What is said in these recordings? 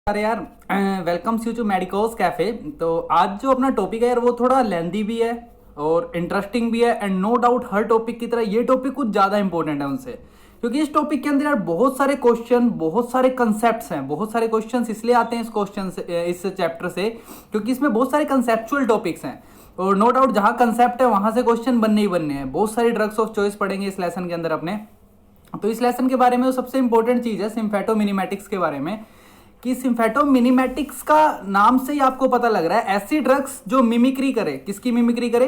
अरे यार, welcome you to Medicos Cafe. तो आज जो अपना टॉपिक है यार वो थोड़ा लेंदी भी है और इंटरेस्टिंग भी है एंड नो डाउट हर टॉपिक की तरह ये टॉपिक कुछ ज़्यादा इंपॉर्टेंट है उनसे, क्योंकि इस टॉपिक के अंदर यार बहुत सारे क्वेश्चन, बहुत सारे कंसेप्ट्स हैं। बहुत सारे क्वेश्चंस इसलिए आते हैं इस क्वेश्चन से, इस चैप्टर से, क्योंकि इसमें बहुत सारे कंसेप्चुअल टॉपिक्स हैं और नो डाउट जहाँ कंसेप्ट है वहाँ से क्वेश्चन बनने ही बनने हैं। बहुत सारी ड्रग्स ऑफ चॉइस पढ़ेंगे इस लेसन के अंदर अपने। तो इस लेसन के बारे में सबसे इंपॉर्टेंट चीज़ है सिम्फेटोमिनीमेटिक्स के बारे में, कि सिम्फेटोमिनीमेटिक्स का नाम से ही आपको पता लग रहा है ऐसी ड्रग्स जो मिमिक्री करे। किसकी मिमिक्री करे?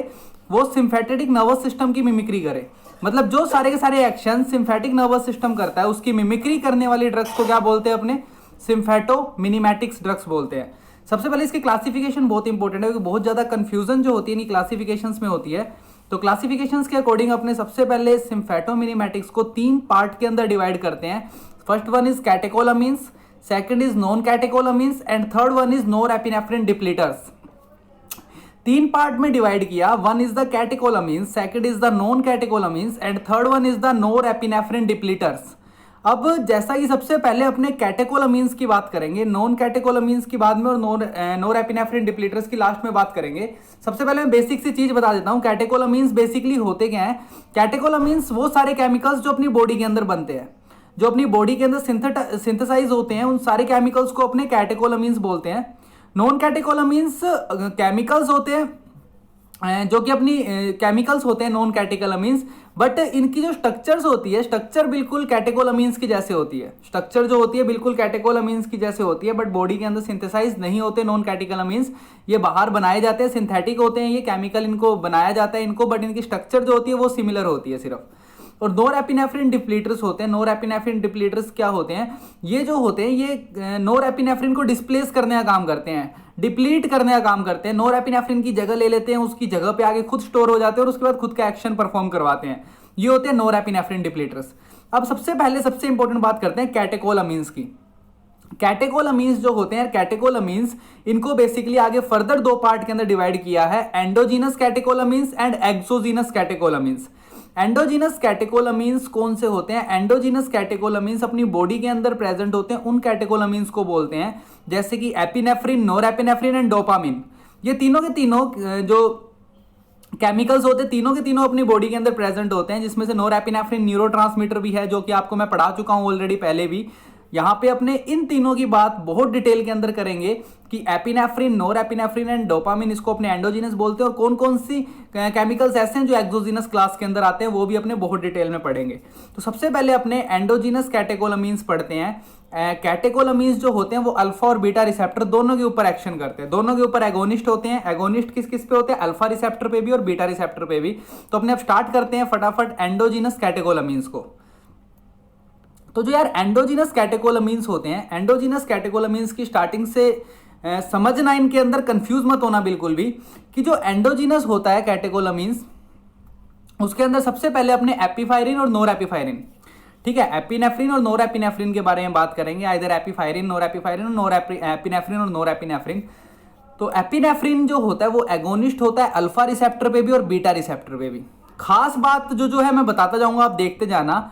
वो सिम्फेटेटिक नर्वस सिस्टम की मिमिक्री करे। मतलब जो सारे के सारे एक्शन सिम्फेटिक नर्वस सिस्टम करता है उसकी मिमिक्री करने वाली ड्रग्स को क्या बोलते हैं? अपने सिम्फेटोमिनीमेटिक्स ड्रग्स बोलते हैं। सबसे पहले इसकी क्लासिफिकेशन बहुत इंपॉर्टेंट है, क्योंकि बहुत ज्यादा कंफ्यूजन जो होती है क्लासिफिकेशंस में होती है। तो क्लासिफिकेशंस के अकॉर्डिंग अपने सबसे पहले सिम्फेटोमिनीमेटिक्स को 3 पार्ट के अंदर डिवाइड करते हैं। First one is catecholamines, second is non catecholamines and third one is norepinephrine depleters. 3 part में डिवाइड किया। One is the catecholamines, second is the non catecholamines and third one is the norepinephrine depleters. अब जैसा कि सबसे पहले अपने catecholamines की बात करेंगे, नॉन कैटेकोलामीन्स की बाद में और नोरएपिनेफ्रिन डिप्लीटर्स की लास्ट में बात करेंगे। सबसे पहले मैं बेसिक सी चीज बता देता हूं, कैटेकोलामीन्स बेसिकली होते क्या है। कैटेकोलामीन्स वो सारे केमिकल्स जो अपनी बॉडी के अंदर बनते हैं, जो अपनी बॉडी के अंदर सिंथेसाइज होते हैं, उन सारे केमिकल्स को अपने कैटेकोलामीन्स बोलते हैं। नॉन कैटेकोलामीन्स केमिकल्स होते हैं जो कि अपनी केमिकल्स होते हैं नॉन कैटेकोलामीन्स, बट इनकी जो स्ट्रक्चर्स होती है, स्ट्रक्चर बिल्कुल कैटेकोलामीन्स की जैसे होती है। स्ट्रक्चर जो होती है बिल्कुल कैटेकोलामीन्स की जैसे होती है, बट बॉडी के अंदर सिंथेसाइज नहीं होते नॉन कैटेकोलामीन्स। ये बाहर बनाए जाते हैं, सिंथेटिक होते हैं, ये केमिकल इनको बनाया जाता है इनको, बट इनकी स्ट्रक्चर जो होती है वो सिमिलर होती है सिर्फ। और नोरएपिनेफ्रिन डिप्लीटर्स होते हैं। नोरएपिनेफ्रिन डिप्लीटर्स क्या होते हैं? ये जो होते हैं ये नोरएपिनेफ्रिन को डिस्प्लेस करने का काम करते हैं, डिप्लीट करने का काम करते हैं। नोरएपिनेफ्रिन की जगह ले लेते हैं, उसकी जगह पे आगे खुद स्टोर हो जाते हैं और उसके बाद खुद का एक्शन परफॉर्म करवाते हैं। ये होते हैं नोरएपिनेफ्रिन डिप्लीटर्स। अब सबसे पहले सबसे इंपॉर्टेंट बात करते हैं कैटेकोलामीन्स की। कैटेकोलामीन्स जो होते हैं, कैटेकोलामीन्स इनको बेसिकली आगे फर्दर 2 पार्ट के अंदर डिवाइड किया है, endogenous catecholamines and exogenous catecholamines. Endogenous catecholamines कौन से होते हैं? एंडोजीनस कैटेकोलामीन्स अपनी बॉडी के अंदर प्रेजेंट होते हैं, उन कैटेकोलामीन्स को बोलते हैं, जैसे कि एपिनेफ्रिन, नोरएपिनेफ्रिन एंड डोपामिन। ये तीनों के तीनों जो केमिकल्स होते हैं, तीनों के तीनों अपनी बॉडी के अंदर प्रेजेंट होते हैं, जिसमें से नोरएपिनेफ्रिन न्यूरोट्रांसमीटर भी है, जो कि आपको मैं पढ़ा चुका हूं ऑलरेडी पहले भी। यहां पे अपने इन तीनों की बात बहुत डिटेल के अंदर करेंगे कि एपिनेफ्रिन, नोरएपिनेफ्रिन एंड डोपामिन इसको अपने एंडोजीनस बोलते हैं, और कौन कौन सी केमिकल्स ऐसे हैं जो एक्सोजीनस क्लास के अंदर आते हैं, वो भी अपने बहुत डिटेल में पढ़ेंगे। तो सबसे पहले अपने एंडोजीनस कैटेकोलामीन्स पढ़ते हैं। कैटेकोलामीन्स जो होते हैं वो अल्फा और बीटा रिसेप्टर दोनों के ऊपर एक्शन करते हैं, दोनों के ऊपर एगोनिस्ट होते हैं। एगोनिस्ट किस किस पे होते हैं? अल्फा रिसेप्टर पे भी और बीटा रिसेप्टर पे भी। तो अपने अब स्टार्ट करते हैं फटाफट एंडोजीनस कैटेकोलामीन्स को। तो जो यार एंडोजीनस कैटेकोलामीन्स होते हैं, एंडोजीनस कैटेकोलामीन्स की स्टार्टिंग से समझना, इनके अंदर कंफ्यूज मत होना बिल्कुल भी, कि जो एंडोजीनस होता है कैटेकोलामीन्स, उसके अंदर सबसे पहले अपने एपिफायरिन और नोरएपिफायरिन, ठीक है, एपिनेफ्रिन और नोरएपिनेफ्रिन के बारे में बात करेंगे। इधर एपिफायरिन, नोरएपिफायरिन और नोरएपिनेफ्रिन और नोरएपिनेफ्रिन। तो एपिनेफ्रिन जो होता है वो एगोनिस्ट होता है अल्फा रिसेप्टर पे भी और बीटा रिसेप्टर पे भी। खास बात जो है मैं बताता जाऊंगा, आप देखते जाना,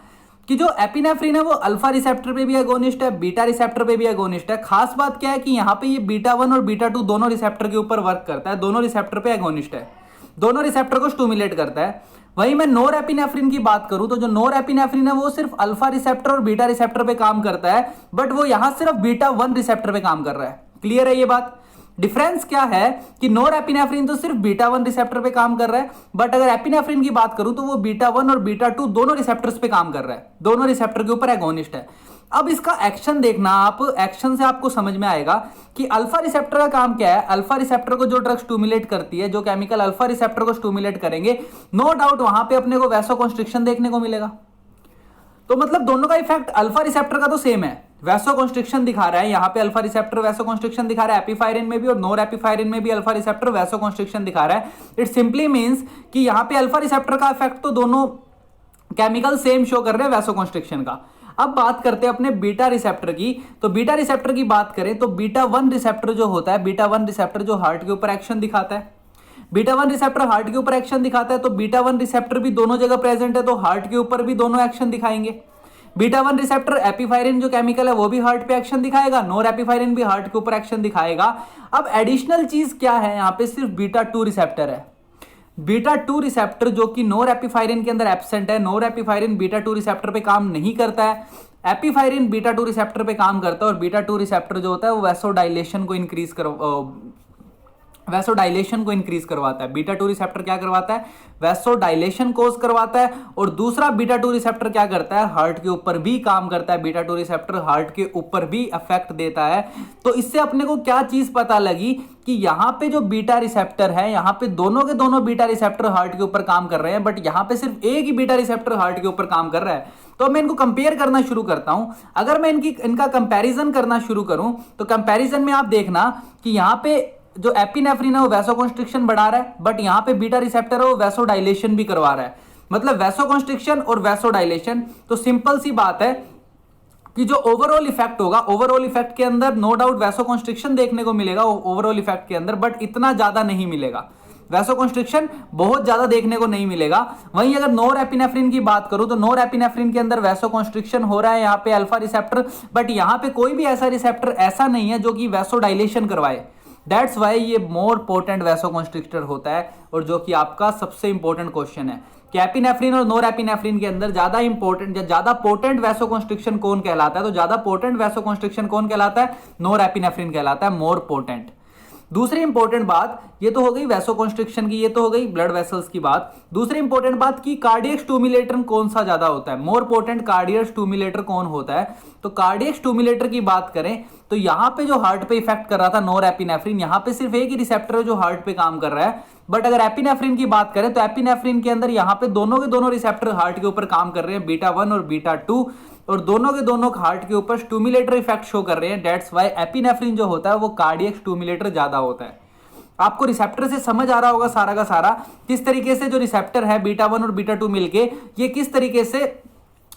कि जो एपिनेफ्रिन है वो अल्फा रिसेप्टर पे भी एगोनिस्ट है, बीटा रिसेप्टर पे भी एगोनिस्ट है। खास बात क्या है कि यहाँ पे ये बीटा 1 और बीटा 2 दोनों रिसेप्टर के ऊपर वर्क करता है, दोनों रिसेप्टर पे एगोनिस्ट है, दोनों रिसेप्टर को स्टिमुलेट करता है। वहीं मैं नोरएपिनेफ्रिन की बात करूं तो जो नोरएपिनेफ्रिन है वो सिर्फ अल्फा रिसेप्टर और बीटा रिसेप्टर पे काम करता है, बट वो यहां सिर्फ बीटा 1 रिसेप्टर पे काम कर रहा है। क्लियर है ये बात? डिफरेंस क्या है कि नोरएपिनेफ्रिन तो सिर्फ बीटा 1 रिसेप्टर पे काम कर रहा है, बट अगर एपिनेफ्रिन की बात करूं तो वो बीटा 1 और बीटा 2 दोनों रिसेप्टर्स पे काम कर रहा है, दोनों रिसेप्टर के ऊपर एगोनिस्ट है। अब इसका एक्शन देखना आप, एक्शन से आपको समझ में आएगा कि अल्फा रिसेप्टर का काम क्या है। अल्फा रिसेप्टर को जो ड्रग स्टिमुलेट करती है, जो केमिकल अल्फा रिसेप्टर को स्टिमुलेट करेंगे, नो डाउट वहां पे अपने को वैसोकंस्ट्रिक्शन देखने को मिलेगा। तो मतलब दोनों का इफेक्ट अल्फा रिसेप्टर का तो सेम है, वैसोकंस्ट्रिक्शन दिखा रहा है। यहाँ पे अल्फा रिसेप्टर वैसोकंस्ट्रिक्शन दिखा रहा है, एपिफायरिन में भी और नोरएपिफायरिन में भी अल्फा रिसेप्टर वैसोकंस्ट्रिक्शन दिखा रहा है। इट सिंपली मींस कि यहाँ पे अल्फा रिसेप्टर का इफेक्ट तो दोनों केमिकल सेम शो कर रहे हैं वैसोकंस्ट्रिक्शन का। अब बात करते हैं अपने बीटा रिसेप्टर की। तो बीटा रिसेप्टर की बात करें तो बीटा 1 रिसेप्टर जो होता है, बीटा 1 रिसेप्टर जो हार्ट के ऊपर एक्शन दिखाता है, बीटा 1 रिसेप्टर हार्ट के ऊपर एक्शन दिखाता है, तो बीटा 1 रिसेप्टर भी दोनों जगह प्रेजेंट है, तो हार्ट के ऊपर भी दोनों एक्शन दिखाएंगे। बीटा 1 रिसेप्टर एपिफायरिन जो केमिकल है वो भी हार्ट पे एक्शन दिखाएगा, नोर एपिफायरिन भी हार्ट के ऊपर एक्शन दिखाएगा। अब एडिशनल चीज क्या है यहाँ पे, सिर्फ बीटा 2 रिसेप्टर है। बीटा 2 रिसेप्टर जो कि नोर एपिफायरिन के अंदर एब्सेंट है, नोर एपिफायरिन बीटा 2 रिसेप्टर पे काम नहीं करता है, एपिफायरिन बीटा 2 रिसेप्टर पे काम करता है। और बीटा 2 रिसेप्टर जो होता है वो वैसोडाइलेशन को इंक्रीज करवाता है। बीटा 2 रिसेप्टर क्या करवाता है, वैसोडाइलेशन कोज करवाता है। और दूसरा बीटा 2 रिसेप्टर क्या करता है, हार्ट के ऊपर भी काम करता है। बीटा 2 रिसेप्टर हार्ट के ऊपर भी इफेक्ट देता है। तो इससे अपने को क्या चीज पता लगी कि यहां पे जो बीटा रिसेप्टर है, यहां पे दोनों के दोनों बीटा रिसेप्टर हार्ट के ऊपर काम कर रहे हैं, बट यहां पे सिर्फ एक ही बीटा रिसेप्टर हार्ट के ऊपर काम कर रहा है। तो मैं इनको कंपेयर करना शुरू करता हूं। अगर मैं इनका कंपैरिजन करना शुरू करूं तो कंपैरिजन में आप देखना कि यहां पे जो एपिनेफ्रिन है वो वैसोकंस्ट्रिक्शन बढ़ा रहा है, बट यहां पे बीटा रिसेप्टर है वो वैसोडाइलेशन भी करवा रहा है। मतलब वैसोकंस्ट्रिक्शन और वैसोडाइलेशन। तो सिंपल सी बात है कि जो ओवरऑल इफेक्ट होगा, ओवरऑल इफेक्ट के अंदर नो डाउट वैसोकंस्ट्रिक्शन देखने को मिलेगा ओवरऑल इफेक्ट के अंदर, बट इतना ज्यादा नहीं मिलेगा। वैसोकंस्ट्रिक्शन बहुत ज्यादा देखने को नहीं मिलेगा। वहीं अगर नोर एपिनेफ्रिन की बात करूं तो नोर एपिनेफ्रिन के अंदर वैसोकंस्ट्रिक्शन हो रहा है यहाँ पे अल्फा रिसेप्टर, बट यहाँ पे कोई भी ऐसा रिसेप्टर ऐसा नहीं है जो कि वैसोडाइलेशन करवाए। दैट्स वाई ये मोर पोटेंट वैसोकंस्ट्रिक्टर होता है। और जो कि आपका सबसे इंपॉर्टेंट क्वेश्चन है कि एपिनेफ्रिन और नोर एपिनेफ्रिन के अंदर ज्यादा इंपॉर्टेंट या ज्यादा पोटेंट वैसोकंस्ट्रिक्शन कौन कहलाता है, तो ज्यादा पोटेंट वैसोकंस्ट्रिक्शन कौन कहलाता है, नोर एपिनेफ्रिन कहलाता है, मोर पोटेंट। दूसरी इंपॉर्टेंट बात, ये तो हो गई वैसोकंस्ट्रिक्शन की, ये तो हो गई ब्लड वेसल्स की बात। दूसरी इंपॉर्टेंट बात कि कार्डियक स्टिमुलेटर कौन सा ज्यादा होता है, मोर पोटेंट कार्डियक स्टिमुलेटर कौन होता है। तो कार्डियक स्टिमुलेटर की बात करें तो यहां पे जो हार्ट पे इफेक्ट कर रहा था नोर एपिनेफ्रिन, यहां पे सिर्फ एक ही रिसेप्टर है जो हार्ट पे काम कर रहा है। बट अगर एपिनेफ्रिन की बात करें तो एपिनेफ्रिन के अंदर यहां पे दोनों के दोनों रिसेप्टर हार्ट के ऊपर काम कर रहे हैं, बीटा 1 और बीटा 2, और दोनों के दोनों हार्ट के ऊपर स्टिमुलेटर इफेक्ट शो कर रहे हैं। दैट्स वाई एपिनेफ्रिन जो होता है वो कार्डियक स्टिमुलेटर ज्यादा होता है। आपको रिसेप्टर से समझ आ रहा होगा सारा का सारा, किस तरीके से जो रिसेप्टर है बीटा 1 और बीटा 2 मिलके ये किस तरीके से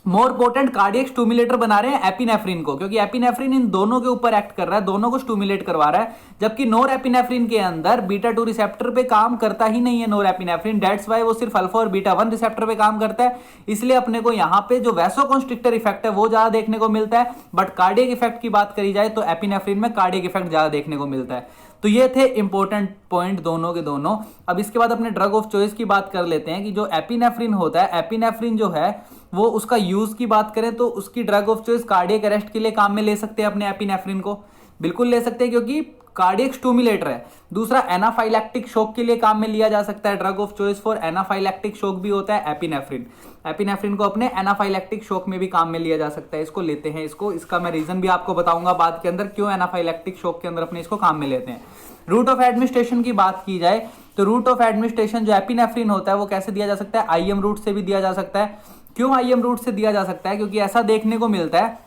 मोर पोटेंट कार्डियक स्टिमुलेटर बना रहे हैं एपिनेफ्रिन को, क्योंकि एपिनेफ्रिन इन दोनों के ऊपर एक्ट कर रहा है, दोनों को स्टिमुलेट करवा रहा है। जबकि नोर एपिनेफ्रिन के अंदर बीटा 2 रिसेप्टर पे काम करता ही नहीं है नोर एपिनेफ्रिन। दैट्स वाई वो सिर्फ अल्फा और बीटा 1 रिसेप्टर पे काम करता है। इसलिए अपने को यहाँ पे जो वैसोकंस्ट्रिक्टर इफेक्ट है वो ज्यादा देखने को मिलता है। बट कार्डियक इफेक्ट की बात करी जाए तो एपिनेफ्रिन में कार्डियक इफेक्ट ज्यादा देखने को मिलता है। तो ये थे इंपॉर्टेंट पॉइंट दोनों के दोनों। अब इसके बाद अपने ड्रग ऑफ चॉइस की बात कर लेते हैं कि जो एपिनेफ्रिन होता है, एपिनेफ्रिन जो है वो उसका यूज की बात करें तो उसकी drug of choice cardiac arrest के लिए काम में ले सकते हैं अपने एपिनेफ्रिन को, बिल्कुल ले सकते हैं क्योंकि कार्डियक स्टिमुलेटर है। दूसरा एनाफाइलैक्टिक शॉक के लिए काम में लिया जा सकता है, drug of choice for anaphylactic shock भी होता है एपिनेफ्रिन। एपिनेफ्रिन को अपने एनाफाइलैक्टिक शॉक में भी काम में लिया जा सकता है, इसको लेते हैं इसको। इसका मैं रीजन भी आपको बताऊंगा बाद के अंदर क्यों एनाफाइलैक्टिक शॉक के अंदर अपने इसको काम में लेते हैं। रूट ऑफ एडमिनिस्ट्रेशन की बात की जाए तो रूट ऑफ एडमिनिस्ट्रेशन जो एपिनेफ्रिन होता है वो कैसे दिया जा सकता है, आईएम रूट से भी दिया जा सकता है। क्यों आईएम रूट से दिया जा सकता है, क्योंकि ऐसा देखने को मिलता है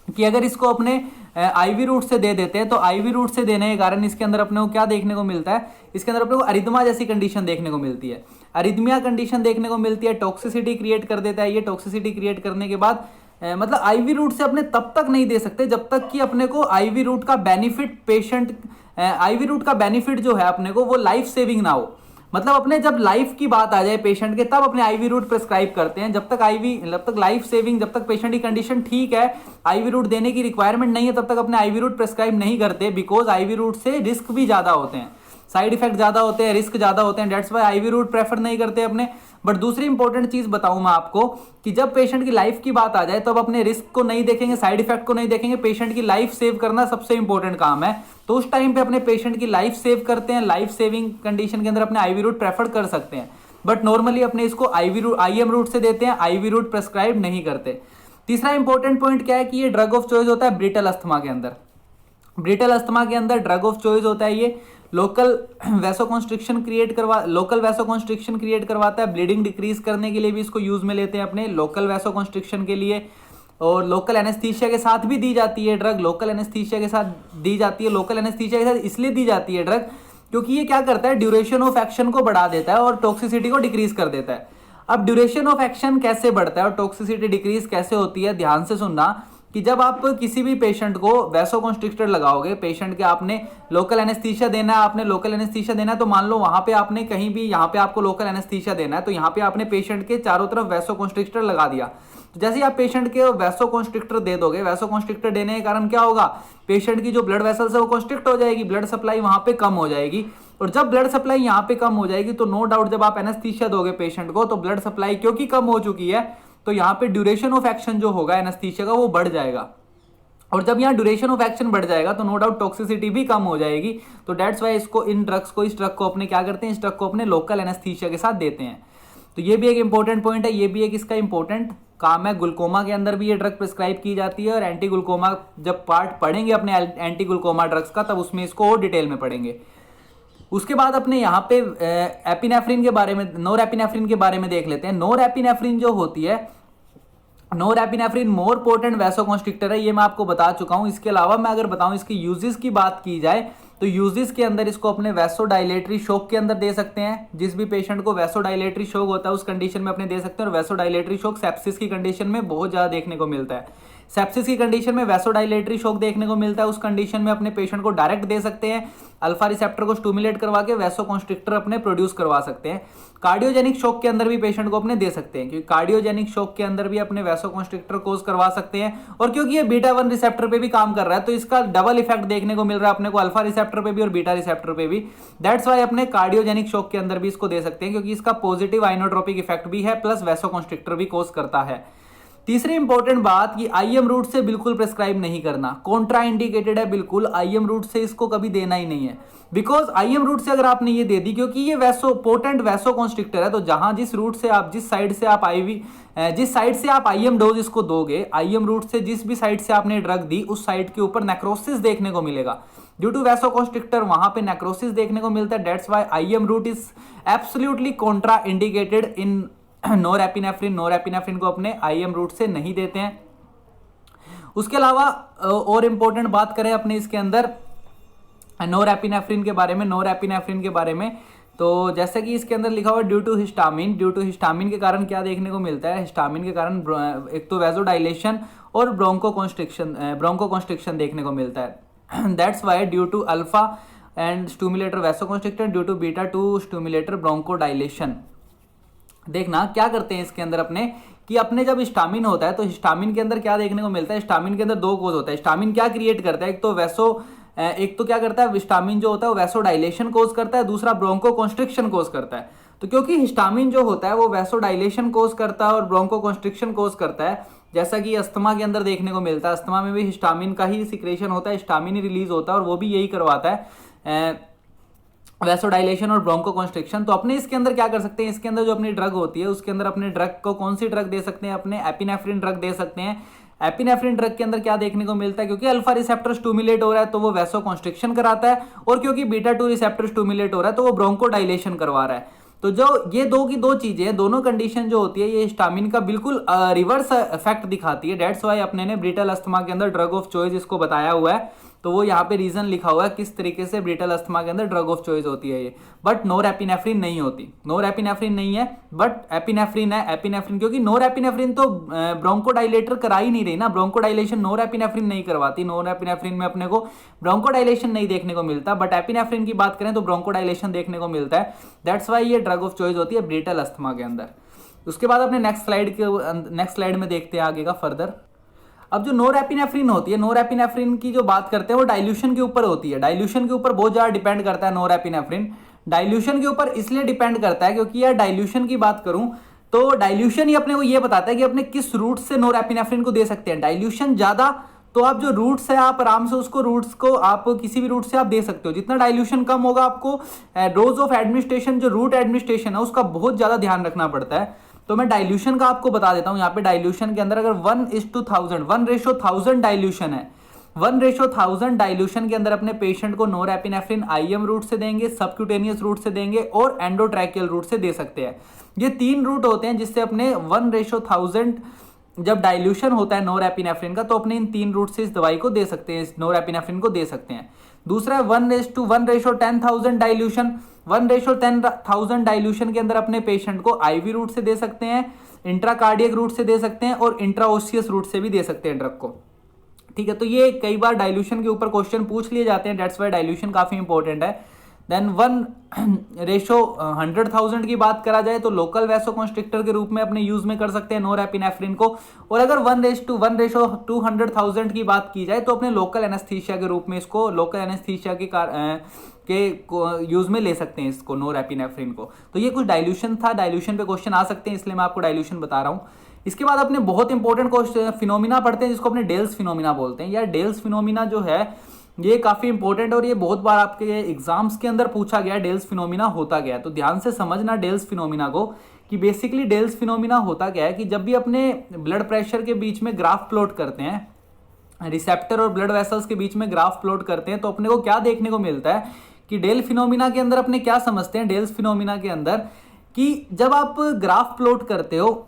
कि अगर इसको अपने आईवी रूट से दे देते हैं तो आईवी रूट से देने के कारण इसके अंदर अपने को क्या देखने को मिलता है, इसके अंदर अपने को अरिथमा जैसी कंडीशन देखने को मिलती है, अरिथमिया कंडीशन देखने को मिलती है, टॉक्सिसिटी क्रिएट कर देता है। ये टॉक्सिसिटी क्रिएट करने के बाद मतलब आईवी रूट से अपने तब तक नहीं दे सकते जब तक कि अपने को आईवी रूट का बेनिफिट पेशेंट, आईवी रूट का बेनिफिट जो है अपने को वो लाइफ सेविंग ना हो। मतलब अपने जब लाइफ की बात आ जाए पेशेंट के तब अपने आईवी रूट प्रेस्क्राइब करते हैं। जब तक लाइफ सेविंग, जब तक पेशेंट की कंडीशन ठीक है, आईवी रूट देने की रिक्वायरमेंट नहीं है, तब तक अपने आईवी रूट प्रेस्क्राइब नहीं करते। बिकॉज आईवी रूट से रिस्क भी ज्यादा होते हैं, साइड इफेक्ट ज्यादा होते हैं, रिस्क ज्यादा होते हैं। That's why IV route prefer नहीं करते अपने। बट दूसरी इंपॉर्टेंट चीज बताऊं मैं आपको कि जब पेशेंट की लाइफ की बात आ जाए तो अब अपने रिस्क को नहीं देखेंगे, साइड इफेक्ट को नहीं देखेंगे, पेशेंट की लाइफ सेव करना सबसे इंपॉर्टेंट काम है। तो उस टाइम पे अपने पेशेंट की लाइफ सेव करते हैं, लाइफ सेविंग कंडीशन के अंदर अपने आईवी रूट प्रेफर कर सकते हैं। बट नॉर्मली अपने इसको आईएम रूट से देते हैं, आईवी रूट प्रेस्क्राइब नहीं करते। तीसरा इंपॉर्टेंट पॉइंट क्या है कि ये ड्रग ऑफ चॉइस होता है ब्रिटल अस्थमा के अंदर। ब्रिटल अस्थमा के अंदर ड्रग ऑफ चॉइस होता है ये। लोकल वैसोकंस्ट्रिक्शन क्रिएट करवाता है, ब्लीडिंग डिक्रीज करने के लिए भी इसको यूज में लेते हैं अपने लोकल वैसोकंस्ट्रिक्शन के लिए। और लोकल एनेस्थीसिया के साथ भी दी जाती है ड्रग, लोकल एनेस्थीसिया के साथ दी जाती है। लोकल एनेस्थीसिया के साथ इसलिए दी जाती है ड्रग क्योंकि ये क्या करता है, ड्यूरेशन ऑफ एक्शन को बढ़ा देता है और टॉक्सिसिटी को डिक्रीज कर देता है। अब ड्यूरेशन ऑफ एक्शन कैसे बढ़ता है और टॉक्सिसिटी डिक्रीज कैसे होती है, ध्यान से सुनना कि जब आप किसी भी पेशेंट को वैसोकंस्ट्रिक्टर लगाओगे, पेशेंट के आपने लोकल एनेस्थीसिया देना है, आपने लोकल एनेस्थीसिया देना है, तो मान लो वहां पे आपने कहीं भी यहाँ पे आपको लोकल एनेस्थीसिया देना है, तो यहाँ पे आपने पेशेंट के चारों तरफ वैसोकंस्ट्रिक्टर लगा दिया। तो जैसे ही आप पेशेंट के वैसोकॉन्स्ट्रिक्टर दे दोगे, वैसोकॉन्स्ट्रिक्टर देने के कारण क्या होगा, पेशेंट की जो ब्लड वेसल्स है वो कॉन्स्ट्रिक्ट हो जाएगी, ब्लड सप्लाई वहां पे कम हो जाएगी। और जब ब्लड सप्लाई यहाँ पे कम हो जाएगी तो नो डाउट जब आप एनेस्थीसिया दोगे पेशेंट को तो ब्लड सप्लाई क्योंकि कम हो चुकी है तो यहाँ पे ड्यूरेशन ऑफ एक्शन जो होगा एनेस्थीसिया का वो बढ़ जाएगा। और जब यहाँ ड्यूरेशन ऑफ एक्शन बढ़ जाएगा तो नो डाउट टॉक्सिसिटी भी कम हो जाएगी। तो डेट्स वाई इसको इस ड्रग को अपने क्या करते हैं, इस ड्रग को अपने लोकल एनेस्थीसिया के साथ देते हैं। तो ये भी एक इंपॉर्टेंट पॉइंट है, ये भी एक इसका इंपॉर्टेंट काम है। ग्लूकोमा के अंदर भी ये ड्रग प्रिस्क्राइब की जाती है और एंटी ग्लूकोमा जब पार्ट पढ़ेंगे अपने एंटी ग्लूकोमा ड्रग्स का तब उसमें इसको और डिटेल में पढ़ेंगे। उसके बाद अपने यहाँ पे एपिनेफ्रिन के बारे में, नोरेपिनेफ्रिन के बारे में देख लेते हैं। नोरेपिनेफ्रिन जो होती है, नोरेपिनेफ्रिन मोर पोटेंट वैसोकॉन्स्ट्रिक्टर है, ये मैं आपको बता चुका हूँ। इसके अलावा मैं अगर बताऊँ इसकी यूजेस की बात की जाए तो यूजेस के अंदर इसको अपने वैसोडाइलेटरी शॉक के अंदर दे सकते हैं। जिस भी पेशेंट को वैसोडाइलेटरी शॉक होता है उस कंडीशन में अपने दे सकते हैं। और वैसोडाइलेटरी शॉक सेप्सिस की कंडीशन में बहुत ज़्यादा देखने को मिलता है। सेप्सिस की कंडीशन में वैसोडाइलेटरी शॉक देखने को मिलता है, उस कंडीशन में अपने पेशेंट को डायरेक्ट दे सकते हैं, अल्फा रिसेप्टर को स्टिमुलेट करवा के वैसोकॉन्स्ट्रिक्टर अपने प्रोड्यूस करवा सकते हैं। कार्डियोजेनिक शॉक के अंदर भी पेशेंट को अपने दे सकते हैं, क्योंकि कार्डियोजेनिक शॉक के अंदर भी अपने वैसोकॉन्स्ट्रिक्टर कोज करवा सकते हैं। और क्योंकि ये बीटा 1 रिसेप्टर पे भी काम कर रहा है तो इसका डबल इफेक्ट देखने को मिल रहा है अपने को, अल्फा रिसेप्टर पे भी और बीटा रिसेप्टर पे भी। दैट्स वाई अपने कार्डियोजेनिक शॉक के अंदर भी इसको दे सकते हैं, क्योंकि इसका पॉजिटिव आइनोट्रोपिक इफेक्ट भी है प्लस वैसोकॉन्स्ट्रिक्टर भी कोज करता है। तीसरी इंपॉर्टेंट बात, ये आईएम रूट से बिल्कुल प्रेस्क्राइब नहीं करना, कॉन्ट्रा इंडिकेटेड है बिल्कुल। आईएम रूट से इसको कभी देना ही नहीं है, बिकॉज आईएम रूट से अगर आपने ये दे दी, क्योंकि ये पोटेंट वैसोकॉन्स्ट्रिक्टर है, तो जहां जिस रूट से आप जिस साइड से आप आईएम डोज इसको दोगे, आईएम रूट से जिस भी साइड से आपने ड्रग दी उस साइड के ऊपर नेक्रोसिस देखने को मिलेगा। ड्यू टू वैसोकॉन्स्ट्रिक्टर वहां पे नेक्रोसिस देखने को मिलता है। That's why IM route is absolutely contraindicated in norepinephrine. Norepinephrine को अपने आईएम रूट से नहीं देते हैं। उसके अलावा और इंपॉर्टेंट बात करें अपने इसके अंदर नोरेपिनेफ्रिन के बारे में तो जैसे कि इसके अंदर लिखा हुआ ड्यू टू हिस्टामिन के कारण क्या देखने को मिलता है, हिस्टामिन के कारण एक तो वैसोडाइलेशन और ब्रोंकोकॉन्स्ट्रिक्शन देखने को मिलता है। That's why due to alpha and stimulator vasoconstrictor, due to beta 2 stimulator bronchodilation. देखना क्या करते हैं इसके अंदर अपने कि अपने जब हिस्टामिन होता है तो हिस्टामिन के अंदर क्या देखने को मिलता है, हिस्टामिन के अंदर दो कोज होता है। हिस्टामिन क्या क्रिएट करता है, एक तो क्या करता है, हिस्टामिन जो होता है वो वैसोडाइलेशन कोज करता है, दूसरा ब्रोंकोकॉन्स्ट्रिक्शन कोज करता है। तो क्योंकि हिस्टामिन जो होता है वो वैसोडाइलेशन कोज करता है और ब्रोंकोकॉन्स्ट्रिक्शन कोज करता है, जैसा कि अस्थमा के अंदर देखने को मिलता है। अस्थमा में भी हिस्टामिन का ही सिक्रेशन होता है, हिस्टामिन ही रिलीज होता है और वो भी यही करवाता है वैसोडाइलेशन और ब्रोंकोकॉन्स्ट्रिक्शन। तो अपने इसके अंदर क्या कर सकते हैं, इसके अंदर जो अपनी ड्रग होती है उसके अंदर अपने ड्रग को कौन सी ड्रग दे सकते हैं, अपने एपिनेफ्रिन ड्रग दे सकते हैं। एपिनेफ्रिन ड्रग के अंदर क्या देखने को मिलता है, क्योंकि अल्फा रिसेप्टर स्टिमुलेट हो रहा है तो वो वैसोकॉन्स्ट्रिक्शन कराता है, और क्योंकि बीटा 2 रिसेप्टर स्टिमुलेट हो रहा है तो वो ब्रोंकोडाइलेशन करवा रहा है। तो जो ये दो की दो चीजें हैं, दोनों कंडीशन जो होती है ये हिस्टामिन का बिल्कुल रिवर्स इफेक्ट दिखाती है। डेट्स वाई अपने ने ब्रिटल अस्थमा के अंदर ड्रग ऑफ चॉइस इसको बताया हुआ है। तो वो यहाँ पे रीजन लिखा हुआ है किस तरीके से ब्रिटल अस्थमा के अंदर ड्रग ऑफ चॉइस होती है ये, बट नोरेपिनेफ्रिन नहीं होती। नोरेपिनेफ्रिन नहीं है बट एपिनेफ्रिन है। एपिनेफ्रिन क्योंकि नोरेपिनेफ्रिन तो ब्रोंकोडाइलेटर करा ही नहीं रही ना, ब्रोंकोडाइलेशन नोरेपिनेफ्रिन नहीं करवाती। नोरेपिनेफ्रिन में अपने को ब्रोंकोडाइलेशन नहीं देखने को मिलता, बट एपिनेफ्रिन की बात करें तो ब्रोंकोडाइलेशन देखने को मिलता है। दैट्स वाई ये ड्रग ऑफ चॉइस होती है ब्रिटल अस्थमा के अंदर। उसके बाद अपने नेक्स्ट स्लाइड में देखते हैं आगे का फर्दर। अब जो नोरेपिनेफ्रिन होती है, नोरेपिनेफ्रिन की जो बात करते हैं वो डाइल्यूशन के ऊपर होती है। डाइल्यूशन के ऊपर बहुत ज़्यादा डिपेंड करता है नोरेपिनेफ्रिन। डाइल्यूशन के ऊपर इसलिए डिपेंड करता है क्योंकि यार डाइल्यूशन की बात करूं तो डाइल्यूशन ही अपने को ये बताता है कि अपने किस रूट से नोरेपिनेफ्रिन को दे सकते हैं। डाइल्यूशन ज़्यादा तो आप जो रूट्स है आप आराम से उसको रूट्स को आप किसी भी रूट से आप दे सकते हो। जितना डाइल्यूशन कम होगा आपको डोज ऑफ एडमिनिस्ट्रेशन जो रूट एडमिनिस्ट्रेशन है उसका बहुत ज़्यादा ध्यान रखना पड़ता है। तो मैं डाइल्यूशन का आपको बता देता हूं। यहाँ पे डाइल्यूशन के अंदर अगर 1:1000 1:1000 डाइल्यूशन है, 1:1000 डाइल्यूशन के अंदर अपने पेशेंट को नोरेपिनेफ्रिन आईएम रूट से देंगे, सबक्यूटेनियस रूट से देंगे और एंडोट्रैकियल रूट से दे सकते हैं। ये 3 रूट होते हैं जिससे अपने 1:1000 जब डाइल्यूशन होता है नोरेपिनेफ्रिन का तो अपने इन 3 रूट से इस दवाई को दे सकते हैं, इस नोरेपिनेफ्रिन को दे सकते हैं। दूसरा है 1:10,000 डाइल्यूशन। 1:10,000 डाइल्यूशन के अंदर अपने पेशेंट को आईवी रूट से दे सकते हैं, इंट्राकार्डियक रूट से दे सकते हैं और इंट्राओसियस रूट से भी दे सकते हैं ड्रग को। ठीक है, तो ये कई बार डाइल्यूशन के ऊपर क्वेश्चन पूछ लिए जाते हैं। डेट्स वाई डाइल्यूशन काफी इंपॉर्टेंट है। देन 1:100,000 की बात करा जाए तो लोकल वैसोकंस्ट्रिक्टर के रूप में अपने यूज में कर सकते हैं नोरेपिनेफ्रिन को। और अगर 1:200,000 की बात की जाए तो अपने लोकल एनेस्थीसिया के रूप में इसको लोकल एनेस्थीसिया के यूज में ले सकते हैं इसको नोरेपिनेफ्रिन को। तो ये कुछ डाइल्यूशन था, डाइल्यूशन पे क्वेश्चन आ सकते हैं, इसलिए मैं आपको डाइल्यूशन बता रहा हूं। इसके बाद अपने बहुत इंपॉर्टेंट फिनोमिना पढ़ते हैं जिसको अपने डेल्स फिनोमिना बोलते हैं। यार डेल्स फिनोमिना जो है ये काफी इंपॉर्टेंट और ये बहुत बार आपके एग्जाम्स के अंदर पूछा गया डेल्स फिनोमिना होता गया। तो ध्यान से समझना डेल्स फिनोमिना को कि बेसिकली डेल्स फिनोमिना होता क्या है कि जब भी अपने ब्लड प्रेशर के बीच में ग्राफ प्लॉट करते हैं, रिसेप्टर और ब्लड वेसल्स के बीच में ग्राफ प्लॉट करते हैं, तो अपने को क्या देखने को मिलता है कि डेल फिनोमिना के अंदर अपने क्या समझते हैं डेल्स फिनोमिना के अंदर कि जब आप ग्राफ प्लॉट करते हो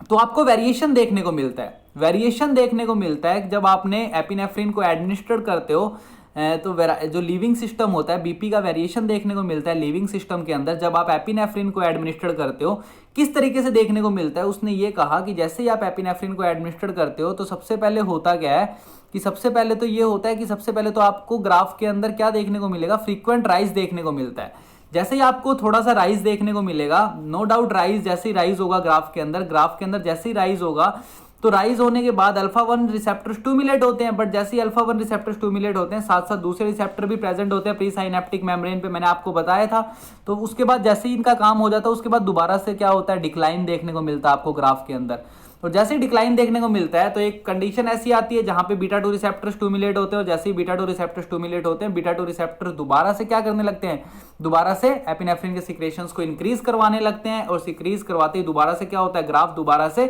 तो आपको वेरिएशन देखने को मिलता है। वेरिएशन देखने को मिलता है जब आपने एपिनेफ्रिन को एडमिनिस्टर करते हो तो जो लीविंग सिस्टम होता है बीपी का वेरिएशन देखने को मिलता है लीविंग सिस्टम के अंदर जब आप एपिनेफ्रिन को एडमिनिस्टर करते हो। किस तरीके से देखने को मिलता है, उसने ये कहा कि जैसे ही आप एपिनेफ्रिन को एडमिनिस्टर करते हो तो सबसे पहले होता क्या है कि सबसे पहले तो ये होता है कि सबसे पहले तो आपको ग्राफ के अंदर क्या देखने को मिलेगा, फ्रीक्वेंट राइज देखने को मिलता है। जैसे ही आपको थोड़ा सा राइज देखने को मिलेगा, नो डाउट राइज जैसे ही राइज होगा ग्राफ के अंदर जैसे ही राइज होगा तो राइज होने के बाद अल्फा 1 रिसेप्टर स्टिमुलेट होते हैं, बट जैसे ही अल्फा 1 रिसेप्टर स्टिमुलेट होते हैं साथ साथ दूसरे रिसेप्टर भी प्रेजेंट होते हैं प्री साइनेप्टिक मेम्ब्रेन पे, मैंने आपको बताया था। तो उसके बाद जैसे ही इनका काम हो जाता है उसके बाद दोबारा से क्या होता है, डिक्लाइन देखने को मिलता है आपको ग्राफ के अंदर। और जैसे ही डिक्लाइन देखने को मिलता है तो एक कंडीशन ऐसी आती है जहां पे बीटा 2 रिसेप्टर स्टिमुलेट होते हैं और जैसे ही बीटा 2 रिसेप्टर स्टिमुलेट होते हैं बीटा 2 रिसेप्टर दोबारा से क्या करने लगते हैं, दोबारा से एपिनेफ्रिन के सिक्रेशंस को इंक्रीज करवाने लगते हैं और सिक्रीज करवाते ही दोबारा से क्या होता है, ग्राफ दोबारा से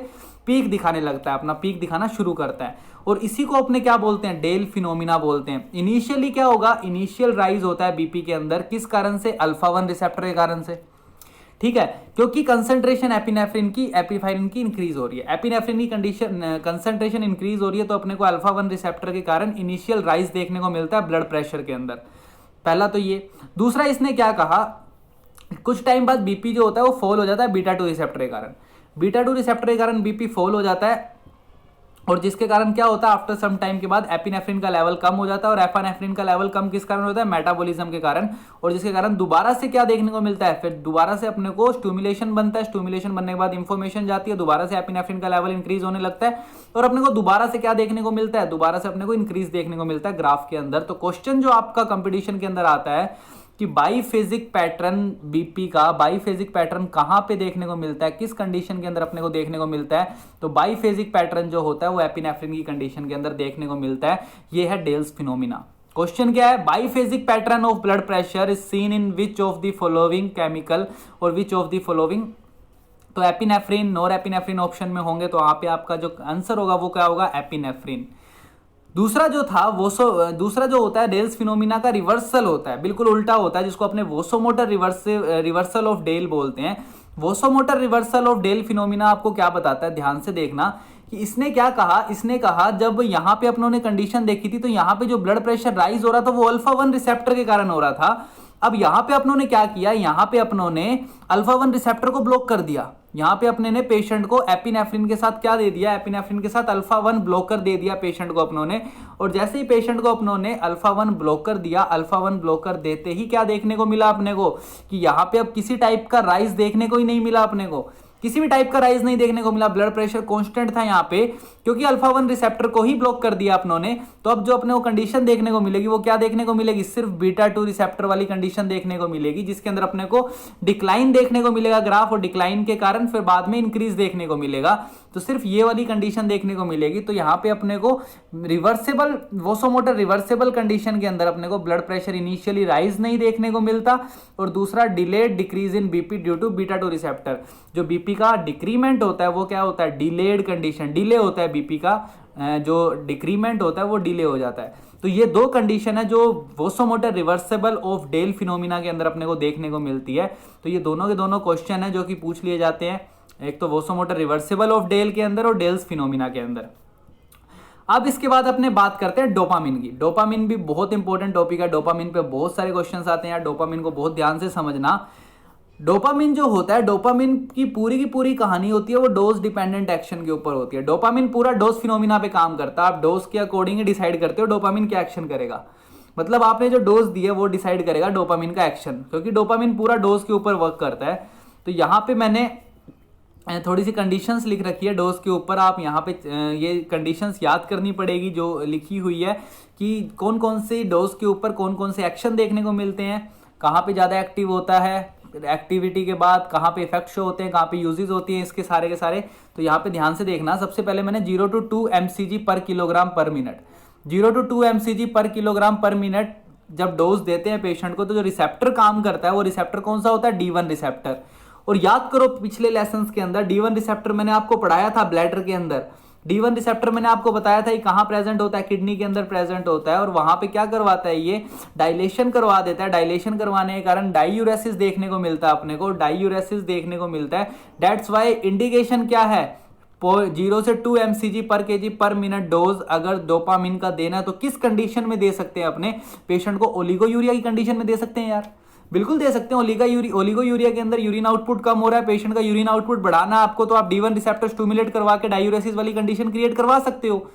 पीक दिखाने लगता है, अपना पीक दिखाना शुरू करता है। और इसी को अपने क्या बोलते हैं, डेल फिनोमिना बोलते हैं। इनिशियली क्या होगा, इनिशियल राइज होता है बीपी के अंदर, किस कारण से, अल्फा 1 रिसेप्टर के कारण से, ठीक है, क्योंकि कंसंट्रेशन एपिनेफ्रिन की इंक्रीज हो रही है, एपिनेफ्रिन की कंसंट्रेशन इंक्रीज हो रही है तो अपने को अल्फा 1 रिसेप्टर के कारण इनिशियल राइज देखने को मिलता है ब्लड प्रेशर के अंदर। पहला तो ये। दूसरा इसने क्या कहा, कुछ टाइम बाद बीपी जो होता है वो फॉल हो जाता है बीटा 2 रिसेप्टर के कारण, बीटा 2 रिसेप्टर के कारण बीपी फॉल हो जाता है और जिसके कारण क्या होता है, आफ्टर सम टाइम के बाद एपिनेफ्रिन का लेवल कम हो जाता है और एपिनेफ्रिन का लेवल कम किस कारण होता है, मेटाबॉलिज्म के कारण। और जिसके कारण दोबारा से क्या देखने को मिलता है, फिर दोबारा से अपने को स्टिमुलेशन बनता है, स्टिमुलेशन बनने के बाद इंफॉर्मेशन जाती है, दोबारा से एपिनेफ्रिन का लेवल इंक्रीज होने लगता है और अपने को दोबारा से क्या देखने को मिलता है, दोबारा से अपने को इंक्रीज देखने को मिलता है ग्राफ के अंदर। तो क्वेश्चन जो आपका कंपटीशन के अंदर आता है कि बाईफेजिक पैटर्न बीपी का, बाईफेजिक पैटर्न कहां पे देखने को मिलता है, किस कंडीशन के अंदर अपने को देखने को मिलता है, तो बाईफेजिक पैटर्न जो होता है वो एपिनेफ्रिन की कंडीशन के अंदर देखने को मिलता है। ये है डेल्स फिनोमिना। क्वेश्चन क्या है, biphasic pattern of blood pressure is seen in which of the following chemical और विच ऑफ द फॉलोइंग, तो एपिनेफ्रिन, नोरेपिनेफ्रिन ऑप्शन में होंगे तो वहां पे आपका जो आंसर होगा वो क्या होगा, एपिनेफ्रिन। दूसरा जो था दूसरा जो होता है डेल्स फिनोमिना का रिवर्सल होता है, बिल्कुल उल्टा होता है, जिसको अपने वोसोमोटर रिवर्सल ऑफ डेल बोलते हैं। वोसोमोटर रिवर्सल ऑफ डेल फिनोमिना आपको क्या बताता है, ध्यान से देखना कि इसने क्या कहा, इसने कहा जब यहां पे अपनों ने कंडीशन देखी थी तो यहां पे जो ब्लड प्रेशर राइज हो रहा था वो अल्फा 1 रिसेप्टर के कारण हो रहा था। अब यहां पे अपनों ने क्या किया, यहां पे अपनों ने अल्फा 1 रिसेप्टर को ब्लॉक कर दिया, यहां पे अपने ने पेशेंट को एपिनेफ्रिन के साथ क्या दे दिया, एपिनेफ्रिन के साथ अल्फा 1 ब्लॉकर दे दिया पेशेंट को अपनों ने। और जैसे ही पेशेंट को अपनों ने अल्फा 1 ब्लॉकर दिया, अल्फा 1 ब्लॉकर देते ही क्या देखने को मिला अपने को कि यहां पे अब किसी टाइप का राइज देखने को ही नहीं मिला, अपने को किसी भी टाइप का राइज नहीं देखने को मिला, ब्लड प्रेशर कांस्टेंट था यहाँ पे, क्योंकि अल्फा 1 रिसेप्टर को ही ब्लॉक कर दिया अपनों ने। तो अब जो अपने को कंडीशन देखने को मिलेगी वो क्या देखने को मिलेगी, सिर्फ बीटा 2 रिसेप्टर वाली कंडीशन देखने को मिलेगी, जिसके अंदर अपने को डिक्लाइन देखने को मिलेगा ग्राफ, और डिक्लाइन के कारण फिर बाद में इंक्रीज देखने को मिलेगा। तो सिर्फ ये वाली कंडीशन देखने को मिलेगी। तो यहाँ पे अपने को रिवर्सेबल, वोसोमोटर रिवर्सेबल कंडीशन के अंदर अपने को ब्लड प्रेशर इनिशियली राइज नहीं देखने को मिलता, और दूसरा delayed decrease in BP due to beta 2 receptor. जो बीपी का डिक्रीमेंट होता है वो क्या होता है, डिलेड कंडीशन, डिले होता है बीपी का, जो डिक्रीमेंट होता है वो डिले हो जाता है। तो ये दो कंडीशन है जो वोसोमोटर रिवर्सेबल ऑफ डेल फिनोमिना के अंदर अपने को देखने को मिलती है। तो ये दोनों के दोनों क्वेश्चन है जो कि पूछ लिए जाते हैं, एक तो वोसोमोटर रिवर्सेबल ऑफ डेल के अंदर और डेल्स फिनोमिना के अंदर। अब इसके बाद अपने बात करते हैं डोपामिन की। डोपामिन भी बहुत इंपॉर्टेंट टॉपिक है, डोपामिन पे बहुत सारे क्वेश्चंस आते हैं, डोपामिन को बहुत ध्यान से समझना। डोपामिन जो होता है, डोपामिन की पूरी कहानी होती है वो डोज डिपेंडेंट एक्शन के ऊपर होती है। डोपामिन पूरा डोज फिनोमिना पे काम करता है, आप डोज के अकॉर्डिंग ही डिसाइड करते हो डोपामिन क्या एक्शन करेगा। मतलब आपने जो डोज दी है वो डिसाइड करेगा डोपामिन का एक्शन, क्योंकि डोपामिन पूरा डोज के ऊपर वर्क करता है। तो यहाँ पे मैंने थोड़ी सी कंडीशंस लिख रखी है डोज के ऊपर, आप यहाँ पे ये कंडीशंस याद करनी पड़ेगी जो लिखी हुई है कि कौन कौन से डोज के ऊपर कौन कौन से एक्शन देखने को मिलते हैं, कहाँ पे ज़्यादा एक्टिव होता है, एक्टिविटी के बाद कहाँ पे इफेक्ट शो होते हैं, कहाँ पे यूजेज होती हैं इसके सारे के सारे। तो यहाँ पे ध्यान से देखना, सबसे पहले मैंने 0 to 2 mcg पर किलोग्राम पर मिनट, 0 to 2 mcg पर किलोग्राम पर मिनट जब डोज देते हैं पेशेंट को, तो जो रिसेप्टर काम करता है वो रिसेप्टर कौन सा होता है, D1 रिसेप्टर। और याद करो पिछले लेसन्स के अंदर D1 रिसेप्टर मैंने आपको पढ़ाया था ब्लैडर के अंदर। D1 रिसेप्टर मैंने आपको बताया था ये कहाँ प्रेजेंट होता है, किडनी के अंदर प्रेजेंट होता है, और वहां पे क्या करवाता है, ये डायलेशन करवा देता है। डायलेशन करवाने के कारण डाईयूरेसिस देखने को मिलता है, अपने को डाईयूरेसिस देखने को मिलता है। दैट्स वाई इंडिकेशन क्या है, 0 से 2 mcg पर kg पर मिनट डोज अगर डोपामिन का देना है तो किस कंडीशन में दे सकते हैं अपने पेशेंट को, ओलिगोयूरिया की कंडीशन में दे सकते हैं यार, बिल्कुल दे सकते हैं। ओलिगोयूरिया के अंदर यूरिन आउटपुट कम हो रहा है, पेशेंट का यूरिन आउटपुट बढ़ाना है आपको, तो आप D1 रिसेप्टर स्टिमुलेट करवा के डायूरेसिस वाली कंडीशन क्रिएट करवा सकते हो।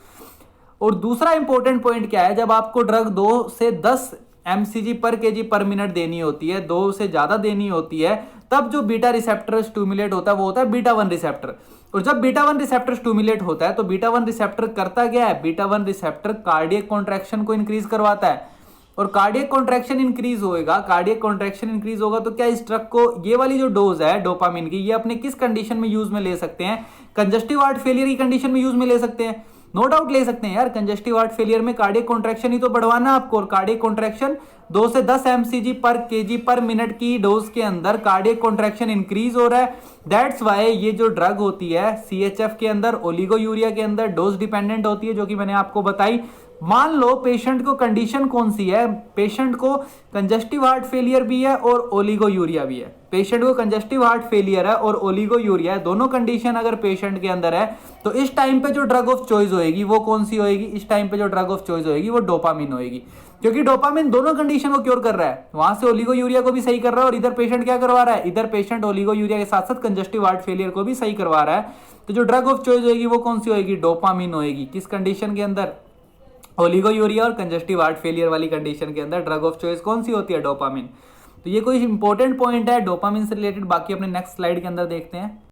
और दूसरा इंपॉर्टेंट पॉइंट क्या है, जब आपको ड्रग 2 से 10 mcg पर kg पर मिनट देनी होती है, 2 से ज्यादा देनी होती है, तब जो बीटा रिसेप्टर स्टिमुलेट होता है वो होता है β1 रिसेप्टर। और जब β1 रिसेप्टर स्टिमुलेट होता है तो β1 रिसेप्टर करता क्या है, β1 रिसेप्टर कार्डियक कॉन्ट्रैक्शन को इंक्रीज करवाता है, और कार्डियक कॉन्ट्रैक्शन इंक्रीज होएगा, कार्डियक कॉन्ट्रैक्शन इंक्रीज होगा तो क्या इस ड्रग को, ये वाली जो डोज है डोपामिन की, ये अपने किस कंडीशन में यूज में ले सकते हैं, कंजस्टिव हार्ट फेलियर की कंडीशन में यूज में ले सकते हैं, नो डाउट ले सकते हैं यार। कंजस्टिव हार्ट फेलियर में कार्डियक कॉन्ट्रैक्शन ही तो बढ़वाना है आपको, और कार्डियक कॉन्ट्रैक्शन 2 से 10 mcg पर kg पर मिनट की डोज के अंदर कार्डियक कॉन्ट्रैक्शन इंक्रीज हो रहा है। दैट्स वाई ये जो ड्रग होती है CHF के अंदर, ओलिगोयूरिया के अंदर डोज डिपेंडेंट होती है, जो कि मैंने आपको बताई। मान लो पेशेंट को कंडीशन कौन सी है, पेशेंट को कंजस्टिव हार्ट फेलियर भी है और ओलिगोयूरिया भी है, पेशेंट को कंजस्टिव हार्ट फेलियर है और ओलिगोयूरिया है, दोनों कंडीशन अगर पेशेंट के अंदर है, तो इस टाइम पे जो ड्रग ऑफ चॉइस होएगी वो कौन सी होएगी, इस टाइम पे जो ड्रग ऑफ चॉइस होएगी वो डोपामिन होएगी, क्योंकि डोपामिन दोनों कंडीशन को क्योर कर रहा है, वहां से ओलिगोयूरिया को भी सही कर रहा है और इधर पेशेंट क्या करवा रहा है, इधर पेशेंट ओलिगोयूरिया के साथ साथ कंजस्टिव हार्ट फेलियर को भी सही करवा रहा है। तो जो ड्रग ऑफ चॉइस होएगी वो कौन सी होएगी, डोपामिन होएगी। किस कंडीशन के अंदर, ओलिगोयूरिया और कंजस्टिव हार्ट फेलियर वाली कंडीशन के अंदर ड्रग ऑफ चॉइस कौन सी होती है, डोपामिन। तो ये कोई इंपॉर्टेंट पॉइंट है डोपामिन से रिलेटेड, बाकी अपने नेक्स्ट स्लाइड के अंदर देखते हैं।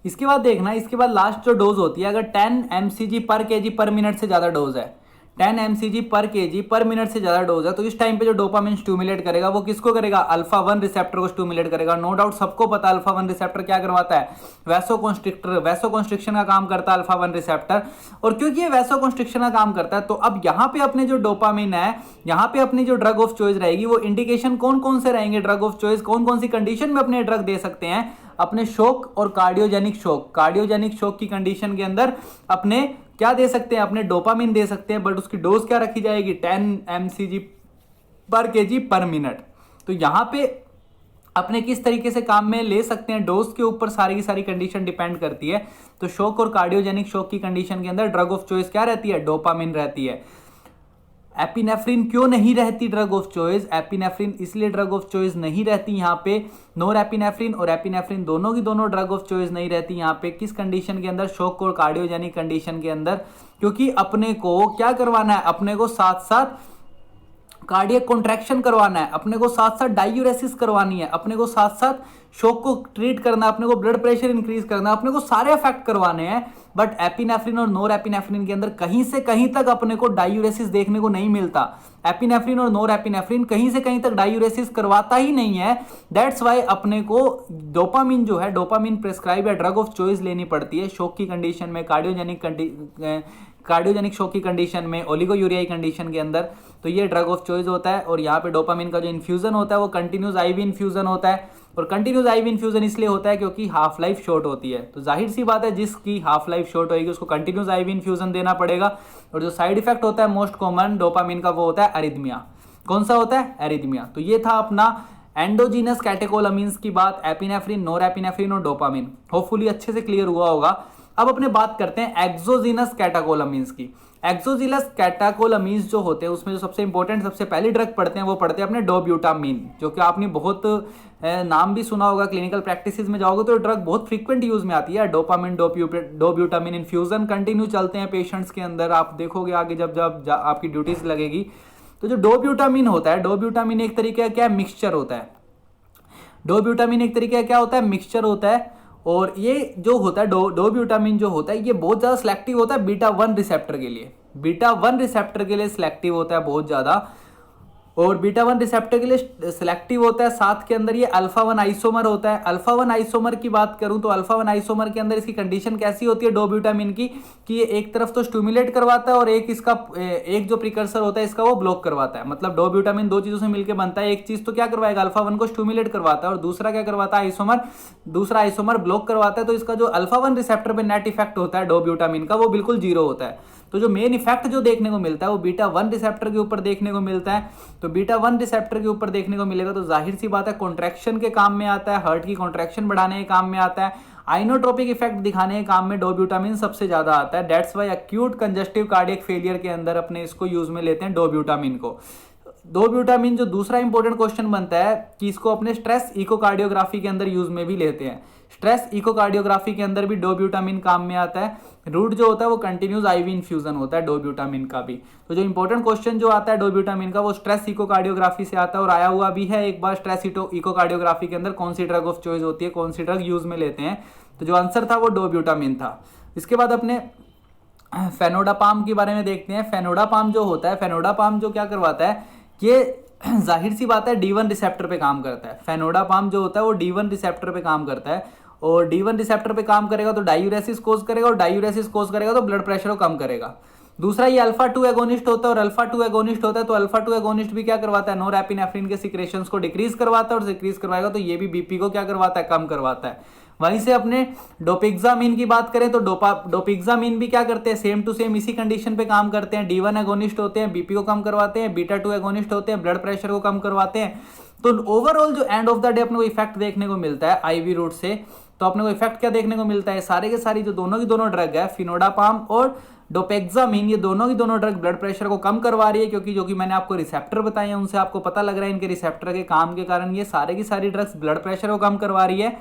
इसके बाद देखना, इसके बाद लास्ट जो डोज होती है, अगर 10 mcg पर kg पर मिनट से ज्यादा डोज है, 10 mcg पर kg पर मिनट से ज्यादा डोज है, तो इस टाइम पे जो डोपामिन स्टिमुलेट करेगा वो किसको करेगा, अल्फा 1 रिसेप्टर को स्टिमुलेट करेगा। नो डाउट सबको पता है अल्फा 1 रिसेप्टर क्या करवाता है, वैसोकॉन्स्ट्रिक्शन का काम करता है अल्फा 1 रिसेप्टर। और क्योंकि ये वैसोकॉन्स्ट्रिक्शन का काम करता है, तो अब यहाँ पे अपने जो डोपामिन है, यहाँ पे अपनी जो ड्रग ऑफ चॉइस रहेगी वो इंडिकेशन कौन कौन से रहेंगे, ड्रग ऑफ चॉइस कौन कौन सी कंडीशन में अपने ड्रग दे सकते हैं, अपने शोक और कार्डियोजेनिक शोक, कार्डियोजेनिक शोक की कंडीशन के अंदर अपने क्या दे सकते हैं, अपने डोपामिन दे सकते हैं, बट उसकी डोज क्या रखी जाएगी, 10 mcg पर kg पर मिनट। तो यहां पे अपने किस तरीके से काम में ले सकते हैं, डोज के ऊपर सारी की सारी कंडीशन डिपेंड करती है। तो शोक और कार्डियोजेनिक शोक की कंडीशन के अंदर ड्रग ऑफ चॉइस क्या रहती है, डोपामिन रहती है। एपिनेफ्रिन क्यों नहीं रहती ड्रग ऑफ चॉइस, एपिनेफ्रिन इसलिए ड्रग ऑफ चॉइस नहीं रहती यहाँ पे, नोर एपिनेफ्रिन और एपिनेफ्रिन दोनों की दोनों ड्रग ऑफ चॉइस नहीं रहती यहाँ पे। किस कंडीशन के अंदर, शॉक और कार्डियोजेनिक कंडीशन के अंदर, क्योंकि अपने को क्या करवाना है, अपने को साथ साथ कार्डियक कॉन्ट्रैक्शन करवाना है, अपने को साथ साथ डायूरेसिस करवानी है, अपने को साथ साथ शॉक को ट्रीट करना है, अपने को ब्लड प्रेशर इंक्रीज करना है, अपने को सारे इफेक्ट करवाने हैं। बट एपिनेफ्रिन और नोर एपिनेफ्रिन के अंदर कहीं से कहीं तक अपने को डायूरेसिस देखने को नहीं मिलता। एपिनेफ्रिन और नोर एपिनेफ्रिन कहीं से कहीं तक डायूरेसिस करवाता ही नहीं है। दैट्स वाई अपने को डोपामिन जो है, डोपामिन प्रेस्क्राइब या ड्रग ऑफ चॉइस लेनी पड़ती है शॉक की कंडीशन में, कार्डियोजेनिक शॉक की कंडीशन में, ओलिगोयूरिया कंडीशन के अंदर। तो ये ड्रग ऑफ चॉइस होता है। और यहाँ पे डोपामिन का जो इन्फ्यूजन होता है वो कंटिन्यूस आईवी इन्फ्यूजन होता है। और कंटिन्यूस आईवी इन्फ्यूजन इसलिए होता है क्योंकि हाफ लाइफ शॉर्ट होती है। तो जाहिर सी बात है जिसकी हाफ लाइफ शॉर्ट होगी उसको कंटिन्यूस आईवी इन्फ्यूजन देना पड़ेगा। और जो साइड इफेक्ट होता है मोस्ट कॉमन डोपामिन का वो होता है एरिथमिया। कौन सा होता है? एरिथमिया। तो ये था अपना एंडोजीनस कैटेकोलामीन्स की बात, एपिनेफ्रिन, नोरएपिनेफ्रिन और डोपामिन। होपफुली अच्छे से क्लियर हुआ होगा। अब अपने बात करते हैं एक्सोजीनस कैटेकोलामीन्स की। एक्सोजीनस कैटेकोलामीन्स जो होते हैं उसमें जो सबसे इंपॉर्टेंट सबसे पहली ड्रग पढ़ते हैं वो पढ़ते हैं अपने डोब्यूटामीन, जो कि आपने बहुत नाम भी सुना होगा, क्लिनिकल प्रैक्टिसेस में जाओगे तो ड्रग बहुत फ्रीक्वेंट यूज में आती है। डोपामिन डोब्यूटामिन इन्फ्यूजन कंटिन्यू चलते हैं पेशेंट्स के अंदर। आप देखोगे आगे जब आपकी ड्यूटीज लगेगी तो जो डोब्यूटामिन होता है, डोब्यूटामिन एक तरीके का क्या मिक्सचर होता है, डोब्यूटामिन एक तरीके का क्या होता है, मिक्सचर होता है। और ये जो होता है डोब्यूटामिन जो होता है ये बहुत ज़्यादा सिलेक्टिव होता है बीटा 1 रिसेप्टर के लिए, बीटा 1 रिसेप्टर के लिए सिलेक्टिव होता है बहुत ज़्यादा, और बीटा 1 रिसेप्टर के लिए सिलेक्टिव होता है। साथ के अंदर ये अल्फा 1 आइसोमर होता है। अल्फा 1 आइसोमर की बात करूं तो अल्फा 1 आइसोमर के अंदर इसकी कंडीशन कैसी होती है डोब्यूटामिन की, कि ये एक तरफ तो स्टिमुलेट करवाता है और एक इसका एक जो प्रिकर्सर होता है इसका वो ब्लॉक करवाता है। मतलब डोब्यूटामिन दो चीजों से मिलकर बनता है, एक चीज तो क्या करवाएगा, अल्फा 1 को स्टिमुलेट करवाता है और दूसरा क्या करवाता है, आइसोमर, दूसरा आइसोमर ब्लॉक करवाता है। तो इसका जो अल्फा 1 रिसेप्टर पे नेट इफेक्ट होता है डोब्यूटामिन का वो बिल्कुल जीरो होता है। तो जो मेन इफेक्ट जो देखने को मिलता है वो बीटा 1 रिसेप्टर के ऊपर देखने को मिलता है। तो बीटा 1 रिसेप्टर के ऊपर देखने को मिलेगा तो जाहिर सी बात है कॉन्ट्रैक्शन के काम में आता है, हार्ट की कॉन्ट्रैक्शन बढ़ाने के काम में आता है, आइनोट्रोपिक इफेक्ट दिखाने के काम में डोब्यूटामिन सबसे ज्यादा आता है। That's Y acute congestive cardiac failure के अंदर अपने इसको यूज में लेते हैं डोब्यूटामिन को। डोब्यूटामिन जो दूसरा इंपॉर्टेंट क्वेश्चन बनता है कि इसको अपने स्ट्रेस इकोकार्डियोग्राफी के अंदर यूज में भी लेते हैं। स्ट्रेस इकोकार्डियोग्राफी के अंदर भी डोब्यूटामिन काम में आता है। रूट जो होता है वो कंटिन्यूस आईवी इन्फ्यूजन होता है डोब्यूटामिन का भी। तो जो इंपॉर्टेंट क्वेश्चन जो आता है डोब्यूटामिन का वो स्ट्रेस इकोकार्डियोग्राफी से आता है और आया हुआ भी है एक बार। स्ट्रेस इकोकार्डियोग्राफी के अंदर कौन सी ड्रग ऑफ चॉइस होती है, कौन सी ड्रग यूज में लेते हैं, तो जो आंसर था वो डोब्यूटामिन था। इसके बाद अपने फेनोडापाम के बारे में देखते हैं। फेनोडापाम जो होता है, फेनोडापाम जो क्या करवाता है, ये जाहिर सी बात है D1 रिसेप्टर पे काम करता है। फेनोडापाम जो होता है वो D1 रिसेप्टर पे काम करता है और D1 रिसेप्टर पे काम करेगा तो डायूरेसिस कोज करेगा और डायूरेसिस कोज करेगा तो ब्लड प्रेशर को कम करेगा। दूसरा ये अल्फा 2 एगोनिस्ट होता है और अल्फा 2 एगोनिस्ट होता है तो अल्फा 2 एगोनिस्ट भी क्या करवाता है, नोरेपिनेफ्रिन के सिक्रेशंस को डिक्रीज करवाता है और डिक्रीज करवाएगा तो ये भी बीपी को क्या करवाता है, कम करवाता है। वहीं से अपने डोपिक्सामिन की बात करें तो डोपिक्सामिन भी क्या करते हैं, सेम टू सेम इसी कंडीशन पे काम करते हैं। D1 एगोनिस्ट होते हैं, बीपी को कम करवाते हैं, बीटा 2 एगोनिस्ट होते हैं, ब्लड प्रेशर को कम करवाते हैं। तो ओवरऑल जो एंड ऑफ द डे अपने को इफेक्ट देखने को मिलता है आईवी रूट से, तो अपने को इफेक्ट क्या देखने को मिलता है, सारे के सारी जो दोनों की दोनों ड्रग है फिनोडापाम और डोपेक्सामिन, ये दोनों की दोनों ड्रग ब्लड प्रेशर को कम करवा रही है। क्योंकि जो कि मैंने आपको रिसेप्टर बताए हैं उनसे आपको पता लग रहा है इनके रिसेप्टर के काम के कारण ये सारे की सारी ड्रग्स ब्लड प्रेशर को कम करवा रही है।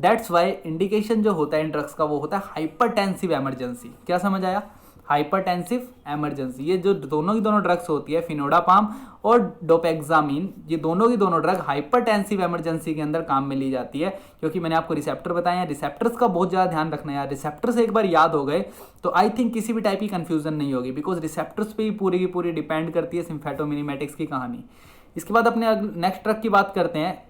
दैट्स वाई इंडिकेशन जो होता है इन ड्रग्स का वो होता है हाइपरटेंसिव इमरजेंसी। क्या समझ आया, हाइपरटेंसिव इमरजेंसी। ये जो दोनों की दोनों ड्रग्स होती है फिनोडापाम और डोपेक्सामिन, ये दोनों की दोनों ड्रग हाइपरटेंसिव इमरजेंसी के अंदर काम में ली जाती है। क्योंकि मैंने आपको रिसेप्टर बताए हैं, रिसेप्टर्स का बहुत ज़्यादा ध्यान रखना है यार। रिसेप्टर्स एक बार याद हो गए तो आई थिंक किसी भी टाइप की कंफ्यूजन नहीं होगी, बिकॉज रिसेप्टर्स पे ही पूरी की पूरी डिपेंड करती है सिम्फेटोमिमेटिक्स की कहानी। इसके बाद अपने नेक्स्ट ड्रग की बात करते हैं,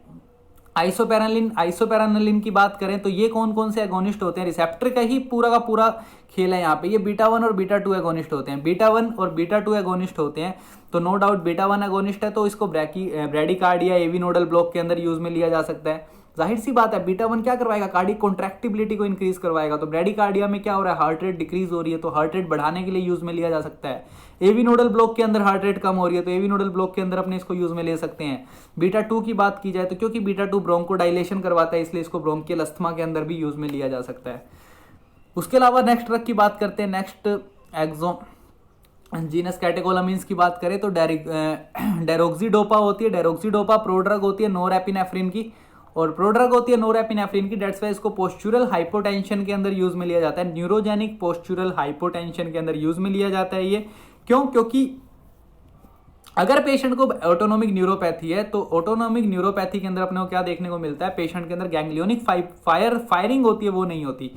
आइसोपेरानिलिन। आइसोपेरानिलिन की बात करें तो ये कौन कौन से एगोनिस्ट होते हैं, रिसेप्टर का ही पूरा का पूरा खेल है यहाँ पे। ये बीटा 1 और बीटा 2 एगोनिस्ट होते हैं, बीटा 1 और बीटा 2 एगोनिस्ट होते हैं। तो नो डाउट बीटा 1 एगोनिस्ट है तो इसको ब्रैडीकार्डिया एवी नोडल ब्लॉक के अंदर यूज में लिया जा सकता है। जाहिर सी बात है बीटा 1 क्या करवाएगा, कार्डिक कॉन्ट्रैक्टिबिलिटी को इंक्रीज करवाएगा। तो ब्रैडीकार्डिया में क्या हो रहा है, हार्ट रेट डिक्रीज हो रही है तो हार्ट रेट बढ़ाने के लिए यूज में लिया जा सकता है। एवी नोडल ब्लॉक के अंदर हार्ट रेट कम हो रही है तो एवी नोडल ब्लॉक के अंदर अपने इसको यूज में ले सकते हैं। बीटा 2 की बात की जाए तो क्योंकि बीटा 2 ब्रोंकोडाइलेशन करवाता है इसलिए इसको ब्रोंकियल अस्थमा के अंदर भी यूज में लिया जा सकता है। उसके अलावा नेक्स्ट ड्रग की बात करते हैं, नेक्स्ट जीनस कैटेकोलामिन्स की बात करें तो डेरोक्सीडोपा होती है। डेरोक्सीडोपा प्रोड्रग होती है नोरेपिनेफ्रिन की और प्रोड्रग होती है नोरेपिनेफ्रिन की। डेट्स वाई इसको पोस्चुरल हाइपोटेंशन के अंदर यूज में लिया जाता है, न्यूरोजेनिक पोस्चुरल हाइपोटेंशन के अंदर यूज में लिया जाता है ये। क्यों, क्योंकि अगर पेशेंट को ऑटोनोमिक न्यूरोपैथी है तो ऑटोनोमिक न्यूरोपैथी के अंदर अपने को क्या देखने को मिलता है, पेशेंट के अंदर गैंग्लियोनिक फायरिंग होती है वो नहीं होती।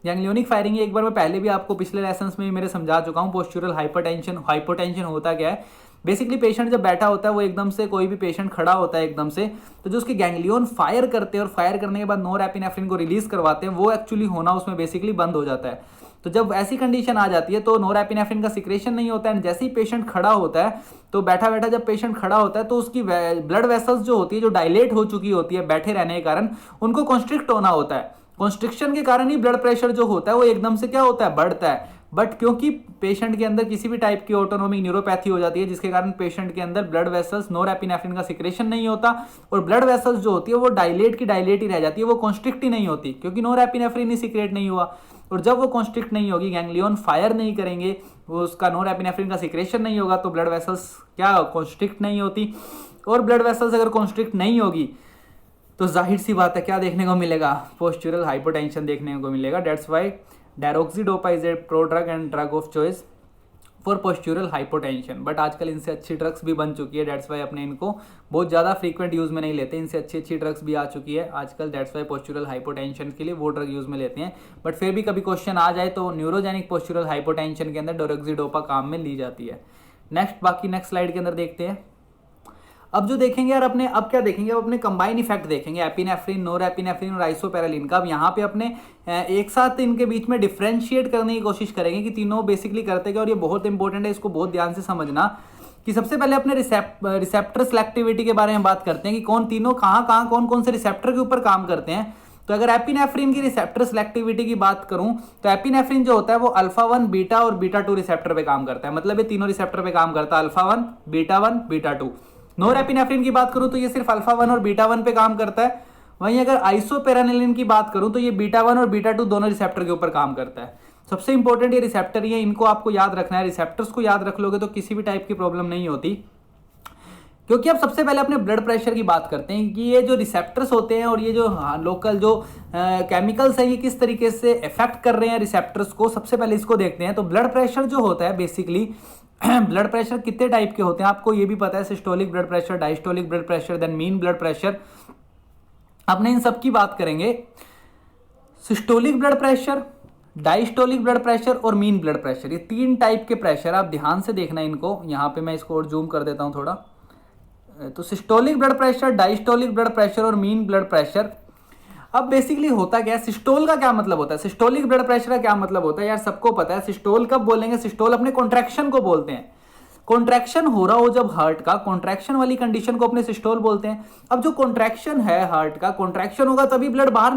गैंग्लियोनिक फायरिंग एक बार मैं पहले भी आपको पिछले लेसन्स में भी मेरे समझा चुका हूँ। पोस्चुरल हाइपोटेंशन होता क्या है, बेसिकली पेशेंट जब बैठा होता है वो एकदम से, कोई भी पेशेंट खड़ा होता है एकदम से, तो जो उसके गैंग्लियन फायर करते हैं और फायर करने के बाद नोरेपिनेफ्रिन को रिलीज करवाते हैं वो एक्चुअली होना उसमें बेसिकली बंद हो जाता है। तो जब ऐसी कंडीशन आ जाती है तो नोरेपिनेफ्रिन का सिक्रेशन नहीं होता है। जैसे ही पेशेंट खड़ा होता है तो बैठा बैठा जब पेशेंट खड़ा होता है तो उसकी ब्लड वेसल्स जो होती है जो डायलेट हो चुकी होती है बैठे रहने के कारण, उनको कॉन्स्ट्रिक्ट होना होता है। कॉन्स्ट्रिक्शन के कारण ही ब्लड प्रेशर जो होता है वो एकदम से क्या होता है, बढ़ता है। बट क्योंकि पेशेंट के अंदर किसी भी टाइप की ऑटोनोमिक न्यूरोपैथी हो जाती है जिसके कारण पेशेंट के अंदर ब्लड वेसल्स नोरेपिनेफ्रिन का सिक्रेशन नहीं होता और ब्लड वेसल्स जो होती है वो डायलेट की डायलेट ही रह जाती है, वो कॉन्स्ट्रिक्ट ही नहीं होती क्योंकि नोरेपिनेफ्रिन ही सिक्रेट नहीं हुआ। और जब वो कॉन्स्ट्रिक्ट नहीं होगी, गैंग्लियन फायर नहीं करेंगे, वो उसका नोरेपिनेफ्रिन का सिक्रेशन नहीं होगा तो ब्लड वेसल्स क्या कॉन्स्ट्रिक्ट नहीं होती। और ब्लड वेसल्स अगर कॉन्स्ट्रिक्ट नहीं होगी तो जाहिर सी बात है क्या देखने को मिलेगा, पोस्चुरल हाइपोटेंशन देखने को मिलेगा। That's why droxidopa is a prodrug and drug of choice for postural hypotension. But आजकल इनसे अच्छी ड्रग्स भी बन चुकी है, डेट्स वाई अपने इनको बहुत ज़्यादा फ्रीक्वेंट यूज़ में नहीं लेते, इनसे अच्छी अच्छी ड्रग्स भी आ चुकी है आजकल, डेट्स वाई पोस्चुरल हाइपोटेंशन के लिए वो ड्रग यूज़ में लेते हैं। बट फिर भी कभी क्वेश्चन आ जाए तो न्यूरोजेनिक पोस्चुरल हाइपोटेंशन के अंदर डोरोक्सीडोपा काम में ली जाती है। नेक्स्ट स्लाइड के अंदर देखते हैं। अब जो देखेंगे यार अपने, अब क्या देखेंगे, अब अपने कंबाइन इफेक्ट देखेंगे, एपिनेफ्रिन, नोरेपिनेफ्रिन और आइसोपैरालिन का। अब यहाँ पे अपने एक साथ इनके बीच में डिफ्रेंशिएट करने की कोशिश करेंगे कि तीनों बेसिकली करते क्या, और ये बहुत इंपॉर्टेंट है, इसको बहुत ध्यान से समझना। कि सबसे पहले अपने रिसेप्टर सेलेक्टिविटी के बारे में बात करते हैं कि कौन तीनों कहाँ कौन कौन से रिसेप्टर के ऊपर काम करते हैं। तो अगर एपिनेफ्रिन की रिसेप्टर सेलेक्टिविटी की बात करूं तो एपिनेफ्रिन जो होता है वो अल्फा 1 बीटा और बीटा 2 रिसेप्टर पे काम करता है, मतलब ये तीनों रिसेप्टर पे काम करता है, अल्फा 1 बीटा 2। नोरेपिनेफ्रिन की बात करूं तो ये सिर्फ अल्फा 1 और बीटा 1 पे काम करता है। वहीं अगर आइसोपेरानिलिन की बात करूं तो ये बीटा 1 और बीटा 2 दोनों रिसेप्टर के ऊपर काम करता है। सबसे इंपॉर्टेंट ये रिसेप्टर ही है, इनको आपको याद रखना है। रिसेप्टर्स को याद रख लोगे तो किसी भी टाइप की प्रॉब्लम नहीं होती। क्योंकि अब सबसे पहले अपने ब्लड प्रेशर की बात करते हैं कि ये जो रिसेप्टर्स होते हैं और ये जो लोकल जो केमिकल्स हैं ये किस तरीके से इफेक्ट कर रहे हैं रिसेप्टर्स को, सबसे पहले इसको देखते हैं। तो ब्लड प्रेशर जो होता है बेसिकली ब्लड प्रेशर कितने टाइप के होते हैं आपको ये भी पता है, systolic blood pressure, diastolic blood pressure, then mean blood pressure. अपने इन सब की बात करेंगे। Systolic blood pressure, diastolic blood pressure और मीन ब्लड प्रेशर, ये 3 टाइप के प्रेशर, आप ध्यान से देखना इनको। यहाँ पे मैं इसको और जूम कर देता हूँ थोड़ा। तो systolic blood pressure, diastolic blood pressure और मीन ब्लड प्रेशर। अब बेसिकली होता क्या है, सिस्टोल का क्या मतलब होता है, सिस्टोलिक ब्लड प्रेशर का क्या मतलब होता है, यार सबको पता है। सिस्टोल कब बोलेंगे, सिस्टोल अपने कॉन्ट्रैक्शन को बोलते हैं। कॉन्ट्रैक्शन हो रहा हो जब हार्ट का, कॉन्ट्रैक्शन वाली कंडीशन को अपने सिस्टोल बोलते हैं। अब जो कॉन्ट्रैक्शन है हार्ट का, कॉन्ट्रैक्शन होगा तभी ब्लड बाहर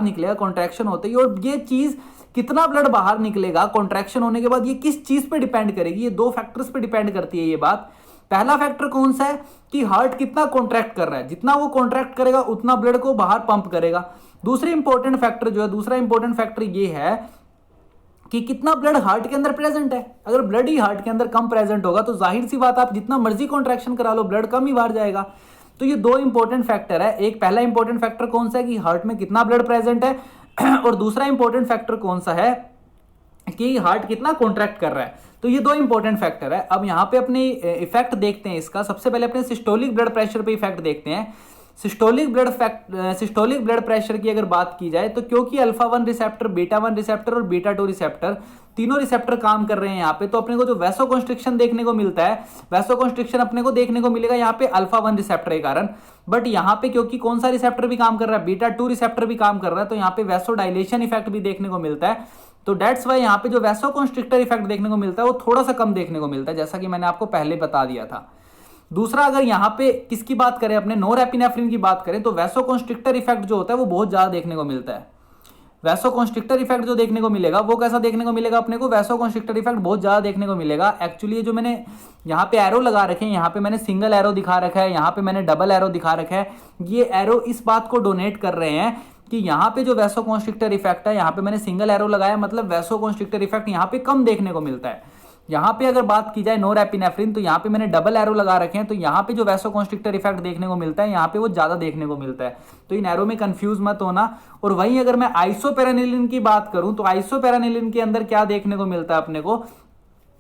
निकलेगा, कॉन्ट्रैक्शन होते ही। और ये चीज कितना ब्लड बाहर निकलेगा कॉन्ट्रैक्शन होने के बाद, ये किस चीज पे डिपेंड करेगी, ये 2 फैक्टर्स पे डिपेंड करती है ये बात। पहला फैक्टर कौन सा है कि हार्ट कितना कॉन्ट्रैक्ट कर रहा है, जितना वो कॉन्ट्रैक्ट करेगा उतना ब्लड को बाहर पंप करेगा। दूसरा इंपॉर्टेंट फैक्टर ये है कि कितना ब्लड हार्ट के अंदर प्रेजेंट है। अगर ब्लड ही हार्ट के अंदर कम प्रेजेंट होगा तो जाहिर सी बात, आप जितना मर्जी कॉन्ट्रैक्शन करा लो ब्लड कम ही बाहर जाएगा। तो ये 2 इंपॉर्टेंट फैक्टर है। एक पहला इंपॉर्टेंट फैक्टर कौन सा है कि हार्ट में कितना ब्लड प्रेजेंट है, और दूसरा इंपॉर्टेंट फैक्टर कौन सा है कि हार्ट कितना कॉन्ट्रैक्ट कर रहा है। तो ये 2 इंपॉर्टेंट फैक्टर है। अब यहाँ पे अपने इफेक्ट देखते हैं इसका। सबसे पहले अपने सिस्टोलिक ब्लड प्रेशर पे इफेक्ट देखते हैं। सिस्टोलिक ब्लड प्रेशर की अगर बात की जाए तो क्योंकि अल्फा 1 रिसेप्टर, बीटा 1 रिसेप्टर और बीटा 2 रिसेप्टर, तीनों रिसेप्टर काम कर रहे हैं यहाँ पे, तो अपने को जो वैसोकंस्ट्रिक्शन देखने को मिलता है, वैसोकंस्ट्रिक्शन अपने को देखने को मिलेगा यहाँ पे अल्फा 1 रिसेप्टर के कारण। बट यहाँ पे क्योंकि कौन सा रिसेप्टर भी काम कर रहा है, बीटा 2 रिसेप्टर भी काम कर रहा है, तो यहाँ पे वैसोडाइलेशन इफेक्ट भी देखने को मिलता है। तो डेट्स वाई यहाँ पे जो वैसोकंस्ट्रिक्टर इफेक्ट देखने को मिलता है वो थोड़ा सा कम देखने को मिलता है, जैसा कि मैंने आपको पहले बता दिया था। दूसरा, अगर यहाँ पे किसकी बात करें, अपने नोरेपिनेफ्रिन की बात करें, तो वैसोकंस्ट्रिक्टर इफेक्ट जो होता है वो बहुत ज्यादा देखने को मिलता है। वैसोकंस्ट्रिक्टर इफेक्ट जो देखने को मिलेगा वो कैसा देखने को मिलेगा अपने को, वैसोकंस्ट्रिक्टर इफेक्ट बहुत ज्यादा देखने को मिलेगा। एक्चुअली जो मैंने यहाँ पे एरो लगा रखे हैं, यहाँ पे मैंने सिंगल एरो दिखा रखा है, यहाँ पे मैंने डबल एरो दिखा रखा है। ये एरो इस बात को डोनेट कर रहे हैं कि यहाँ पे जो वैसोकंस्ट्रिक्टर इफेक्ट है, यहाँ पे मैंने सिंगल एरो लगाया, मतलब वैसोकंस्ट्रिक्टर इफेक्ट यहाँ पे कम देखने को मिलता है। यहाँ पे अगर बात की जाए नोरेपिनेफ्रिन, तो यहाँ पे मैंने डबल एरो लगा रखे हैं, तो यहाँ पे जो वैसोकंस्ट्रिक्टर इफेक्ट देखने को मिलता है यहाँ पे वो ज्यादा देखने को मिलता है। तो इन एरो में कंफ्यूज मत होना। और वहीं अगर मैं आइसोपेरानिलिन की बात करूं तो आइसोपेरानिलिन के अंदर क्या देखने को मिलता है अपने को,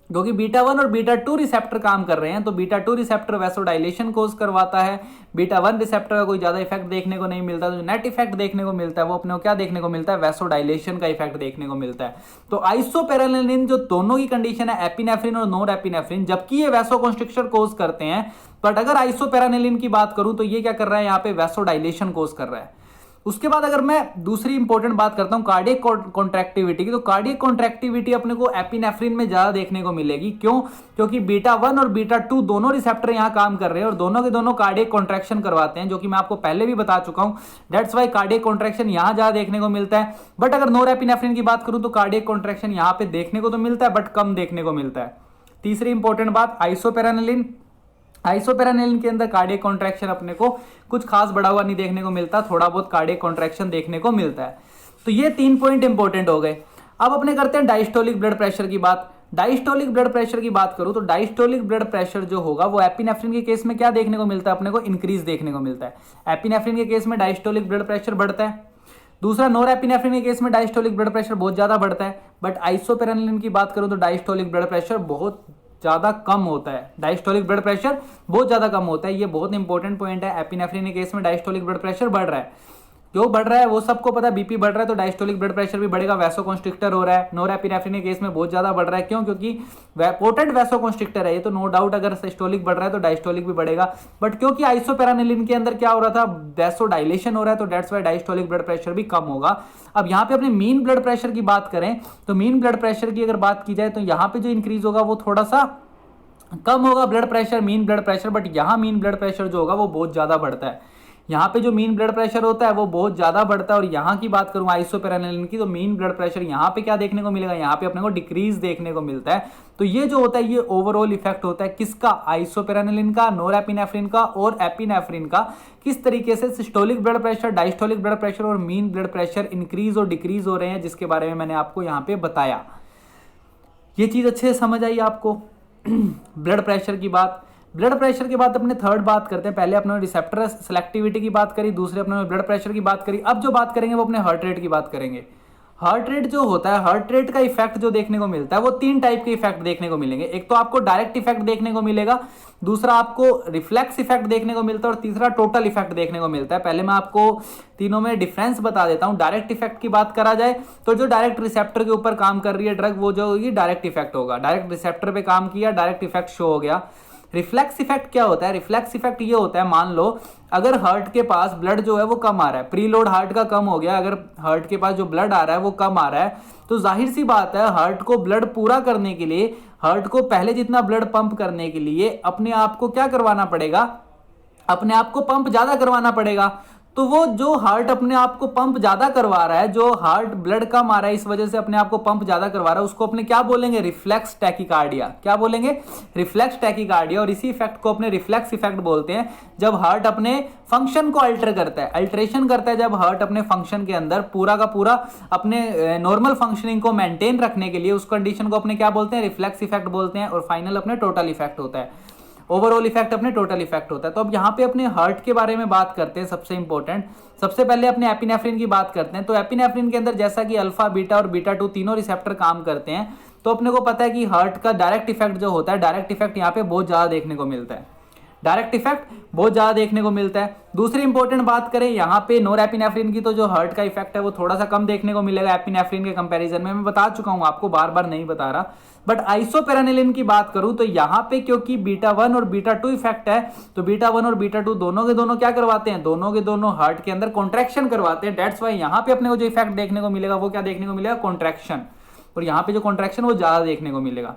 क्योंकि बीटा 1 और बीटा 2 रिसेप्टर काम कर रहे हैं, तो बीटा 2 रिसेप्टर वैसोडाइलेशन कोज करवाता है। बीटा 1 रिसेप्टर का कोई ज्यादा इफेक्ट देखने को नहीं मिलता, तो जो नेट इफेक्ट देखने को मिलता है वो अपने को क्या देखने को मिलता है, वैसोडाइलेशन का इफेक्ट देखने को मिलता है। तो आइसोपेरानिलिन जो दोनों की कंडीशन है, एपिनेफ्रिन और नोरेपिनेफ्रिन, जबकि ये वैसोकंस्ट्रिक्शन कोज करते हैं, बट अगर आइसोपेरानिलिन की बात करूं तो ये क्या कर रहा है, यहाँ पे वैसोडाइलेशन कोज कर रहा है। उसके बाद अगर मैं दूसरी इंपॉर्टेंट बात करता हूं कार्डियक कॉन्ट्रैक्टिविटी की, तो कार्डियक कॉन्ट्रैक्टिविटी अपने को एपिनेफ्रिन में ज्यादा देखने को मिलेगी। क्यों? क्योंकि बीटा 1 और बीटा 2 दोनों रिसेप्टर यहां काम कर रहे हैं और दोनों के दोनों कार्डियक कॉन्ट्रैक्शन करवाते हैं, जो कि मैं आपको पहले भी बता चुका हूं। दैट्स वाई कार्डियक कॉन्ट्रैक्शन यहां ज्यादा देखने को मिलता है। बट अगर नोरेपिनेफ्रिन की बात करूं तो कार्डियक कॉन्ट्रैक्शन यहां पे देखने को तो मिलता है बट कम देखने को मिलता है। तीसरी इंपॉर्टेंट बात, आइसोपेरानिलिन के अंदर कार्डियक कॉन्ट्रैक्शन अपने को कुछ खास बढ़ा हुआ नहीं देखने को मिलता, थोड़ा बहुत कार्डियक कॉन्ट्रैक्शन देखने को मिलता है। तो ये 3 पॉइंट इंपॉर्टेंट हो गए। अब अपने करते हैं डायस्टोलिक ब्लड प्रेशर की बात। डायस्टोलिक ब्लड प्रेशर की बात करूं तो डायस्टोलिक ब्लड प्रेशर जो होगा वो एपिनेफ्रिन के केस में क्या देखने को मिलता है, अपने को इंक्रीज देखने को मिलता है। एपिनेफ्रिन के केस में डायस्टोलिक ब्लड प्रेशर बढ़ता है। दूसरा नोरेपिनेफ्रिन के केस में डायस्टोलिक ब्लड प्रेशर बहुत ज़्यादा बढ़ता है, बट आइसोपेरानिलिन की बात करूँ तो डायस्टोलिक ब्लड प्रेशर बहुत ज़्यादा कम होता है। डायस्टोलिक ब्लड प्रेशर बहुत ज़्यादा कम होता है, ये बहुत इंपॉर्टेंट पॉइंट है। एपिनेफ्रिन के केस में डायस्टोलिक ब्लड प्रेशर बढ़ रहा है, क्यों बढ़ रहा है वो सबको पता है, बीपी बढ़ रहा है तो डायस्टोलिक ब्लड प्रेशर भी बढ़ेगा, वैसोकॉन्स्ट्रिक्टर हो रहा है। नोरेपिनेफ्रिन के केस में बहुत ज्यादा बढ़ रहा है, क्यों? क्योंकि पोटेंट वैसोकॉन्स्ट्रिक्टर है ये, तो नो डाउट अगर सिस्टोलिक बढ़ रहा है तो डायस्टोलिक भी बढ़ेगा। बट क्योंकि आइसोपेरानिलिन के अंदर क्या हो रहा था, वैसोडाइलेशन हो रहा है, तो that's why diastolic blood pressure भी कम होगा। अब यहाँ पे अपने मीन ब्लड प्रेशर की बात करें तो मीन ब्लड प्रेशर की अगर बात की जाए तो यहाँ पे जो इंक्रीज होगा वो थोड़ा सा कम होगा blood pressure, mean blood pressure, but यहाँ मीन ब्लड प्रेशर जो होगा वो बहुत ज्यादा बढ़ता है। यहाँ पे जो मीन ब्लड प्रेशर होता है वो बहुत ज्यादा बढ़ता है। और यहाँ की बात करूँ आइसोपेरानिलिन की, तो मीन ब्लड प्रेशर यहाँ पे क्या देखने को मिलेगा, यहाँ पे अपने को डिक्रीज देखने को मिलता है। तो ये जो होता है ये ओवरऑल इफेक्ट होता है किसका, आइसोपेरानिलिन का, नोरेपिनेफ्रिन का और एपिनेफ्रिन का, किस तरीके से systolic blood pressure, diastolic blood pressure और मीन ब्लड प्रेशर इंक्रीज और डिक्रीज हो रहे हैं, जिसके बारे में मैंने आपको यहाँ पे बताया। ये चीज अच्छे से समझ आई आपको। ब्लड प्रेशर की बात, ब्लड प्रेशर के बाद अपने थर्ड बात करते हैं। पहले अपने रिसेप्टर सेलेक्टिविटी की बात करी, दूसरे अपने ब्लड प्रेशर की बात करी। अब जो बात करेंगे वो अपने हार्ट रेट की बात करेंगे। हार्ट रेट जो होता है, हार्ट रेट का इफेक्ट जो देखने को मिलता है वो तीन टाइप के इफेक्ट देखने को मिलेंगे। एक तो आपको डायरेक्ट इफेक्ट देखने को मिलेगा, दूसरा आपको रिफ्लेक्स इफेक्ट देखने को मिलता है और तीसरा टोटल इफेक्ट देखने को मिलता है। पहले मैं आपको तीनों में डिफरेंस बता देता हूं। डायरेक्ट इफेक्ट की बात करा जाए तो जो डायरेक्ट रिसेप्टर के ऊपर काम कर रही है ड्रग, वो जो होगी डायरेक्ट इफेक्ट होगा। डायरेक्ट रिसेप्टर पे काम किया, डायरेक्ट इफेक्ट शो हो गया। रिफ्लेक्स इफेक्ट क्या होता है, रिफ्लेक्स इफेक्ट ये होता है, मान लो अगर हार्ट के पास ब्लड जो है वो कम आ रहा है, प्रीलोड हार्ट का कम हो गया, अगर हार्ट के पास जो ब्लड आ रहा है वो कम आ रहा है, तो जाहिर सी बात है हार्ट को ब्लड पूरा करने के लिए, हार्ट को पहले जितना ब्लड पंप करने के लिए अपने आप को क्या करवाना पड़ेगा, अपने आप को पंप ज्यादा करवाना पड़ेगा। तो वो जो हार्ट अपने आप को पंप ज्यादा करवा रहा है, जो हार्ट ब्लड कम आ रहा है इस वजह से अपने आप को पंप ज्यादा करवा रहा है, उसको अपने क्या बोलेंगे, रिफ्लेक्स टैकिकार्डिया। क्या बोलेंगे, रिफ्लेक्स टैकिकार्डिया। और इसी इफेक्ट को अपने रिफ्लेक्स इफेक्ट बोलते हैं, जब हार्ट अपने फंक्शन को अल्टर करता है, अल्टरेशन करता है, जब हार्ट अपने फंक्शन के अंदर पूरा का पूरा अपने नॉर्मल फंक्शनिंग को मेंटेन रखने के लिए, उस कंडीशन को अपने क्या बोलते हैं, रिफ्लेक्स इफेक्ट बोलते हैं। और फाइनल अपने टोटल इफेक्ट होता है, ओवरऑल इफेक्ट अपने टोटल इफेक्ट होता है। तो अब यहाँ पे अपने हार्ट के बारे में बात करते हैं। सबसे इंपॉर्टेंट, सबसे पहले अपने एपिनेफ्रिन की बात करते हैं। तो एपिनेफ्रिन के अंदर जैसा कि अल्फा, बीटा और बीटा 2 तीनों रिसेप्टर काम करते हैं, तो अपने को पता है कि हार्ट का डायरेक्ट इफेक्ट जो होता है, डायरेक्ट इफेक्ट यहाँ पे बहुत ज्यादा देखने को मिलता है, डायरेक्ट इफेक्ट बहुत ज्यादा देखने को मिलता है। दूसरी इंपॉर्टेंट बात करें यहाँ पे नोरेपिनेफ्रिन की, तो जो हार्ट का इफेक्ट है वो थोड़ा सा कम देखने को मिलेगा एपिनेफ्रिन के कंपैरिजन में। मैं बता चुका हूँ आपको, बार बार नहीं बता रहा। बट आइसोपेरानिलिन की बात करूं तो यहाँ पे क्योंकि बीटा 1 और बीटा 2 इफेक्ट है, तो बीटा 1 और बीटा 2 दोनों के दोनों क्या करवाते हैं, दोनों के दोनों हार्ट के अंदर कॉन्ट्रैक्शन करवाते हैं। डेट्स वाई यहाँ पे अपने को जो इफेक्ट देखने को मिलेगा वो क्या देखने को मिलेगा, कॉन्ट्रैक्शन। और यहाँ पे जो कॉन्ट्रैक्शन वो ज्यादा देखने को मिलेगा।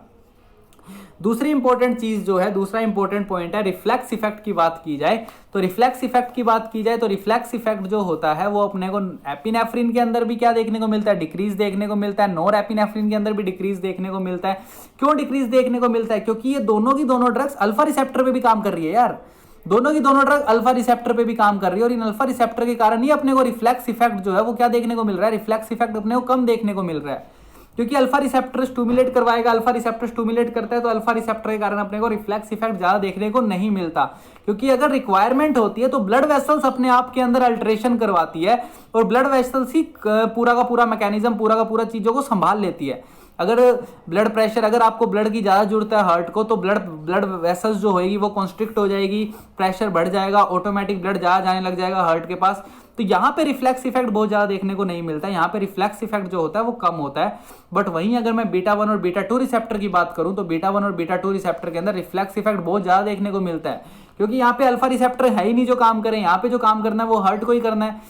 दूसरी इंपॉर्टेंट चीज जो है, दूसरा इंपॉर्टेंट पॉइंट है, रिफ्लेक्स इफेक्ट की बात की जाए तो रिफ्लेक्स इफेक्ट की बात की जाए तो रिफ्लेक्स इफेक्ट जो होता है वो अपने को एपिनेफ्रिन के अंदर भी क्या देखने को मिलता है, डिक्रीज देखने को मिलता है। नोरेपिनेफ्रिन के अंदर भी डिक्रीज देखने को मिलता है। क्यों डिक्रीज देखने को मिलता है, क्योंकि ये दोनों की दोनों ड्रग्स अल्फा रिसेप्टर पे भी काम कर रही है यार, दोनों की दोनों ड्रग अल्फा रिसेप्टर पे भी काम कर रही है। और इन अल्फा रिसेप्टर के कारण ही अपने को रिफ्लेक्स इफेक्ट जो है वो क्या देखने को मिल रहा है, रिफ्लेक्स इफेक्ट अपने को कम देखने को मिल रहा है, क्योंकि अल्फा रिसेप्टर स्टिमुलेट करवाएगा, अल्फा रिसेप्टर स्टिमुलेट करता है, तो अल्फा रिसेप्टर के कारण अपने को रिफ्लेक्स इफेक्ट ज्यादा देखने को नहीं मिलता। क्योंकि अगर रिक्वायरमेंट होती है तो ब्लड वेसल्स अपने आप के अंदर अल्टरेशन करवाती है, और ब्लड वेसल्स ही पूरा का पूरा मैकेनिज्म, पूरा का पूरा चीजों को संभाल लेती है। अगर ब्लड प्रेशर, अगर आपको ब्लड की ज्यादा जरूरत है हार्ट को, तो ब्लड वेसल्स जो होगी वो कॉन्स्ट्रिक्ट हो जाएगी, प्रेशर बढ़ जाएगा, ऑटोमेटिक ब्लड ज्यादा जाने लग जाएगा हार्ट के पास। तो यहाँ पे रिफ्लेक्स इफेक्ट बहुत ज्यादा देखने को नहीं मिलता है, यहाँ पे रिफ्लेक्स इफेक्ट जो होता है वो कम होता है। बट वहीं अगर मैं बीटा 1 और बीटा 2 रिसेप्टर की बात करूं तो बीटा 1 और बीटा 2 रिसेप्टर के अंदर रिफ्लेक्स इफेक्ट बहुत ज्यादा देखने को मिलता है, क्योंकि यहाँ पे अल्फा रिसेप्टर है ही नहीं जो काम करे, यहाँ पे जो काम करना है वो हार्ट को ही करना है।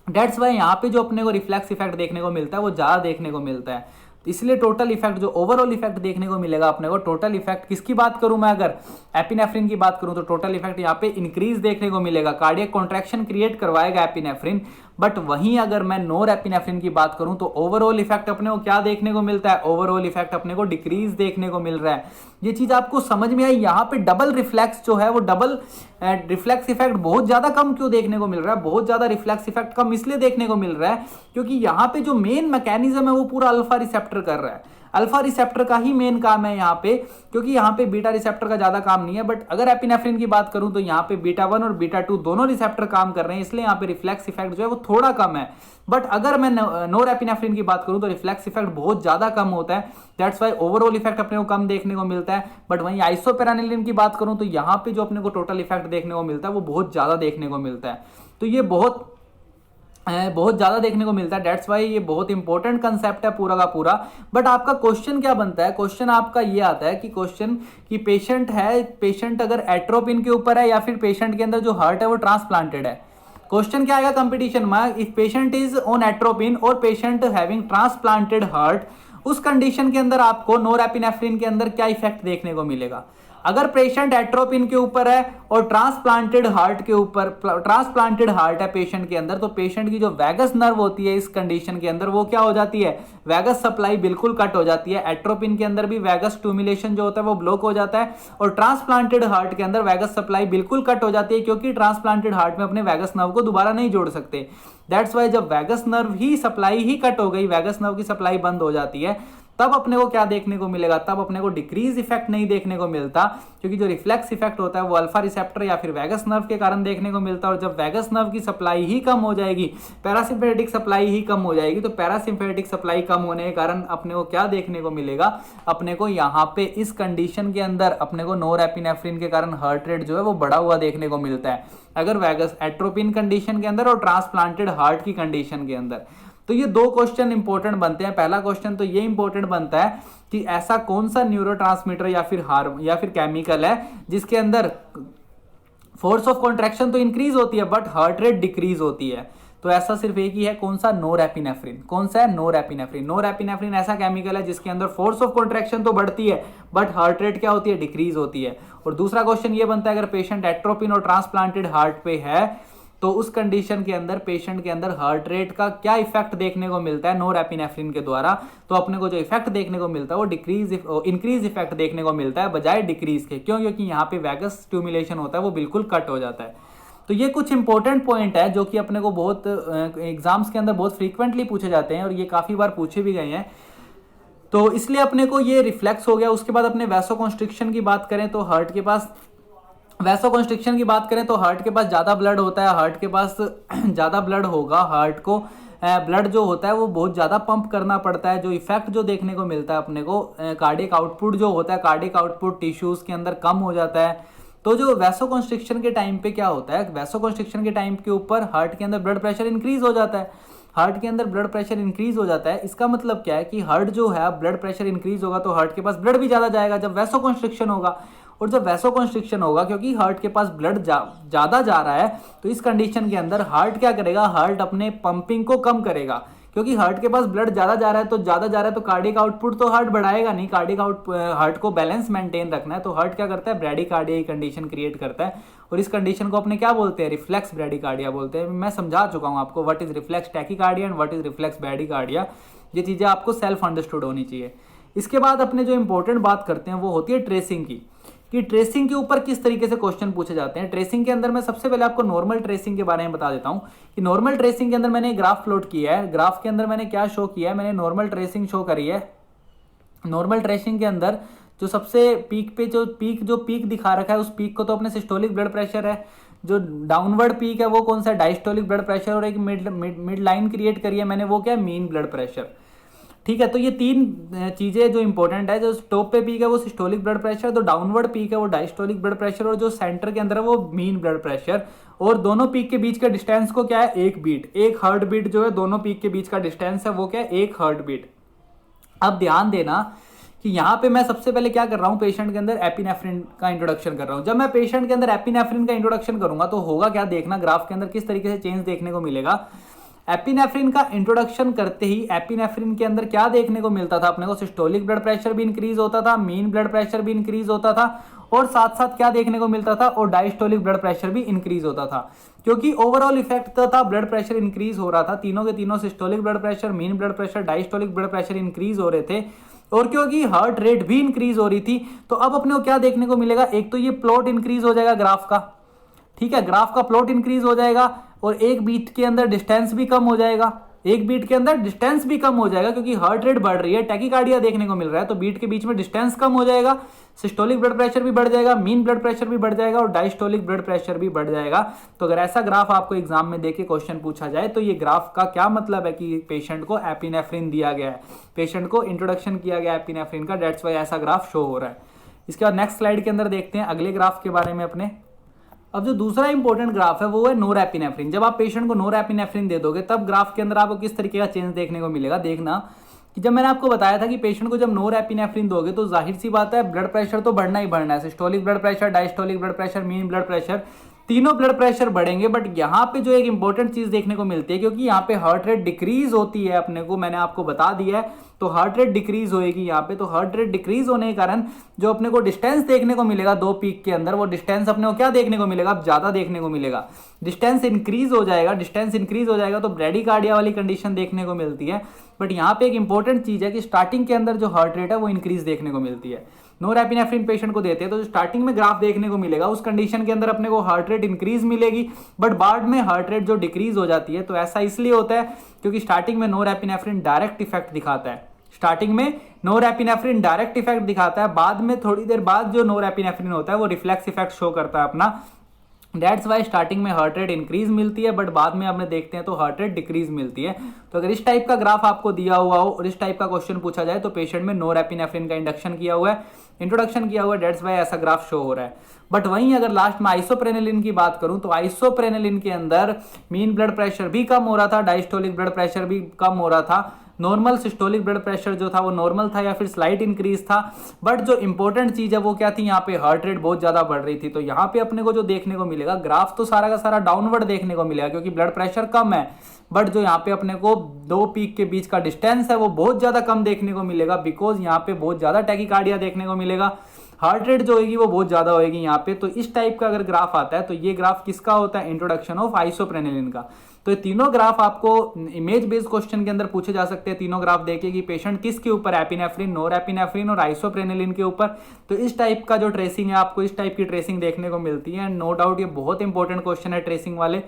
डेट्स वाई यहाँ पे जो अपने को रिफ्लेक्स इफेक्ट देखने को मिलता है वो ज्यादा देखने को मिलता है। इसलिए टोटल इफेक्ट जो ओवरऑल इफेक्ट देखने को मिलेगा अपने को, टोटल इफेक्ट किसकी बात करूं मैं, अगर एपिनेफ्रिन की बात करूं तो टोटल इफेक्ट यहाँ पे इंक्रीज देखने को मिलेगा, कार्डियक कॉन्ट्रैक्शन क्रिएट करवाएगा एपिनेफ्रिन। बट वहीं अगर मैं नोरेपिनेफ्रिन की बात करूं तो ओवरऑल इफेक्ट अपने को क्या देखने को मिलता है, ओवरऑल इफेक्ट अपने को डिक्रीज देखने को मिल रहा है। ये चीज आपको समझ में आई। यहाँ पे डबल रिफ्लेक्स जो है वो डबल रिफ्लेक्स इफेक्ट बहुत ज्यादा कम क्यों देखने को मिल रहा है, बहुत ज्यादा रिफ्लेक्स इफेक्ट कम इसलिए देखने को मिल रहा है क्योंकि यहाँ पे जो मेन मैकेनिज्म है वो पूरा अल्फा रिसेप्टर कर रहा है। अल्फा रिसेप्टर का ही मेन काम है यहाँ पे, क्योंकि यहाँ पे बीटा रिसेप्टर का ज़्यादा काम नहीं है। बट अगर एपिनेफ्रिन की बात करूँ तो यहाँ पे बीटा 1 और बीटा 2 दोनों रिसेप्टर काम कर रहे हैं, इसलिए यहाँ पे रिफ्लेक्स इफेक्ट जो है वो थोड़ा कम है। बट अगर मैं नोरेपिनेफ्रिन की बात करूँ तो रिफ्लेक्स इफेक्ट बहुत ज़्यादा कम होता है, दैट्स वाई ओवरऑल इफेक्ट अपने को कम देखने को मिलता है। बट वहीं आइसोपेरानिलिन की बात करूँ तो यहाँ पे जो अपने को टोटल इफेक्ट देखने को मिलता है वो बहुत ज़्यादा देखने को मिलता है। तो ये बहुत ज़्यादा देखने को मिलता है, डेट्स वाई ये बहुत इंपॉर्टेंट कंसेप्ट है पूरा का पूरा। बट आपका क्वेश्चन क्या बनता है, क्वेश्चन आपका ये आता है कि क्वेश्चन कि पेशेंट अगर एट्रोपिन के ऊपर है या फिर पेशेंट के अंदर जो हार्ट है वो ट्रांसप्लांटेड है। क्वेश्चन क्या आएगा कंपटीशन में, if patient is on atropine और पेशेंट हैविंग ट्रांसप्लांटेड हार्ट, उस कंडीशन के अंदर आपको नोरेपिनेफ्रिन के अंदर क्या इफेक्ट देखने को मिलेगा। अगर पेशेंट एट्रोपिन के ऊपर है और ट्रांसप्लांटेड हार्ट है पेशेंट के अंदर, तो पेशेंट की जो वैगस नर्व होती है इस कंडीशन के अंदर वो क्या हो जाती है, वैगस सप्लाई बिल्कुल कट हो जाती है। एट्रोपिन के अंदर भी वैगस स्टिमुलेशन जो होता है वो ब्लॉक हो जाता है, और ट्रांसप्लांटेड हार्ट के अंदर वैगस सप्लाई बिल्कुल कट हो जाती है, क्योंकि ट्रांसप्लांटेड हार्ट में अपने वैगस नर्व को दोबारा नहीं जोड़ सकते। दैट्स वाई जब वैगस नर्व ही सप्लाई ही कट हो गई, वैगस नर्व की सप्लाई बंद हो जाती है, तब अपने को क्या देखने को मिलेगा, तब अपने को डिक्रीज इफेक्ट नहीं देखने को मिलता, क्योंकि जो रिफ्लेक्स इफेक्ट होता है वो अल्फा रिसेप्टर या फिर वैगस नर्व के कारण देखने को मिलता है। और जब वैगस नर्व की सप्लाई ही कम हो जाएगी, पैरासिम्पैथेटिक सप्लाई ही कम हो जाएगी, तो पैरासिम्पैथेटिक सप्लाई कम होने के कारण अपने को क्या देखने को मिलेगा, अपने को यहाँ पे इस कंडीशन के अंदर अपने को नोरेपिनेफ्रिन के कारण हार्ट रेट जो है वो बढ़ा हुआ देखने को मिलता है, अगर वैगस एट्रोपिन कंडीशन के अंदर और ट्रांसप्लांटेड हार्ट की कंडीशन के अंदर। तो ये दो क्वेश्चन इंपॉर्टेंट बनते हैं। पहला क्वेश्चन तो ये इंपॉर्टेंट बनता है कि ऐसा कौन सा न्यूरोट्रांसमीटर या फिर केमिकल है जिसके अंदर फोर्स ऑफ कॉन्ट्रैक्शन तो इंक्रीज होती है बट हार्ट रेट डिक्रीज होती है। तो ऐसा सिर्फ एक ही है, कौन सा, नोरेपिनेफ्रिन। कौन सा है, नोरेपिनेफ्रिन। नोरेपिनेफ्रिन ऐसा केमिकल है जिसके अंदर फोर्स ऑफ कॉन्ट्रैक्शन तो बढ़ती है बट हार्ट रेट क्या होती है, डिक्रीज होती है। और दूसरा क्वेश्चन ये बनता है, अगर पेशेंट एट्रोपिन और ट्रांसप्लांटेड हार्ट पे है तो उस कंडीशन के अंदर पेशेंट के अंदर हार्ट रेट का क्या इफेक्ट देखने को मिलता है नोरेपिनेफ्रिन के द्वारा। तो अपने को जो इफेक्ट देखने को मिलता है वो इंक्रीज इफेक्ट देखने को मिलता है बजाय डिक्रीज के। क्यों? क्योंकि यहाँ पे वैगस स्टिमुलेशन होता है वो बिल्कुल कट हो जाता है। तो ये कुछ इंपॉर्टेंट पॉइंट है जो कि अपने को बहुत एग्जाम्स के अंदर बहुत फ्रीक्वेंटली पूछे जाते हैं और ये काफ़ी बार पूछे भी गए हैं। तो इसलिए अपने को ये रिफ्लेक्स हो गया। उसके बाद अपने वैसोकॉन्स्ट्रिक्शन की बात करें तो हार्ट के पास वैसोकॉन्स्ट्रिक्शन की बात करें तो हार्ट के पास ज़्यादा ब्लड होता है, हार्ट के पास ज़्यादा ब्लड होगा, हार्ट को ब्लड जो होता है वो बहुत ज़्यादा पंप करना पड़ता है। जो इफेक्ट जो देखने को मिलता है अपने को, कार्डियक आउटपुट जो होता है, कार्डियक आउटपुट टिश्यूज़ के अंदर कम हो जाता है। तो जो वैसोकॉन्स्ट्रिक्शन के टाइम पे क्या होता है, वैसोकॉन्स्ट्रिक्शन के टाइम के ऊपर हार्ट के अंदर ब्लड प्रेशर इंक्रीज हो जाता है। हार्ट के अंदर ब्लड प्रेशर इंक्रीज हो जाता है, इसका मतलब क्या है कि हार्ट जो है ब्लड प्रेशर इंक्रीज होगा तो हार्ट के पास ब्लड भी ज़्यादा जाएगा जब वैसोकॉन्स्ट्रिक्शन होगा। और जब वैसोकॉन्स्ट्रिक्शन होगा, क्योंकि हार्ट के पास ब्लड ज़्यादा जा रहा है, तो इस कंडीशन के अंदर हार्ट क्या करेगा, हार्ट अपने पंपिंग को कम करेगा। क्योंकि हार्ट के पास ब्लड ज़्यादा जा रहा है तो कार्डियक आउटपुट तो हार्ट बढ़ाएगा नहीं, हार्ट को बैलेंस मेंटेन रखना है। तो हार्ट क्या करता है, ब्रैडीकार्डिया की कंडीशन क्रिएट करता है। और इस कंडीशन को अपने क्या बोलते हैं, रिफ्लेक्स ब्रैडीकार्डिया बोलते हैं। मैं समझा चुका हूँ आपको what is reflex tachycardia and what is reflex bradycardia. ये चीज़ें आपको सेल्फ अंडरस्टूड होनी चाहिए। इसके बाद अपने जो इंपॉर्टेंट बात करते हैं वो होती है ट्रेसिंग की, कि ट्रेसिंग के ऊपर किस तरीके से क्वेश्चन पूछे जाते हैं। ट्रेसिंग के अंदर मैं सबसे पहले आपको नॉर्मल ट्रेसिंग के बारे में बता देता हूं कि नॉर्मल ट्रेसिंग के अंदर मैंने ग्राफ प्लॉट किया है। ग्राफ के अंदर मैंने क्या शो किया है, मैंने नॉर्मल ट्रेसिंग शो करी है। नॉर्मल ट्रेसिंग के अंदर जो सबसे पीक पे जो पीक दिखा रखा है, उस पीक को तो अपने सिस्टोलिक ब्लड प्रेशर है। जो डाउनवर्ड पीक है वो कौन सा, डायस्टोलिक ब्लड प्रेशर। और एक मिड लाइन क्रिएट करी है मैंने, वो क्या है, मीन ब्लड प्रेशर। ठीक है, तो ये तीन चीज़ें जो इंपॉर्टेंट है, जो टॉप पे पीक है वो सिस्टोलिक ब्लड प्रेशर, तो डाउनवर्ड पीक है वो डायस्टोलिक ब्लड प्रेशर, और जो सेंटर के अंदर है वो मीन ब्लड प्रेशर। और दोनों पीक के बीच का डिस्टेंस को क्या है, एक बीट, एक हार्ट बीट जो है दोनों पीक के बीच का डिस्टेंस है वो क्या है, एक हार्ट बीट। अब ध्यान देना कि यहाँ पे मैं सबसे पहले क्या कर रहा हूँ, पेशेंट के अंदर एपिनेफ्रिन का इंट्रोडक्शन कर रहा हूँ। जब मैं पेशेंट के अंदर एपिनेफ्रिन का इंट्रोडक्शन करूंगा तो होगा क्या, देखना ग्राफ के अंदर किस तरीके से चेंज देखने को मिलेगा। एपिनेफ्रिन का इंट्रोडक्शन करते ही एपिनेफ्रिन के अंदर क्या देखने को मिलता था अपने को, सिस्टोलिक ब्लड प्रेशर भी इंक्रीज होता था, मीन ब्लड प्रेशर भी इंक्रीज होता था, और साथ साथ क्या देखने को मिलता था, और डायस्टोलिक ब्लड प्रेशर भी इंक्रीज होता था। क्योंकि ओवरऑल इफेक्ट तो था, ब्लड प्रेशर इंक्रीज हो रहा था, तीनों के तीनों systolic blood pressure, mean blood pressure, diastolic blood pressure increase हो रहे थे, और क्योंकि हार्ट रेट भी इंक्रीज हो रही थी। तो अब अपने को क्या देखने को मिलेगा, एक तो ये प्लॉट इंक्रीज हो जाएगा ग्राफ का, ठीक है, ग्राफ का प्लॉट इंक्रीज हो जाएगा, और एक बीट के अंदर डिस्टेंस भी कम हो जाएगा। एक बीट के अंदर डिस्टेंस भी कम हो जाएगा क्योंकि हार्ट रेट बढ़ रही है, टैकीकार्डिया देखने को मिल रहा है, तो बीट के बीच में डिस्टेंस कम हो जाएगा, सिस्टोलिक ब्लड प्रेशर भी बढ़ जाएगा, मीन ब्लड प्रेशर भी बढ़ जाएगा और डायस्टोलिक ब्लड प्रेशर भी बढ़ जाएगा। तो अगर ऐसा ग्राफ आपको एग्जाम में देके क्वेश्चन पूछा जाए तो ये ग्राफ का क्या मतलब है कि पेशेंट को एपिनेफ्रिन दिया गया है, पेशेंट को इंट्रोडक्शन किया गया एपिनेफ्रिन का, डेट्स वाई ऐसा ग्राफ शो हो रहा है। इसके बाद नेक्स्ट स्लाइड के अंदर देखते हैं अगले ग्राफ के बारे में अपने। अब जो दूसरा इंपॉर्टेंट ग्राफ है वो है नोरेपिनेफ्रिन। जब आप पेशेंट को नोरेपिनेफ्रिन दे दोगे तब ग्राफ के अंदर आपको किस तरीके का चेंज देखने को मिलेगा। देखना कि जब मैंने आपको बताया था कि पेशेंट को जब नोरेपिनेफ्रिन दोगे तो जाहिर सी बात है ब्लड प्रेशर तो बढ़ना ही बढ़ना है, systolic blood pressure, diastolic blood pressure, mean blood pressure, तीनों ब्लड प्रेशर बढ़ेंगे। बट यहाँ पे जो एक इंपॉर्टेंट चीज देखने को मिलती है, क्योंकि यहाँ पे हार्ट रेट डिक्रीज होती है, अपने को मैंने आपको बता दिया है, तो हार्ट रेट डिक्रीज होएगी यहाँ पे। तो हार्ट रेट डिक्रीज होने के कारण जो अपने को डिस्टेंस देखने को मिलेगा दो पीक के अंदर, वो डिस्टेंस अपने को क्या देखने को मिलेगा, अब ज्यादा देखने को मिलेगा। डिस्टेंस इंक्रीज हो जाएगा, डिस्टेंस इंक्रीज हो जाएगा तो ब्रेडिकार्डिया वाली कंडीशन देखने को मिलती है। बट यहाँ पे एक इंपॉर्टेंट चीज है कि स्टार्टिंग के अंदर जो हार्ट रेट है वो इंक्रीज देखने को मिलती है। नोरेपिनेफ्रिन पेशेंट को देते हैं तो जो स्टार्टिंग में ग्राफ देखने को मिलेगा उस कंडीशन के अंदर अपने को हार्ट रेट इंक्रीज मिलेगी, बट बाद में हार्ट रेट जो डिक्रीज हो जाती है। तो ऐसा इसलिए होता है क्योंकि स्टार्टिंग में नोरेपिनेफ्रिन डायरेक्ट इफेक्ट दिखाता है, स्टार्टिंग में नोरेपिनेफ्रिन डायरेक्ट इफेक्ट दिखाता है, बाद में थोड़ी देर बाद जो नोरेपिनेफ्रिन होता है वो रिफ्लेक्स इफेक्ट शो करता है अपना। दैट्स वाई स्टार्टिंग में हार्ट रेट इंक्रीज मिलती है, बट बाद में हमने देखते हैं तो हार्ट रेट डिक्रीज मिलती है। तो अगर इस टाइप का ग्राफ आपको दिया हुआ हो और इस टाइप का क्वेश्चन पूछा जाए तो पेशेंट में नोरेपिनेफ्रिन का इंडक्शन किया हुआ है, इंट्रोडक्शन किया हुआ है, दैट्स वाई ऐसा ग्राफ शो हो रहा है। बट वहीं अगर लास्ट में आइसोप्रेनिलिन की बात करूं तो आइसोप्रेनिलिन के अंदर मीन ब्लड प्रेशर भी कम हो रहा था, डायस्टोलिक ब्लड प्रेशर भी कम हो रहा था, नॉर्मल सिस्टोलिक ब्लड प्रेशर जो था वो नॉर्मल था या फिर स्लाइट इंक्रीज था। बट जो इंपॉर्टेंट चीज है वो क्या थी, यहाँ पे हार्ट रेट बहुत ज्यादा बढ़ रही थी। तो यहाँ पे अपने को जो देखने को मिलेगा ग्राफ तो सारा का सारा डाउनवर्ड देखने को मिलेगा क्योंकि ब्लड प्रेशर कम है, बट जो यहाँ पे अपने को दो पीक के बीच का डिस्टेंस है वो बहुत ज्यादा कम देखने को मिलेगा, बिकॉज यहाँ पे बहुत ज्यादा टैकीकार्डिया देखने को मिलेगा, हार्ट रेट जो होगी वो बहुत ज्यादा होगी यहाँ पे। तो इस टाइप का अगर ग्राफ आता है तो ये ग्राफ किसका होता है, इंट्रोडक्शन ऑफ आइसोप्रेनिलिन का। तो ये तीनों ग्राफ आपको इमेज बेस्ड क्वेश्चन के अंदर पूछे जा सकते हैं। तीनों ग्राफ देखिए कि पेशेंट किसके ऊपर, एपिनेफ्रिन, नोरेपिनेफ्रिन और आइसोप्रेनिलिन के ऊपर। तो इस टाइप का जो ट्रेसिंग है आपको इस टाइप की ट्रेसिंग देखने को मिलती है। नो डाउट ये बहुत इंपॉर्टेंट क्वेश्चन है ट्रेसिंग वाले।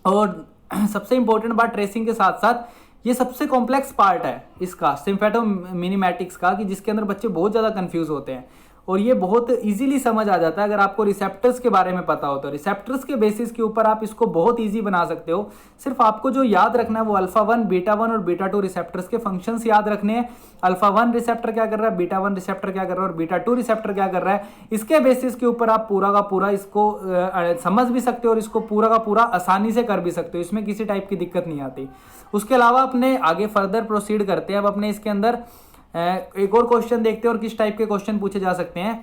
और सबसे इंपॉर्टेंट बात ट्रेसिंग के साथ साथ ये सबसे कॉम्प्लेक्स पार्ट है इसका, सिम्फेटोमिमेटिक्स का, कि जिसके अंदर बच्चे बहुत ज्यादा कंफ्यूज होते हैं और ये बहुत इजीली समझ आ जाता है अगर आपको रिसेप्टर्स के बारे में पता हो। तो रिसेप्टर्स के बेसिस के ऊपर आप इसको बहुत इजी बना सकते हो। सिर्फ आपको जो याद रखना है वो अल्फा 1, बीटा 1 और बीटा 2 रिसेप्टर्स के फंक्शंस याद रखने हैं। अल्फा 1 रिसेप्टर क्या कर रहा है, बीटा 1 रिसेप्टर क्या कर रहा है और बीटा 2 रिसेप्टर क्या कर रहा है। इसके बेसिस के ऊपर आप पूरा का पूरा इसको समझ भी सकते हो और इसको पूरा का पूरा आसानी से कर भी सकते हो, इसमें किसी टाइप की दिक्कत नहीं आती। उसके अलावा अपने आगे फर्दर प्रोसीड करते हैं। अब अपने इसके अंदर एक और क्वेश्चन देखते हैं और किस टाइप के क्वेश्चन पूछे जा सकते हैं।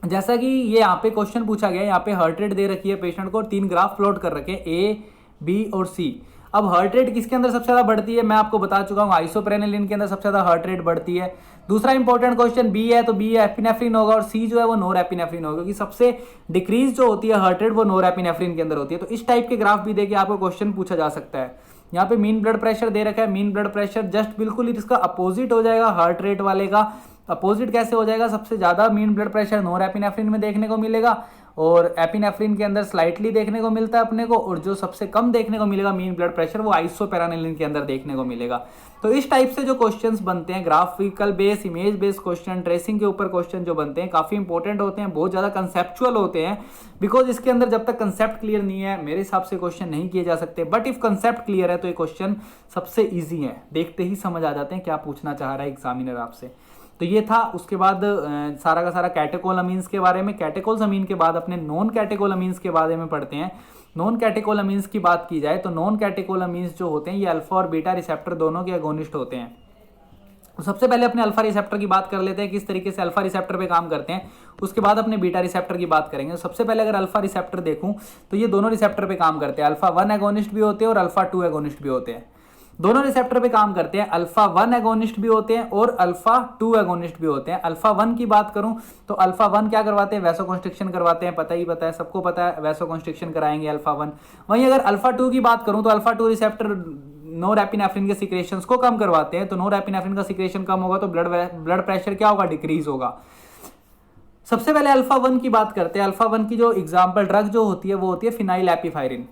जैसा कि ये यहाँ पे क्वेश्चन पूछा गया है, यहाँ पे हार्ट रेट दे रखी है पेशेंट को और 3 ग्राफ प्लॉट कर रखे हैं, ए, बी और सी। अब हार्ट रेट किसके अंदर सबसे ज्यादा बढ़ती है, मैं आपको बता चुका हूँ आइसोप्रेनिलिन के अंदर सबसे ज्यादा हार्ट रेट बढ़ती है। दूसरा इंपॉर्टेंट क्वेश्चन बी है, तो बी एपिनेफ्रिन होगा और सी जो है वो नोरेपिनेफ्रिन होगा, क्योंकि सबसे डिक्रीज जो होती है हार्ट रेट वो नोरेपिनेफ्रिन के अंदर होती है। तो इस टाइप के ग्राफ भी देके आपको क्वेश्चन पूछा जा सकता है। यहाँ पे मीन ब्लड प्रेशर दे रखा है, मीन ब्लड प्रेशर जस्ट बिल्कुल इसका अपोजिट हो जाएगा हार्ट रेट वाले का। अपोजिट कैसे हो जाएगा, सबसे ज्यादा मीन ब्लड प्रेशर नोरेपिनेफ्रिन में देखने को मिलेगा और एपिनेफ्रिन के अंदर स्लाइटली देखने को मिलता है अपने को, और जो सबसे कम देखने को मिलेगा मीन ब्लड प्रेशर वो आइसोपेरानिलिन के अंदर देखने को मिलेगा। तो इस टाइप से जो क्वेश्चंस बनते हैं, graphical base, image based question, tracing के ऊपर क्वेश्चन जो बनते हैं काफी इंपॉर्टेंट होते हैं, बहुत ज्यादा कंसेप्चुअल होते हैं। बिकॉज इसके अंदर जब तक कंसेप्ट क्लियर नहीं है मेरे हिसाब से क्वेश्चन नहीं किए जा सकते। बट इफ कंसेप्ट क्लियर है तो ये क्वेश्चन सबसे ईजी है, देखते ही समझ आ जाते हैं क्या पूछना चाह रहा है एग्जामिनर आपसे। तो ये था। उसके बाद सारा का सारा कैटेकोलामीन्स के बारे में। कैटेकोलामीन के बाद अपने नॉन कैटेकोलामीन्स के बारे में पढ़ते हैं। नॉन कैटेकोलामीन्स की बात की जाए तो नॉन कैटेकोलामीन्स जो होते हैं ये अल्फा और बीटा रिसेप्टर दोनों के एगोनिस्ट होते हैं। तो सबसे पहले अपने अल्फा रिसेप्टर की बात कर लेते हैं, किस तरीके से अल्फा रिसेप्टर पे काम करते हैं। उसके बाद अपने बीटा रिसेप्टर की बात करेंगे। सबसे पहले अगर अल्फा रिसेप्टर देखूं तो ये दोनों रिसेप्टर पे काम करते हैं। अल्फा 1 एगोनिस्ट भी होते हैं और अल्फा 2 एगोनिस्ट भी होते हैं। दोनों रिसेप्टर पे काम करते हैं। अल्फा 1 एगोनिस्ट भी होते हैं और अल्फा 2 एगोनिस्ट भी होते हैं। अल्फा 1 की बात करूं तो अल्फा 1 क्या करवाते हैं, वैसोकंस्ट्रिक्शन करवाते हैं, पता है, सबको पता है, वैसोकंस्ट्रिक्शन कराएंगे अल्फा 1। वहीं अगर अल्फा 2 की बात करूं तो अल्फा 2 रिसेप्टर नोरेपिनेफ्रिन के सिक्रेशंस को कम करवाते हैं। तो नोरेपिनेफ्रिन का सिक्रेशन कम होगा तो ब्लड प्रेशर क्या होगा, डिक्रीज होगा। सबसे पहले अल्फा 1 की बात करते हैं। अल्फा 1 की जो एग्जाम्पल ड्रग जो होती है वो होती है फिनाइल एपिफायरिन।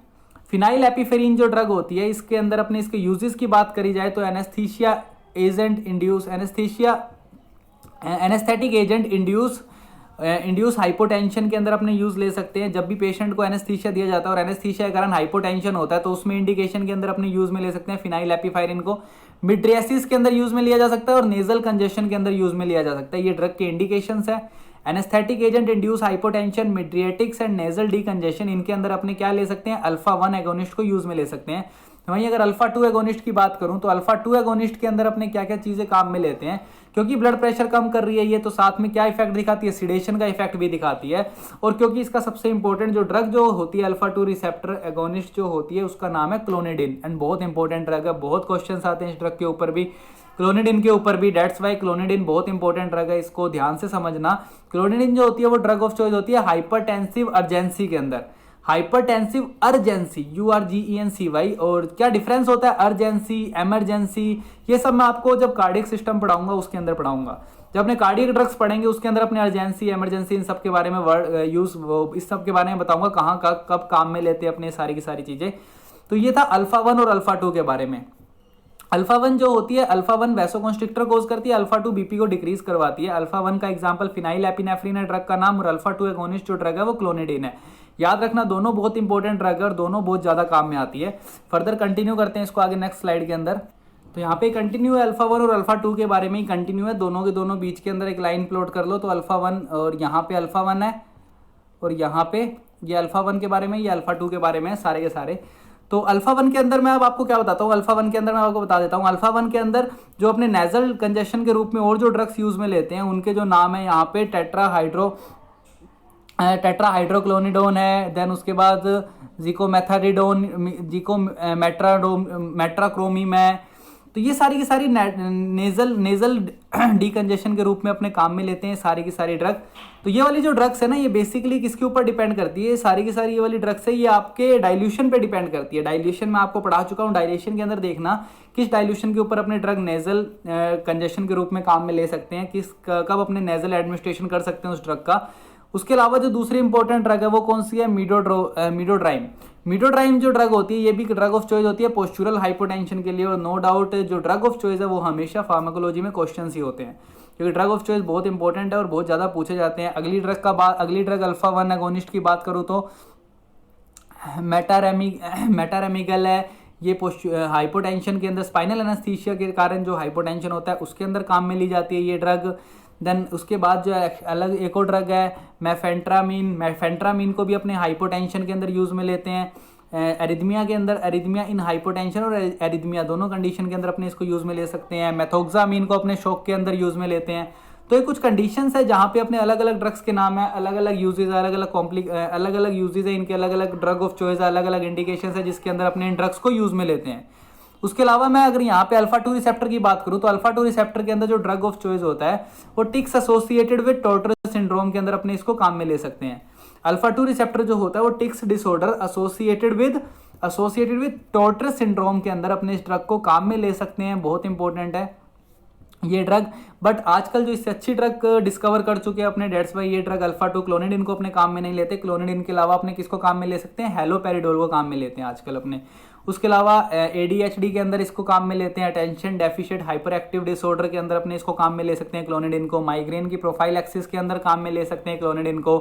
फिनाइल एपिफेरिन जो ड्रग होती है, इसके अंदर अपने इसके यूजेस की बात करी जाए तो anaesthesia agent induce anaesthetic agent induce hypotension के अंदर अपने यूज ले सकते हैं। जब भी पेशेंट को एनेस्थीसिया दिया जाता है और एनेस्थीसिया के कारण हाइपोटेंशन होता है तो उसमें इंडिकेशन के अंदर अपने यूज में ले सकते हैं फिनाइल एपिफायरिन को। मिड्रियासिस के अंदर यूज में लिया जा सकता है और नेजल कंजेशन के अंदर यूज में लिया जा सकता है। ये ड्रग के इंडिकेशंस है। Anaesthetic agent induce hypotension, mydriatics and nasal decongestion, इनके अंदर अपने क्या ले सकते हैं, अल्फा 1 एगोनिस्ट को यूज में ले सकते हैं। वहीं अगर अल्फा 2 एगोनिस्ट की बात करूं तो अल्फा 2 एगोनिस्ट के अंदर अपने क्या क्या चीजें काम में लेते हैं, क्योंकि ब्लड प्रेशर कम कर रही है ये, तो साथ में क्या इफेक्ट दिखाती है, सिडेशन का इफेक्ट भी दिखाती है। और क्योंकि इसका सबसे इंपॉर्टेंट जो ड्रग जो होती है अल्फा 2 रिसेप्टर एगोनिस्ट जो होती है उसका नाम है क्लोनिडिन, एंड बहुत इंपॉर्टेंट ड्रग है। बहुत क्वेश्चन आते हैं इस ड्रग के ऊपर भी, क्लोनिडिन के ऊपर भी। डेट्स वाई क्लोनिडिन बहुत इंपॉर्टेंट ड्रग है, इसको ध्यान से समझना। क्लोनिडिन जो होती है वो ड्रग ऑफ चॉइस होती है हाइपरटेंसिव अर्जेंसी के अंदर। Hypertensive urgency, URGENCY। और क्या डिफरेंस होता है अर्जेंसी, इमरजेंसी, ये सब मैं आपको जब कार्डियक सिस्टम पढ़ाऊंगा उसके अंदर पढ़ाऊंगा। जब अपने कार्डियक ड्रग्स पढ़ेंगे उसके अंदर अपने अर्जेंसी, इमरजेंसी, इन सब के बारे में वर्ड यूज, इस सब के बारे में बताऊंगा कहाँ कब काम में लेते हैं अपने सारी की सारी चीजें। तो ये था अल्फा 1 और अल्फा 2 के बारे में। अल्फा 1 जो होती है, अल्फा 1 वैसोकॉन्स्ट्रिक्टर कोज करती है, अल्फा 2 बीपी को डिक्रीज करवाती है। अल्फा 1 का एग्जांपल फिनाइल एपिनेफ्रिन है ड्रग का नाम, और अल्फा 2 एगोनिस्ट जो ड्रग है वो क्लोनिडिन है। याद रखना दोनों बहुत इंपॉर्टेंट ड्रग है और दोनों बहुत ज्यादा काम में आती है। फर्दर कंटिन्यू करते हैं इसको आगे नेक्स्ट स्लाइड के अंदर। तो यहाँ पे कंटिन्यू है अल्फा 1 और अल्फा 2 के बारे में ही कंटिन्यू है, दोनों के दोनों बीच के अंदर एक लाइन प्लॉट कर लो। तो अल्फा 1 और यहाँ पे अल्फा 1 है और यहाँ पे ये अल्फा 1 के बारे में, ये अल्फा 2 के बारे में है सारे के सारे। तो अल्फा 1 के अंदर मैं अब आपको क्या बताता हूँ, अल्फा 1 के अंदर मैं आपको बता देता हूँ। अल्फा 1 के अंदर जो अपने नेजल कंजेशन के रूप में और जो ड्रग्स यूज में लेते हैं उनके जो नाम है यहाँ पे टेट्राहाइड्रोक्लोनिडोन है, देन उसके बाद मेट्राक्रोमीम है। तो ये सारी की सारी नेजल डीकंजेशन के रूप में अपने काम में लेते हैं सारी की सारी ड्रग। तो ये वाली जो ड्रग्स है ना, ये बेसिकली किसके ऊपर डिपेंड करती है, सारी की सारी ये वाली ड्रग्स है ये आपके डाइल्यूशन पे डिपेंड करती है। डाइल्यूशन में आपको पढ़ा चुका हूँ, डाइल्यूशन के अंदर देखना किस डाइल्यूशन के ऊपर अपने ड्रग नेजल कंजेशन के रूप में काम में ले सकते हैं, कब अपने नेजल एडमिनिस्ट्रेशन कर सकते हैं उस ड्रग का। उसके अलावा जो दूसरी इंपॉर्टेंट ड्रग है वो कौन सी है, मीडोड्राइम। मीडोड्राइम जो ड्रग होती है ये भी ड्रग ऑफ चॉइस होती है पोस्चुरल हाइपोटेंशन के लिए। और नो डाउट जो ड्रग ऑफ चॉइस है वो हमेशा फार्माकोलॉजी में क्वेश्चन ही होते हैं, क्योंकि ड्रग ऑफ चॉइस बहुत इंपॉर्टेंट है और बहुत ज़्यादा पूछे जाते हैं। अगली ड्रग अल्फा 1 एगोनिस्ट की बात करूँ तो मेटारेमिगल है। ये हाइपोटेंशन के अंदर स्पाइनल एनेस्थीसिया के कारण जो हाइपोटेंशन होता है उसके अंदर काम में ली जाती है ये ड्रग। देन उसके बाद जो अलग एक और ड्रग है मेफेंट्रामीन को भी अपने हाइपोटेंशन के अंदर यूज में लेते हैं। एरिथमिया के अंदर, एरिथमिया इन हाइपोटेंशन और एरिथमिया दोनों कंडीशन के अंदर अपने इसको यूज में ले सकते हैं। मेथोक्सामीन को अपने शॉक के अंदर यूज में लेते हैं। तो ये कुछ कंडीशंस है जहाँ पे अपने अलग अलग ड्रग्स के नाम है, अलग अलग यूजेज है, अलग अलग यूजेज है इनके, अलग अलग ड्रग ऑफ चॉइस है, अलग अलग इंडिकेशन है जिसके अंदर अपने इन ड्रग्स को यूज में लेते हैं। उसके अलावा मैं अगर यहाँ पे अल्फा 2 रिसेप्टर की बात करूँ तो अल्फा 2 रिसेप्टर के अंदर जो ड्रग ऑफ चॉइस होता है वो ticks associated with Tourette's syndrome के अंदर अपने इसको काम में ले सकते हैं। अल्फा 2 रिसेप्टर जो होता है वो tics disorder associated with Tourette's syndrome के अंदर अपने इस ड्रग को काम में ले सकते हैं। बहुत इंपॉर्टेंट है ये ड्रग, बट आजकल जो इससे अच्छी ड्रग डिस्कवर कर चुके हैं अपने, डेट्स वाई ये ड्रग अल्फा 2 क्लोनिडिन को अपने काम में नहीं लेते। क्लोनिडिन के अलावा अपने किसको काम में ले सकते हैं, हैलोपेरिडोल को काम में लेते हैं आजकल अपने। उसके अलावा ADHD के अंदर इसको काम में लेते हैं। Attention deficient hyper active disorder के अंदर अपने इसको काम में ले सकते हैं क्लोनिडिन को। माइग्रेन की प्रोफाइल एक्सिस के अंदर काम में ले सकते हैं क्लोनिडिन को।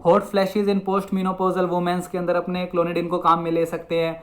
हॉट फ्लैशेज इन पोस्ट मेनोपॉजल वुमेन्स के अंदर अपने क्लोनिडिन को काम में ले सकते हैं।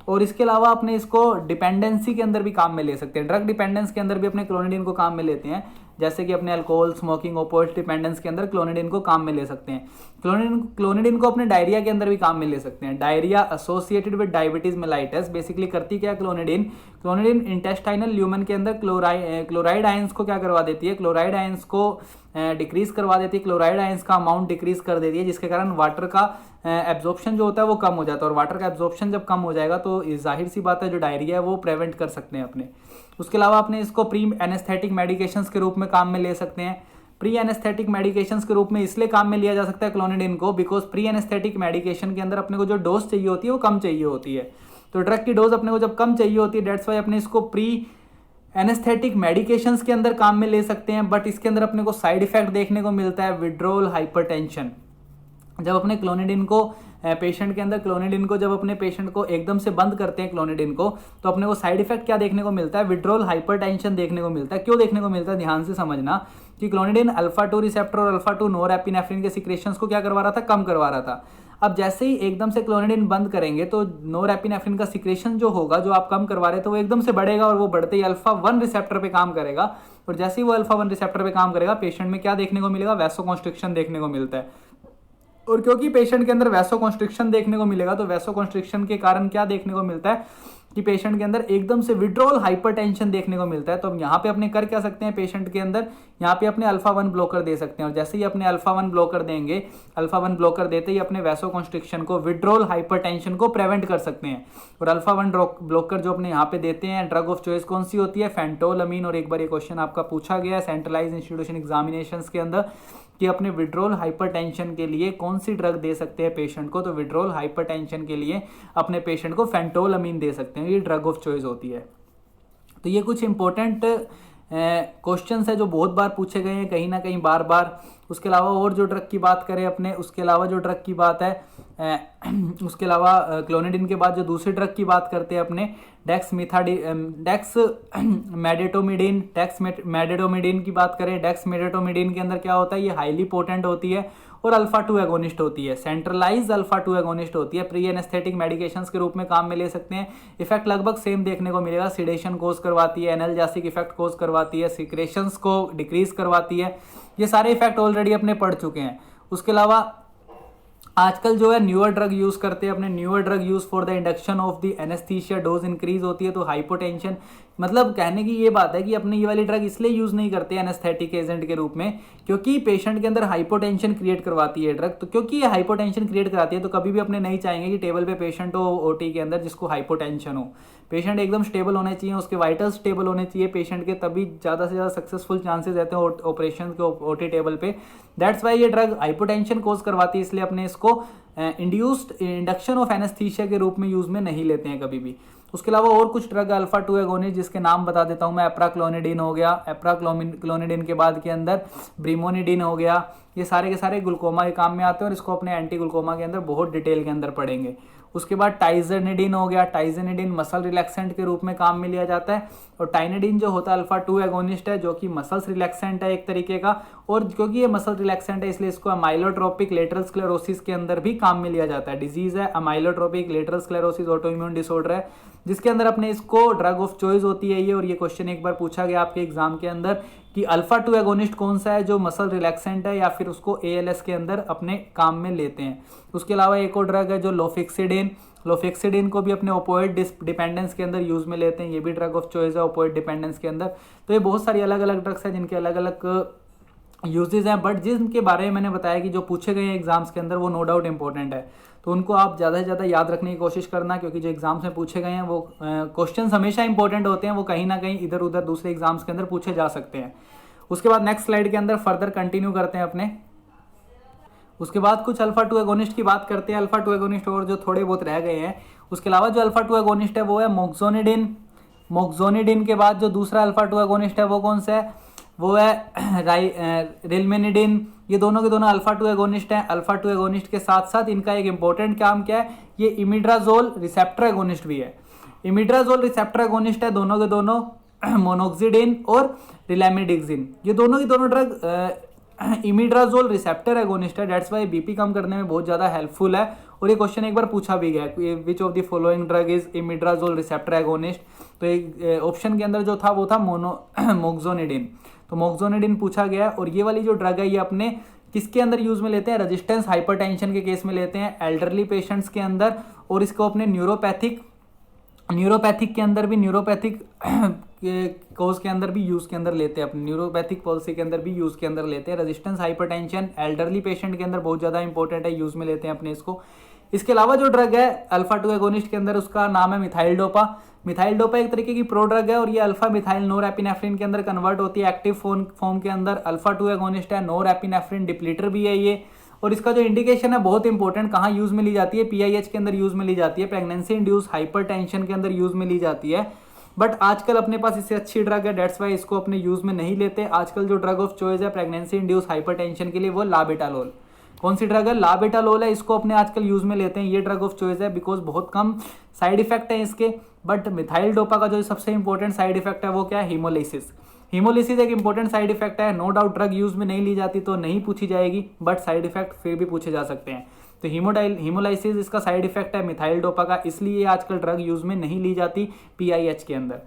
और इसके अलावा अपने इसको डिपेंडेंसी के अंदर भी काम में ले सकते हैं। ड्रग डिपेंडेंस के अंदर भी अपने क्लोनिडिन को काम में लेते हैं, जैसे कि अपने अल्कोहल, स्मोकिंग, ओपोइड डिपेंडेंस के अंदर क्लोनिडिन को काम में ले सकते हैं। क्लोनिडिन को अपने डायरिया के अंदर भी काम में ले सकते हैं। Diarrhoea associated with diabetes mellitus. Basically करती क्या क्लोनिडिन इंटेस्टाइनल ल्यूमन के अंदर क्लोराइड आयंस को क्या करवा देती है, क्लोराइड आयंस को डिक्रीज करवा देती है। क्लोराइड आयंस का अमाउंट डिक्रीज कर देती है, जिसके कारण वाटर का एब्जॉर्प्शन जो होता है वो कम हो जाता है। और वाटर का एब्जॉर्प्शन जब कम हो जाएगा तो जाहिर सी बात है जो डायरिया है वो प्रिवेंट कर सकते हैं अपने। उसके अलावा अपने इसको प्री एनेस्थेटिक मेडिकेशंस के रूप में काम में ले सकते हैं। प्री एनेस्थेटिक मेडिकेशंस के रूप में इसलिए काम में लिया जा सकता है क्लोनिडिन को, बिकॉज प्री एनेस्थेटिक मेडिकेशन के अंदर अपने को जो डोज चाहिए होती है वो कम चाहिए होती है। तो ड्रग की डोज अपने को जब कम चाहिए होती है, डेट्स वाई अपने इसको प्री एनेस्थेटिक मेडिकेशंस के अंदर काम में ले सकते हैं। बट इसके अंदर अपने को साइड इफेक्ट देखने को मिलता है, विड्रोल हाइपरटेंशन। जब अपने क्लोनिडिन को पेशेंट के अंदर क्लोनिडिन को, जब अपने पेशेंट को एकदम से बंद करते हैं क्लोनिडिन को, तो अपने को साइड इफेक्ट क्या देखने को मिलता है, विड्रॉल हाइपरटेंशन देखने को मिलता है। क्यों देखने को मिलता है, ध्यान से समझना कि क्लोनिडिन अल्फा 2 रिसेप्टर और अल्फा 2 नोरएपिनेफ्रिन के सिक्रेशंस को क्या करवा रहा था, कम करवा रहा था। अब जैसे ही एकदम से क्लोनिडिन बंद करेंगे तो नोरएपिनेफ्रिन का सिक्रेशन जो होगा, जो आप कम करवा रहे थे, तो वो एकदम से बढ़ेगा और वो बढ़ते ही अल्फा 1 रिसेप्टर पे काम करेगा। और जैसे ही वो अल्फा 1 रिसेप्टर पे काम करेगा, पेशेंट में क्या देखने को मिलेगा, वैसोकॉन्स्ट्रिक्शन देखने को मिलता है। और क्योंकि पेशेंट के अंदर वैसोकॉन्स्ट्रिक्शन देखने को मिलेगा, तो वैसोकॉन्स्ट्रिक्शन के कारण क्या देखने को मिलता है कि पेशेंट के अंदर एकदम से विड्रॉल हाइपरटेंशन देखने को मिलता है। तो हम यहाँ पे अपने कर क्या सकते हैं, पेशेंट के अंदर यहाँ पे अपने अल्फा 1 ब्लॉकर दे सकते हैं। और जैसे ही अपने अल्फा 1 ब्लॉकर देंगे, अल्फा 1 ब्लॉकर देते ही अपने वैसोकॉन्स्ट्रिक्शन को, विड्रॉल हाइपरटेंशन को प्रिवेंट कर सकते हैं। और अल्फा 1 ब्लॉकर जो अपने यहाँ पे देते हैं, ड्रग ऑफ चॉइस कौन सी होती है, फेंटोलमीन। और एक बार ये क्वेश्चन आपका पूछा गया है सेंट्रलाइज इंस्टीट्यूशन एग्जामिनेशन के अंदर कि अपने विड्रॉल हाइपरटेंशन के लिए कौन सी ड्रग दे सकते हैं पेशेंट को, तो विड्रॉल हाइपरटेंशन के लिए अपने पेशेंट को फेंटोलमीन दे सकते हैं, ये ड्रग ऑफ चॉइस होती है। तो ये कुछ इंपॉर्टेंट क्वेश्चंस है जो बहुत बार पूछे गए हैं, कहीं ना कहीं बार बार। उसके अलावा और जो ड्रग की बात करें अपने, उसके अलावा जो ड्रग की बात है, उसके अलावा क्लोनिडिन के बाद जो दूसरी ड्रग की बात करते हैं अपने, डेक्समेडेटोमिडिन की बात करें। डेक्समेडेटोमिडिन के अंदर क्या होता है, ये हाईली पोटेंट होती है और अल्फा 2 एगोनिस्ट होती है, सेंट्रलाइज अल्फा 2 एगोनिस्ट होती है। प्री एनेस्थेटिक मेडिकेशंस के रूप में काम में ले सकते हैं। इफेक्ट लगभग सेम देखने को मिलेगा, सिडेशन कोज करवाती है, एनाल्जेसिक इफेक्ट कोज करवाती है, सिक्रेशंस को डिक्रीज करवाती है। ये सारे इफेक्ट ऑलरेडी अपने पढ़ चुके हैं। उसके अलावा आजकल जो है न्यूअर ड्रग यूज करते हैं अपने, newer drug use for the induction of the anaesthesia, dose increase होती है तो हाइपोटेंशन। मतलब कहने की ये बात है कि अपने ये वाली ड्रग इसलिए यूज नहीं करते एनेस्थेटिक एजेंट के रूप में क्योंकि पेशेंट के अंदर हाइपोटेंशन क्रिएट करवाती है ड्रग। तो क्योंकि ये हाइपोटेंशन क्रिएट कराती है तो कभी भी अपने नहीं चाहेंगे कि टेबल पे पेशेंट हो ओटी के अंदर जिसको हाइपोटेंशन हो। पेशेंट एकदम स्टेबल होने चाहिए, उसके वाइटल स्टेबल होने चाहिए पेशेंट के, तभी ज़्यादा से ज़्यादा सक्सेसफुल चांसेस रहते हैं ऑपरेशन के ओटी टेबल पे। दैट्स वाई ये ड्रग हाइपोटेंशन कोज करवाती है, इसलिए अपने इसको इंड्यूस्ड इंडक्शन ऑफ एनेस्थीसिया के रूप में यूज में नहीं लेते हैं कभी भी। उसके अलावा और कुछ ड्रग अल्फा 2 एगोनिस्ट जिसके नाम बता देता हूं मैं, एप्राक्लोनिडिन हो गया, एप्राक्लोनिडिन के बाद के अंदर ब्रीमोनिडिन हो गया। ये सारे के सारे ग्लूकोमा के काम में आते हैं और इसको अपने एंटी ग्लूकोमा के अंदर बहुत डिटेल के अंदर पढ़ेंगे। उसके बाद टाइजेनिडिन हो गया, टाइजेनिडिन मसल रिलैक्सेंट के रूप में काम में लिया जाता है। और टाइनेडिन जो होता है अल्फा 2 एगोनिस्ट है जो कि मसल्स रिलैक्सेंट है एक तरीके का, और क्योंकि ये मसल रिलैक्सेंट है इसलिए इसको अमाइलोट्रोपिक लेटरल स्क्लेरोसिस के अंदर भी काम में लिया जाता है। डिजीज है अमाइलोट्रोपिक लेटरल स्क्लेरोसिस, ऑटोइम्यून डिसऑर्डर है जिसके अंदर अपने इसको ड्रग ऑफ चॉइस होती है ये। और ये क्वेश्चन एक बार पूछा गया आपके एग्जाम के अंदर कि अल्फा 2 एगोनिस्ट कौन सा है जो मसल रिलैक्सेंट है या फिर उसको एएलएस के अंदर अपने काम में लेते हैं। उसके अलावा एक और ड्रग है जो लोफिक्सिडिन, लोफिक्सिडिन को भी अपने ओपोइड डिपेंडेंस के अंदर यूज में लेते हैं, ये भी ड्रग ऑफ चॉइस है ओपोइड डिपेंडेंस के अंदर। तो ये बहुत सारी अलग अलग ड्रग्स हैं जिनके अलग अलग यूजेज हैं, बट जिनके बारे में मैंने बताया कि जो पूछे गए हैं एग्जाम्स के अंदर वो नो डाउट इंपॉर्टेंट है, तो उनको आप ज़्यादा से ज़्यादा याद रखने की कोशिश करना क्योंकि जो एग्जाम्स में पूछे गए हैं वो क्वेश्चन हमेशा इंपॉर्टेंट होते हैं, वो कहीं ना कहीं इधर उधर दूसरे एग्जाम्स के अंदर पूछे जा सकते हैं। उसके बाद नेक्स्ट स्लाइड के अंदर फर्दर कंटिन्यू करते हैं अपने। उसके बाद कुछ अल्फा 2 एगोनिस्ट की बात करते हैं। अल्फा 2 एगोनिस्ट और जो थोड़े बहुत रह गए हैं, उसके अलावा जो अल्फा 2 एगोनिस्ट है वो है मोक्सोनिडिन। मोक्सोनिडिन के बाद जो दूसरा अल्फा 2 एगोनिस्ट है वो कौन सा है, वो है रिल्मेनिडिन। ये दोनों के दोनों अल्फा 2 एगोनिस्ट हैं। अल्फा 2 एगोनिस्ट के साथ साथ इनका एक इंपॉर्टेंट काम क्या है, ये इमिड्राजोल रिसेप्टर एगोनिस्ट भी है। इमिड्राजोल रिसेप्टर एगोनिस्ट है दोनों के दोनों, मोनोक्सिडिन और रिलैमिडिक्सिन। ये दोनों की दोनों ड्रग इमिड्राजोल रिसेप्टर एगोनिस्ट है, डेट्स वाई बीपी कम करने में बहुत ज़्यादा हेल्पफुल है। और ये क्वेश्चन एक बार पूछा भी गया, which of the following drug is imidazole receptor agonist. तो एक ऑप्शन के अंदर जो था वो था मोक्सोनिडिन, तो मोक्सोनिडिन पूछा गया। और ये वाली जो ड्रग है ये अपने किसके अंदर यूज में लेते हैं, रेजिस्टेंस हाइपरटेंशन के केस में लेते हैं, एल्डरली पेशेंट्स के अंदर। और इसको अपने न्यूरोपैथिक के अंदर भी, न्यूरोपैथिक कोज के अंदर भी यूज के अंदर लेते हैं, अपने न्यूरोपैथिक पॉलिसी के अंदर भी यूज के अंदर लेते हैं। रेजिस्टेंस हाइपरटेंशन एल्डरली पेशेंट के अंदर बहुत ज़्यादा इंपॉर्टेंट है, यूज में लेते हैं अपने इसको। इसके अलावा जो ड्रग है अल्फा 2 एगोनिस्ट के अंदर उसका नाम है मिथाइल डोपा। मिथाइल डोपा एक तरीके की प्रो ड्रग है और ये अल्फा मिथाइल नोरएपिनेफ्रिन के अंदर कन्वर्ट होती है एक्टिव फॉर्म के अंदर। अल्फा 2 एगोनिस्ट है, नोरएपिनेफ्रिन डिप्लीटर भी है ये। और इसका जो इंडिकेशन है बहुत इंपॉर्टेंट, कहाँ यूज में ली जाती है, पीआईएच के अंदर यूज में ली जाती है, प्रेगनेंसी इंड्यूस हाइपरटेंशन के अंदर यूज में ली जाती है। बट आजकल अपने पास इससे अच्छी ड्रग है, डेट्स वाई इसको अपने यूज में नहीं लेते। आजकल जो ड्रग ऑफ चॉइस है प्रेगनेंसी इंड्यूस हाइपरटेंशन के लिए वो लाबेटालोल। कौन सी ड्रग है? लाबेटालोल है, इसको अपने आजकल यूज़ में लेते हैं, ये ड्रग ऑफ चॉइस है बिकॉज बहुत कम साइड इफेक्ट है इसके। बट मिथाइल डोपा का जो सबसे इंपॉर्टेंट साइड इफेक्ट है वो क्या है? हीमोलिसिस। हीमोलिसिस एक इंपॉर्टेंट साइड इफेक्ट है, नो डाउट ड्रग यूज में नहीं ली जाती तो नहीं पूछी जाएगी, बट साइड इफेक्ट फिर भी पूछे जा सकते हैं। तो हीमोलाइसिस इसका साइड इफेक्ट है मिथाइल डोपा का, इसलिए आजकल ड्रग यूज में नहीं ली जाती पीआईएच के अंदर।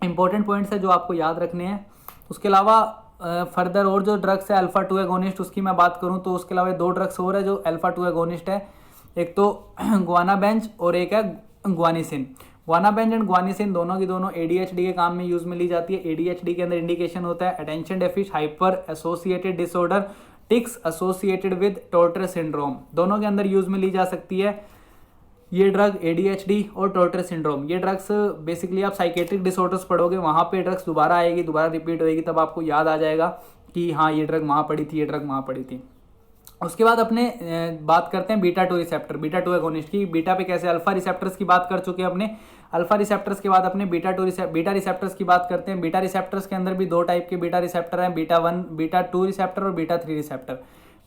इंपॉर्टेंट पॉइंट्स है जो आपको याद रखने हैं। उसके अलावा फर्दर और जो ड्रग्स है अल्फा 2 एगोनिस्ट, उसकी मैं बात करूं तो उसके अलावा 2 ड्रग्स और है जो अल्फा 2 एगोनिस्ट है, एक तो ग्वानाबेंच और एक है ग्वानिसिन। ग्वानाबेंच एंड ग्वानिसिन दोनों की दोनों एडीएचडी के काम में यूज में ली जाती है। एडीएचडी के अंदर इंडिकेशन होता है attention deficit hyper associated disorder, tics associated with Tourette syndrome, दोनों के अंदर यूज में ली जा सकती है ये ड्रग, एडीएचडी और टॉर्टर सिंड्रोम। ये ड्रग्स बेसिकली आप साइकेट्रिक डिसऑर्डर्स पढ़ोगे, वहाँ पे ड्रग्स दोबारा आएगी, दोबारा रिपीट होएगी, तब आपको याद आ जाएगा कि हाँ ये ड्रग वहाँ पड़ी थी, ये ड्रग वहाँ पड़ी थी। उसके बाद अपने बात करते हैं बीटा 2 रिसेप्टर, बीटा 2 एगोनिस्ट की। बीटा पे कैसे, अल्फा रिसेप्टर्स की बात कर चुके हैं अपने, अल्फा रिसेप्टर्स के बाद अपने बीटा रिसेप्टर्स की बात करते हैं। बीटा रिसेप्टर्स के अंदर भी 2 टाइप के बीटा रिसेप्टर हैं, बीटा 2 रिसेप्टर और बीटा 3 रिसेप्टर।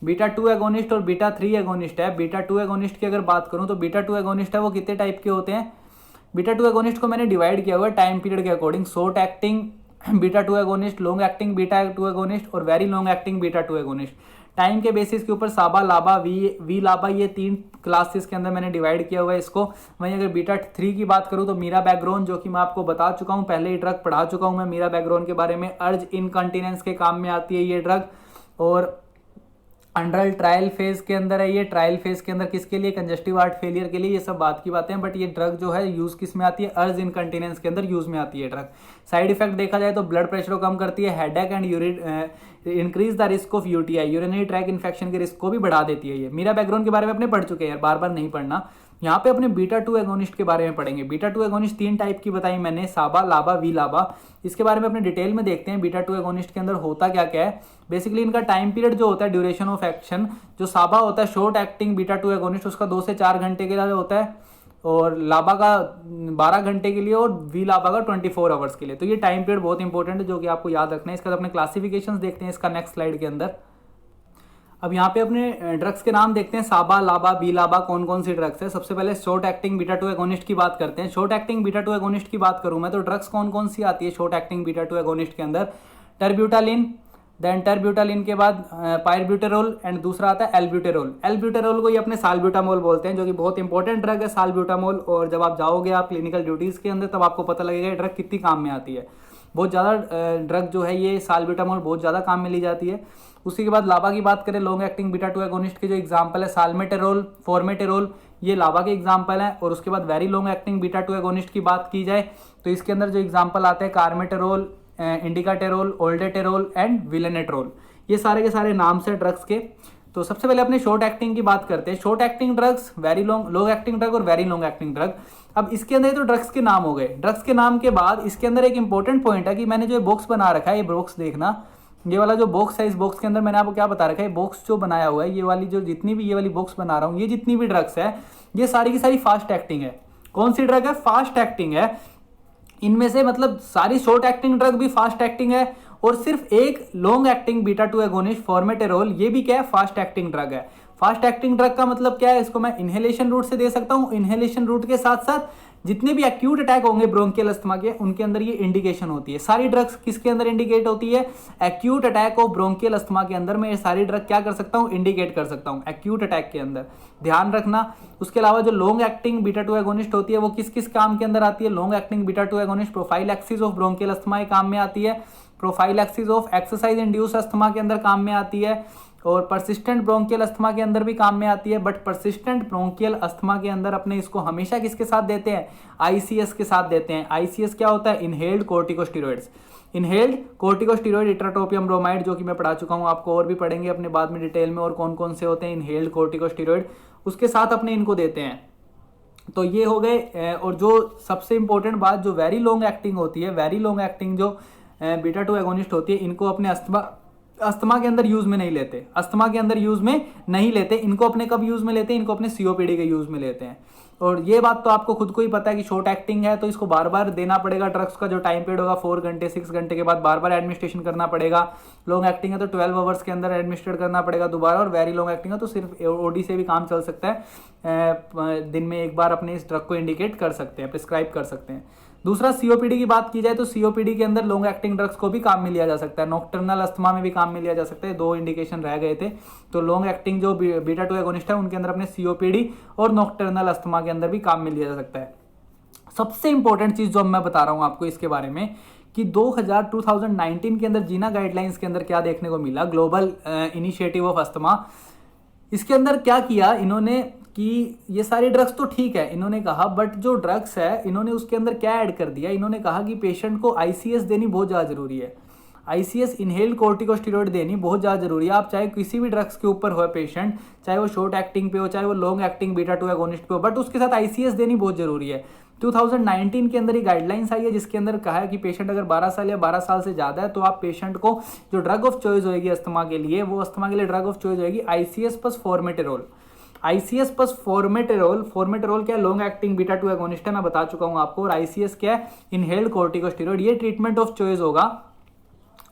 बीटा 2 एगोनिस्ट और बीटा 3 एगोनिस्ट है। बीटा 2 एगोनिस्ट की अगर बात करूं तो बीटा 2 एगोनिस्ट है वो कितने टाइप के होते हैं? बीटा 2 एगोनिस्ट को मैंने डिवाइड किया हुआ है टाइम पीरियड के according, short acting beta 2 agonist, long acting beta 2 agonist और very long acting beta 2 agonist. Time के बेसिस के ऊपर साबा, लाबा, वी लाबा, ये 3 क्लासेस के अंदर मैंने डिवाइड किया हुआ है इसको। वहीं अगर बीटा 3 की बात करूं तो मीरा बैकग्राउंड, जो कि मैं आपको बता चुका हूं, पहले ही ड्रग पढ़ा चुका हूं मैं मीरा बैकग्राउंड के बारे में, अर्ज इनकंटिनेंस के काम में आती है ये ड्रग। और अंडर ट्रायल फेज के अंदर है ये, ट्रायल फेज के अंदर किसके लिए? कंजेस्टिव हार्ट फेलियर के लिए, ये सब बात की बातें हैं। बट ये ड्रग जो है यूज किस में आती है? अर्ज इनकंटिनेंस के अंदर यूज में आती है ड्रग। साइड इफेक्ट देखा जाए तो ब्लड प्रेशर को कम करती है, headache and increase the risk of UTI, urinary track infection के रिस्क को भी बढ़ा देती है ये। मीरा बैकग्राउंड के बारे में अपने पढ़ चुके हैं यार, बार बार नहीं पढ़ना। यहाँ पे अपने बीटा 2 एगोनिस्ट के बारे में पढ़ेंगे। बीटा 2 एगोनिस्ट 3 टाइप की बताई मैंने, साबा, लाबा, वी लाबा। इसके बारे में अपने डिटेल में देखते हैं बीटा 2 एगोनिस्ट के अंदर होता क्या क्या है। बेसिकली इनका टाइम पीरियड जो होता है, ड्यूरेशन ऑफ एक्शन, जो साबा होता है शॉर्ट एक्टिंग बीटा 2 एगोनिस्ट, उसका 2 से 4 घंटे के लिए होता है, और लाबा का 12 घंटे के लिए और वी लाबा का 24 आवर्स के लिए। तो ये टाइम पीरियड बहुत इंपॉर्टेंट है जो कि आपको याद रखना है। इसका अपने क्लासिफिकेशन देखते हैं इसका नेक्स्ट स्लाइड के अंदर। अब यहाँ पे अपने ड्रग्स के नाम देखते हैं, साबा, लाबा, बी लाबा, कौन कौन सी ड्रग्स है। सबसे पहले शॉर्ट एक्टिंग बीटा 2 एगोनिस्ट की बात करते हैं। शॉर्ट एक्टिंग बीटा 2 एगोनिस्ट की बात करूं मैं तो ड्रग्स कौन कौन सी आती है शॉर्ट एक्टिंग बीटा 2 एगोनिस्ट के अंदर? टर्ब्यूटालिन, देन टर्ब्यूटालिन के बाद पायरब्यूटेरोल एंड दूसरा आता है एल्ब्यूटेरोल। एल्ब्यूटेरोल को ही अपने साल्ब्यूटामोल बोलते हैं, जो कि बहुत इंपॉर्टेंट ड्रग है साल्ब्यूटामोल। और जब आप जाओगे आप क्लिनिकल ड्यूटीज़ के अंदर तब आपको पता लगेगा ये ड्रग कितनी काम में आती है। बहुत ज़्यादा ड्रग जो है ये साल्ब्यूटामोल बहुत ज़्यादा काम में ली जाती है। उसी के बाद लाबा की बात करें, लॉन्ग एक्टिंग बीटा 2 एगोनिस्ट के जो एग्जांपल है साल्मेटेरोल, फॉर्मेटेरोल, ये लाबा के एग्जांपल हैं। और उसके बाद very long acting beta 2 agonist की बात की जाए तो इसके अंदर जो एग्जांपल आते हैं कार्मेटेरोल, इंडिकाटेरोल, ओल्डेटेरोल एंड विलेनेट्रोल, ये सारे के सारे नाम से ड्रग्स के। तो सबसे पहले अपने शॉर्ट एक्टिंग की बात करते हैं। Short acting drugs, very long acting drug और वेरी लॉन्ग एक्टिंग ड्रग। अब इसके अंदर तो ड्रग्स के नाम हो गए। ड्रग्स के नाम के बाद इसके अंदर एक इंपॉर्टेंट पॉइंट है कि मैंने जो बॉक्स बना रखा है, ये बॉक्स देखना, ये वाला जो बॉक्स है, इस बॉक्स के अंदर मैंने आपको क्या बता रखा है, बॉक्स जो बनाया हुआ है, ये वाली जो जितनी भी ये वाली बॉक्स बना रहा हूँ, ये जितनी भी ड्रग्स है ये सारी की सारी फास्ट एक्टिंग है। कौन सी ड्रग है? फास्ट एक्टिंग है। इनमें से मतलब सारी शॉर्ट एक्टिंग ड्रग भी फास्ट एक्टिंग है, और सिर्फ एक लॉन्ग एक्टिंग बीटा 2 एगोनिस्ट फॉर्मेटेरोल, ये भी क्या है? फास्ट एक्टिंग ड्रग है। फास्ट एक्टिंग ड्रग का मतलब क्या है? इसको मैं इनहेलेशन रूट से दे सकता हूँ। इनहेलेशन रूट के साथ साथ जितने भी एक्यूट अटैक होंगे ब्रोंकियल अस्थमा के, उनके अंदर ये इंडिकेशन होती है। सारी ड्रग्स किसके अंदर इंडिकेट होती है? Acute attack of bronchial asthma के अंदर मैं ये सारी ड्रग क्या कर सकता हूँ? इंडिकेट कर सकता हूँ एक्यूट अटैक के अंदर, ध्यान रखना। उसके अलावा जो लॉन्ग एक्टिंग बीटा 2 एगोनिस्ट होती है वो किस किस काम के अंदर आती है? Long acting beta 2 agonist prophylaxis of bronchial asthma काम में आती है, prophylaxis of exercise induce asthma के अंदर काम में आती है, और परसिस्टेंट ब्रोंकियल अस्थमा के अंदर भी काम में आती है। बट परसिस्टेंट ब्रोंकियल अस्थमा के अंदर अपने इसको हमेशा किसके साथ देते हैं? आईसीएस के साथ देते हैं। आईसीएस क्या होता है? Inhaled corticosteroids. Inhaled corticosteroid, ipratropium bromide, जो कि मैं पढ़ा चुका हूं, आपको और भी पढ़ेंगे अपने बाद में डिटेल में, और कौन कौन से होते हैं इनहेल्ड कोर्टिकोस्टेरॉइड, उसके साथ अपने इनको देते हैं। तो ये हो गए। और जो सबसे इंपॉर्टेंट बात, जो वेरी लॉन्ग एक्टिंग होती है, वेरी लॉन्ग एक्टिंग जो बीटा 2 एगोनिस्ट होती है, इनको अपने अस्थमा के अंदर यूज में नहीं लेते, अस्थमा के अंदर यूज में नहीं लेते। इनको अपने कब यूज में लेते हैं, इनको अपने सीओपीडी के यूज में लेते हैं। और ये बात तो आपको खुद को ही पता है कि शॉर्ट एक्टिंग है तो इसको बार बार देना पड़ेगा। ड्रग्स का जो टाइम पीरियड होगा 4 घंटे 6 घंटे के बाद बार बार एडमिनिस्ट्रेशन करना पड़ेगा। लॉन्ग एक्टिंग है तो 12 आवर्स के अंदर एडमिनिस्ट्रेट करना पड़ेगा दोबारा। और वेरी लॉन्ग एक्टिंग है तो सिर्फ ओडी से भी काम चल सकता है, दिन में एक बार अपने इस ड्रग को इंडिकेट कर सकते हैं, प्रिस्क्राइब कर सकते हैं। दूसरा सीओपीडी की बात की जाए तो सीओपीडी के अंदर लॉन्ग एक्टिंग ड्रग्स को भी काम में लिया जा सकता है, नॉक्टर्नल अस्थमा में भी काम में लिया जा सकता है। 2 इंडिकेशन रह गए थे, तो लॉन्ग एक्टिंग जो बीटा 2 एगोनिस्ट है उनके अंदर अपने सीओपीडी और नॉक्टर्नल अस्थमा के अंदर भी काम में लिया जा सकता है। सबसे इंपॉर्टेंट चीज जो मैं बता रहा हूं आपको इसके बारे में कि 2019 के अंदर जीना गाइडलाइंस के अंदर क्या देखने को मिला, ग्लोबल इनिशिएटिव ऑफ अस्थमा, इसके अंदर क्या किया इन्होंने कि ये सारे ड्रग्स तो ठीक है इन्होंने कहा, बट जो ड्रग्स है इन्होंने उसके अंदर क्या ऐड कर दिया, इन्होंने कहा कि पेशेंट को आईसीएस देनी बहुत ज़्यादा जरूरी है। आईसीएस इनहेल्ड कोर्टिकोस्टेरॉइड देनी बहुत ज़्यादा जरूरी है। आप चाहे किसी भी ड्रग्स के ऊपर हो पेशेंट, चाहे वो शॉर्ट एक्टिंग पे हो, चाहे वो लॉन्ग एक्टिंग बीटा 2 एगोनिस्ट पे हो, बट उसके साथ आईसीएस देनी बहुत जरूरी है। 2019 के अंदर ये गाइडलाइंस आई है जिसके अंदर कहा है कि पेशेंट अगर 12 साल या 12 साल से ज़्यादा है तो आप पेशेंट को जो ड्रग ऑफ चॉइस होगी अस्थमा के लिए, वो अस्थमा के लिए ड्रग ऑफ चॉइस होगी आईसीएस प्लस फॉर्मेटेरोल। आईसीएस प्लस फॉर्मेटेरोल, फॉर्मेटेरोल क्या है, लॉन्ग एक्टिंग बीटा 2 एगोनिस्ट है, मैं बता चुका हूं आपको। और आईसीएस क्या है, इनहेल्ड कोर्टिकोस्टेरॉइड। ये ट्रीटमेंट ऑफ चॉइस होगा।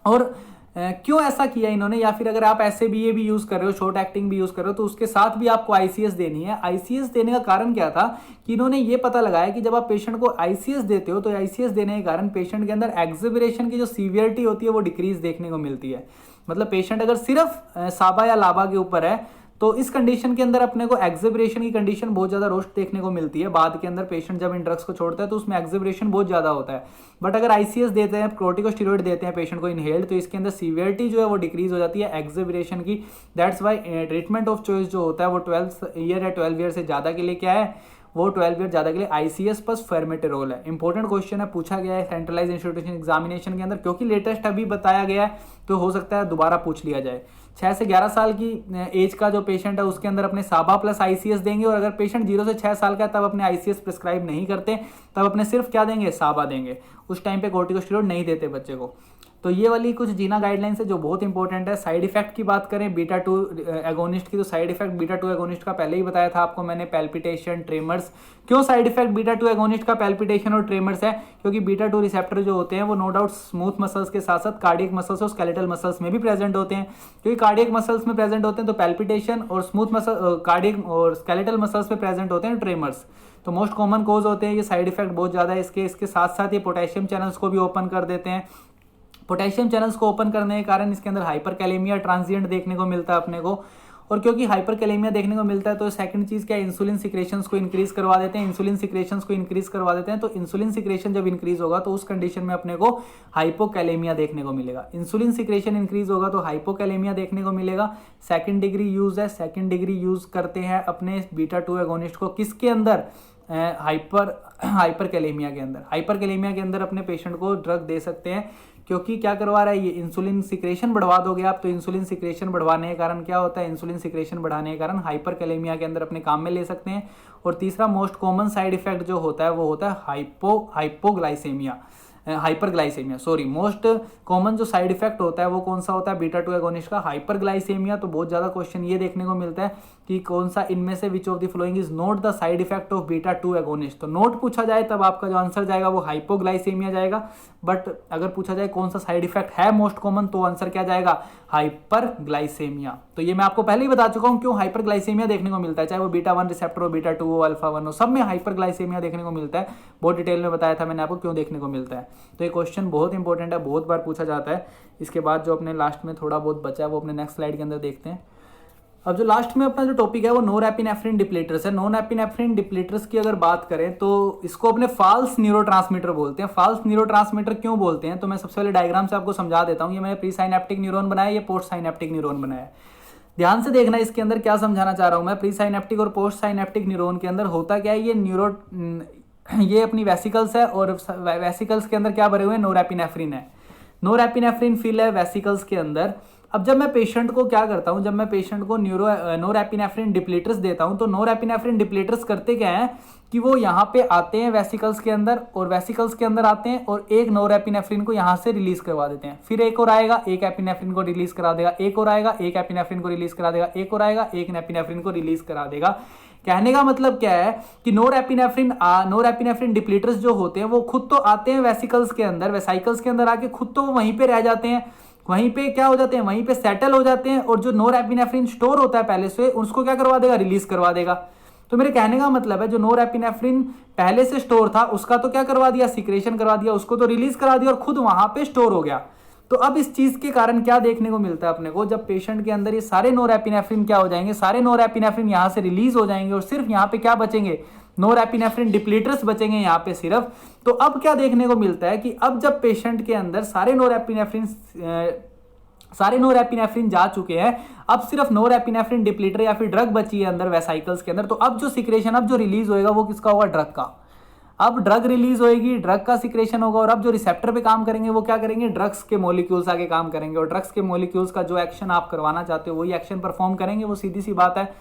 और क्यों ऐसा किया इन्होंने, या फिर अगर आप ऐसे भी ये भी यूज कर रहे हो, शॉर्ट एक्टिंग भी यूज कर रहे हो, तो उसके साथ भी आपको आईसीएस देनी है। आईसीएस देने का कारण क्या था कि इन्होंने ये पता लगाया कि जब आप पेशेंट को आईसीएस देते हो तो आईसीएस देने के कारण पेशेंट के अंदर एक्सेलरेशन की जो सीवियरिटी होती है वो डिक्रीज देखने को मिलती है। मतलब पेशेंट अगर सिर्फ साबा या लाबा के ऊपर है तो इस कंडीशन के अंदर अपने को एक्सेलरेशन की कंडीशन बहुत ज्यादा रोस्ट देखने को मिलती है। बाद के अंदर पेशेंट जब इन ड्रग्स को छोड़ता है तो उसमें एक्सेलरेशन बहुत ज्यादा होता है। बट अगर आईसीएस देते हैं, कोर्टिकोस्टेरॉइड देते हैं पेशेंट को इनहेल्ड, तो इसके अंदर सीवियरिटी जो है वो डिक्रीज हो जाती है एक्सेलरेशन की। That's why treatment of choice जो होता है वो 12 ईयर या 12 ईयर से ज्यादा के लिए क्या है, वो 12 ईयर ज्यादा के लिए आईसीएस प्लस फॉर्मेटेरोल है। इंपॉर्टेंट क्वेश्चन है, पूछा गया है सेंट्रलाइज इंस्टीट्यूशन एग्जामिनेशन के अंदर, क्योंकि लेटेस्ट अभी बताया गया है तो हो सकता है दोबारा पूछ लिया जाए। 6 से 11 साल की एज का जो पेशेंट है उसके अंदर अपने साबा प्लस आईसीएस देंगे, और अगर पेशेंट 0 से 6 साल का है तब अपने आईसीएस प्रिस्क्राइब नहीं करते, तब अपने सिर्फ क्या देंगे, साबा देंगे। उस टाइम पे कोर्टिकोस्टेरॉइड नहीं देते बच्चे को। तो ये वाली कुछ जीना गाइडलाइंस है जो बहुत इंपॉर्टेंट है। साइड इफेक्ट की बात करें बीटा 2 एगोनिस्ट की, तो साइड इफेक्ट बीटा 2 एगोनिस्ट का पहले ही बताया था आपको मैंने, पैल्पिटेशन, ट्रेमर्स। क्यों साइड इफेक्ट बीटा 2 एगोनिस्ट का पैल्पिटेशन और ट्रेमर्स है, क्योंकि बीटा 2 रिसेप्टर जो होते हैं वो नो डाउट स्मूथ मसल्स के साथ साथ कार्डियक मसल्स और स्केलेटल मसल्स में भी प्रेजेंट होते हैं। क्योंकि कार्डियक मसल्स में प्रेजेंट होते हैं तो पैल्पिटेशन, और स्मूथ मसल कार्डियक और स्केलेटल मसल्स में प्रेजेंट होते हैं ट्रेमर्स। तो मोस्ट कॉमन कोज होते हैं ये। साइड इफेक्ट बहुत ज्यादा है इसके साथ साथ ये पोटेशियम चैनल्स को भी ओपन कर देते हैं। पोटेशियम चैनल्स को ओपन करने के कारण इसके अंदर हाइपरकैलेमिया ट्रांजिएंट देखने को मिलता है अपने को। और क्योंकि हाइपरकैलेमिया देखने को मिलता है तो सेकंड चीज क्या है, इंसुलिन सिक्रेशंस को इंक्रीज करवा देते हैं। इंसुलिन सिक्रेशंस को इंक्रीज करवा देते हैं तो इंसुलिन सिक्रेशन जब इंक्रीज होगा तो उस कंडीशन में अपने को हाइपोकैलेमिया देखने को मिलेगा। इंसुलिन सिक्रेशन इंक्रीज होगा तो हाइपोकैलेमिया देखने को मिलेगा। सेकंड डिग्री यूज है, सेकंड डिग्री यूज करते हैं अपने बीटा 2 एगोनिस्ट को किसके अंदर, हाइपरकैलेमिया के अंदर। हाइपरकैलेमिया के अंदर अपने पेशेंट को ड्रग दे सकते हैं, क्योंकि क्या करवा रहा है ये, इंसुलिन सिक्रेशन बढ़वा दोगे आप, तो इंसुलिन सिक्रेशन बढ़वाने के कारण क्या होता है, इंसुलिन सिक्रेशन बढ़ाने के कारण हाइपरकैलेमिया के अंदर अपने काम में ले सकते हैं। और तीसरा मोस्ट कॉमन साइड इफेक्ट जो होता है वो होता है मोस्ट कॉमन जो साइड इफेक्ट होता है वो कौन सा होता है बीटा 2 एगोनिस्ट का, हाइपरग्लाइसेमिया। तो बहुत ज्यादा क्वेश्चन ये देखने को मिलता है कि कौन सा इनमें से विच of the following is note the side effect of beta 2 agonist. तो नोट पूछा जाए तब आपका जो आंसर जाएगा वो हाइपोग्लाइसेमिया जाएगा, बट अगर पूछा जाए कौन सा साइड इफेक्ट है मोस्ट कॉमन तो आंसर क्या जाएगा, हाइपरग्लाइसेमिया। तो ये मैं आपको पहले ही बता चुका हूं क्यों हाइपरग्लाइसेमिया देखने को मिलता है, चाहे वो बीटा 1 रिसेप्टर हो, बीटा 2 हो, अल्फा 1 हो, सब में हाइपरग्लाइसेमिया देखने को मिलता है। बहुत डिटेल में बताया था मैंने आपको क्यों देखने को मिलता है। तो ये क्वेश्चन बहुत इंपॉर्टेंट है, बहुत बार पूछा जाता है। इसके बाद जो अपने लास्ट में थोड़ा बहुत बचा है वो अपने नेक्स्ट स्लाइड के अंदर देखते हैं। अब जो लास्ट में अपना जो टॉपिक है वो नोरेपिनेफ्रिन डिप्लीटर्स है। नोरेपिनेफ्रिन डिप्लीटर्स की अगर बात करें तो इसको अपने फाल्स न्यूरोट्रांसमीटर बोलते हैं। फाल्स न्यूरोट्रांसमीटर क्यों बोलते हैं तो मैं सबसे पहले डायग्राम से आपको समझा देता हूँ। ये मैंने प्री साइनेप्टिक न्यूरॉन बनाया, ये पोस्ट साइनेप्टिक न्यूरॉन बनाया है। ध्यान से देखना इसके अंदर क्या समझाना चाह रहा हूँ मैं। प्री साइनेप्टिक और पोस्ट साइनेप्टिक न्यूरॉन के अंदर होता क्या है, ये अपनी वेसिकल्स है और वेसिकल्स के अंदर क्या भरे हुए हैं, नोरेपिनेफ्रिन है। नोरेपिनेफ्रिन फिल है वेसिकल्स के अंदर, अब जब मैं पेशेंट को क्या करता हूँ, जब मैं पेशेंट को नोरएपिनेफ्रिन डिप्लीटर्स देता हूँ, तो नोरएपिनेफ्रिन डिप्लीटर्स करते क्या है कि वो यहाँ पे आते हैं वेसिकल्स के अंदर, और वेसिकल्स के अंदर आते हैं और एक नोरएपिनेफ्रिन को यहाँ से रिलीज करवा देते हैं, फिर एक और आएगा, एक एपिनेफ्रिन को रिलीज करा देगा, एक और आएगा, एक एपिनेफ्रिन को रिलीज करा देगा, एक और आएगा, एक एपिनेफ्रिन को रिलीज करा देगा। कहने का मतलब क्या है कि नोरएपिनेफ्रिन डिप्लीटर्स जो होते हैं वो खुद तो आते हैं वेसिकल्स के अंदर, वेसाइकल्स के अंदर आके खुद तो वहीं पे रह जाते हैं, वहीं पे क्या हो जाते हैं, वहीं पे सेटल हो जाते हैं, और जो नोरएपिनेफ्रिन स्टोर होता है पहले से उसको क्या करवा देगा, रिलीज करवा देगा। तो मेरे कहने का मतलब है जो नोरएपिनेफ्रिन पहले से स्टोर था उसका तो क्या करवा दिया, सिक्रेशन करवा दिया, उसको तो रिलीज करा दिया और खुद वहां पे स्टोर हो गया। तो अब इस चीज के कारण क्या देखने को मिलता है अपने को, जब पेशेंट के अंदर ये सारे नोरएपिनेफ्रिन क्या हो जाएंगे, सारे नोरएपिनेफ्रिन यहाँ से रिलीज हो जाएंगे और सिर्फ यहाँ पे क्या बचेंगे, नोरएपिनेफ्रिन डिप्लीटर्स बचेंगे यहाँ पे सिर्फ। तो अब क्या देखने को मिलता है कि अब जब पेशेंट के अंदर सारे नोरएपिनेफ्रिन जा चुके हैं, अब सिर्फ नोरएपिनेफ्रिन डिप्लीटर या फिर ड्रग बची है अंदर वेसाइकल्स के अंदर, तो अब जो सिक्रेशन, अब जो रिलीज होएगा वो किसका होगा, ड्रग का। अब ड्रग रिलीज होएगी, ड्रग का सिक्रेशन होगा, और अब जो रिसेप्टर पे काम करेंगे वो क्या करेंगे, ड्रग्स के मॉलिक्यूल्स आगे काम करेंगे, और ड्रग्स के मॉलिक्यूल्स का जो एक्शन आप करवाना चाहते हो वही एक्शन परफॉर्म करेंगे, वो सीधी सी बात है।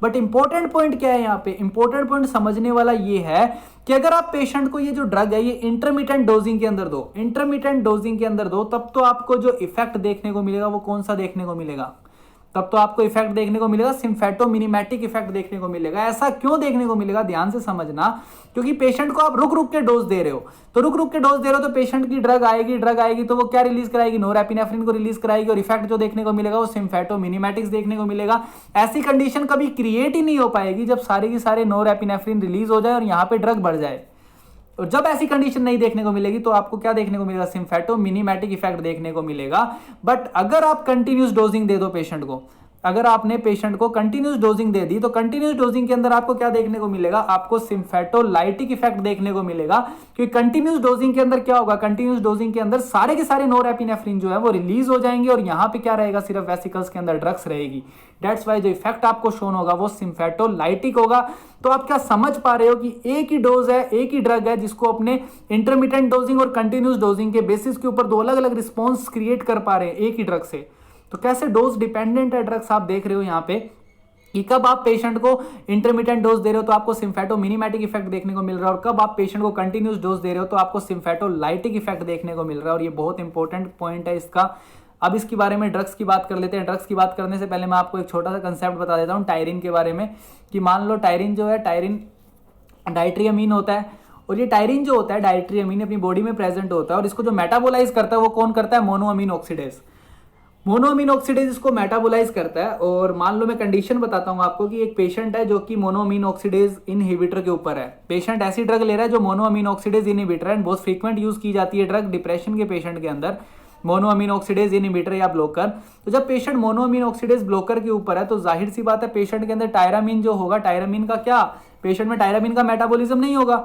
बट इंपॉर्टेंट पॉइंट क्या है यहाँ पे, इंपॉर्टेंट पॉइंट समझने वाला ये है कि अगर आप पेशेंट को ये जो ड्रग है ये इंटरमिटेंट डोजिंग के अंदर दो, इंटरमिटेंट डोजिंग के अंदर दो, तब तो आपको जो इफेक्ट देखने को मिलेगा वो कौन सा देखने को मिलेगा, तब तो आपको इफेक्ट देखने को मिलेगा सिम्फेटोमिनिमैटिक इफेक्ट देखने को मिलेगा। ऐसा क्यों देखने को मिलेगा, ध्यान से समझना, क्योंकि पेशेंट को आप रुक रुक के डोज दे रहे हो, तो रुक रुक के डोज दे रहे हो तो पेशेंट की ड्रग आएगी तो वो क्या रिलीज कराएगी, नोरएपिनेफ्रिन को रिलीज कराएगी, और इफेक्ट जो देखने को मिलेगा वो सिम्फेटोमिनिमैटिक्स देखने को मिलेगा। ऐसी कंडीशन कभी क्रिएट ही नहीं हो पाएगी जब सारे की सारे नोरएपिनेफ्रिन रिलीज हो जाए और यहाँ पे ड्रग बढ़ जाए। और जब ऐसी कंडीशन नहीं देखने को मिलेगी तो आपको क्या देखने को मिलेगा, सिम्फेटोमिनिमैटिक इफेक्ट देखने को मिलेगा। बट अगर आप कंटिन्यूस डोजिंग दे दो पेशेंट को, अगर आपने पेशेंट को कंटिन्यूस डोजिंग दे दी, तो कंटिन्यूस डोजिंग के अंदर आपको क्या देखने को मिलेगा, आपको सिम्फेटोलाइटिक इफेक्ट देखने को मिलेगा। क्योंकि कंटिन्यूस डोजिंग के अंदर क्या होगा, कंटिन्यूस डोजिंग के अंदर सारे के सारे नोरएपिनेफ्रिन जो है वो रिलीज हो जाएंगे और यहाँ पे क्या रहेगा, सिर्फ वेसिकल्स के अंदर ड्रग्स रहेगी। दैट्स वाई जो इफेक्ट आपको शोन होगा वो सिम्फेटोलाइटिक होगा। तो आप क्या समझ पा रहे हो कि एक ही डोज है, एक ही ड्रग है जिसको अपने इंटरमिटेंट डोजिंग और कंटिन्यूस डोजिंग के बेसिस के ऊपर दो अलग अलग रिस्पॉन्स क्रिएट कर पा रहे हैं एक ही ड्रग से। तो कैसे डोज डिपेंडेंट है ड्रग्स, आप देख रहे हो यहाँ पे कि कब आप पेशेंट को इंटरमिटेंट डोज दे रहे हो तो आपको सिम्फेटोमिनिमैटिक इफेक्ट देखने को मिल रहा है, और कब आप पेशेंट को कंटिन्यूस डोज दे रहे हो तो आपको सिम्फेटोलाइटिक इफेक्ट देखने को मिल रहा है। और ये बहुत इंपॉर्टेंट पॉइंट है इसका। अब इसके बारे में ड्रग्स की बात कर लेते हैं। ड्रग्स की बात करने से पहले मैं आपको एक छोटा सा कंसेप्ट बता देता हूँ टायरिन के बारे में, कि मान लो टायरिन जो है, टायरिन डाइट्री अमीन होता है, और ये टायरिन जो होता है डाइट्री अमीन अपनी बॉडी में प्रेजेंट होता है, और इसको जो मेटाबोलाइज करता है वो कौन करता है, मोनोअमीन ऑक्सीडेज। मोनोअमीन ऑक्सीडेज इसको मेटाबोलाइज करता है। और मान लो मैं कंडीशन बताता हूँ आपको कि एक पेशेंट है जो कि मोनोअमीन ऑक्सीडेज इनहिबिटर के ऊपर है। पेशेंट ऐसी ड्रग ले रहा है जो मोनोअमीन ऑक्सीडेज इनहिबिटर है, बहुत फ्रीक्वेंट यूज की जाती है ड्रग डिप्रेशन के पेशेंट के अंदर, मोनोअमीन ऑक्सीडेज इनहिबिटर या ब्लोकर। तो जब पेशेंट मोनोअमीन ऑक्सीडेज ब्लोकर के ऊपर है तो जाहिर सी बात है पेशेंट के अंदर टायरामीन जो होगा, टायरामीन का क्या, पेशेंट में टायरामीन का मेटाबॉलिज्म नहीं होगा।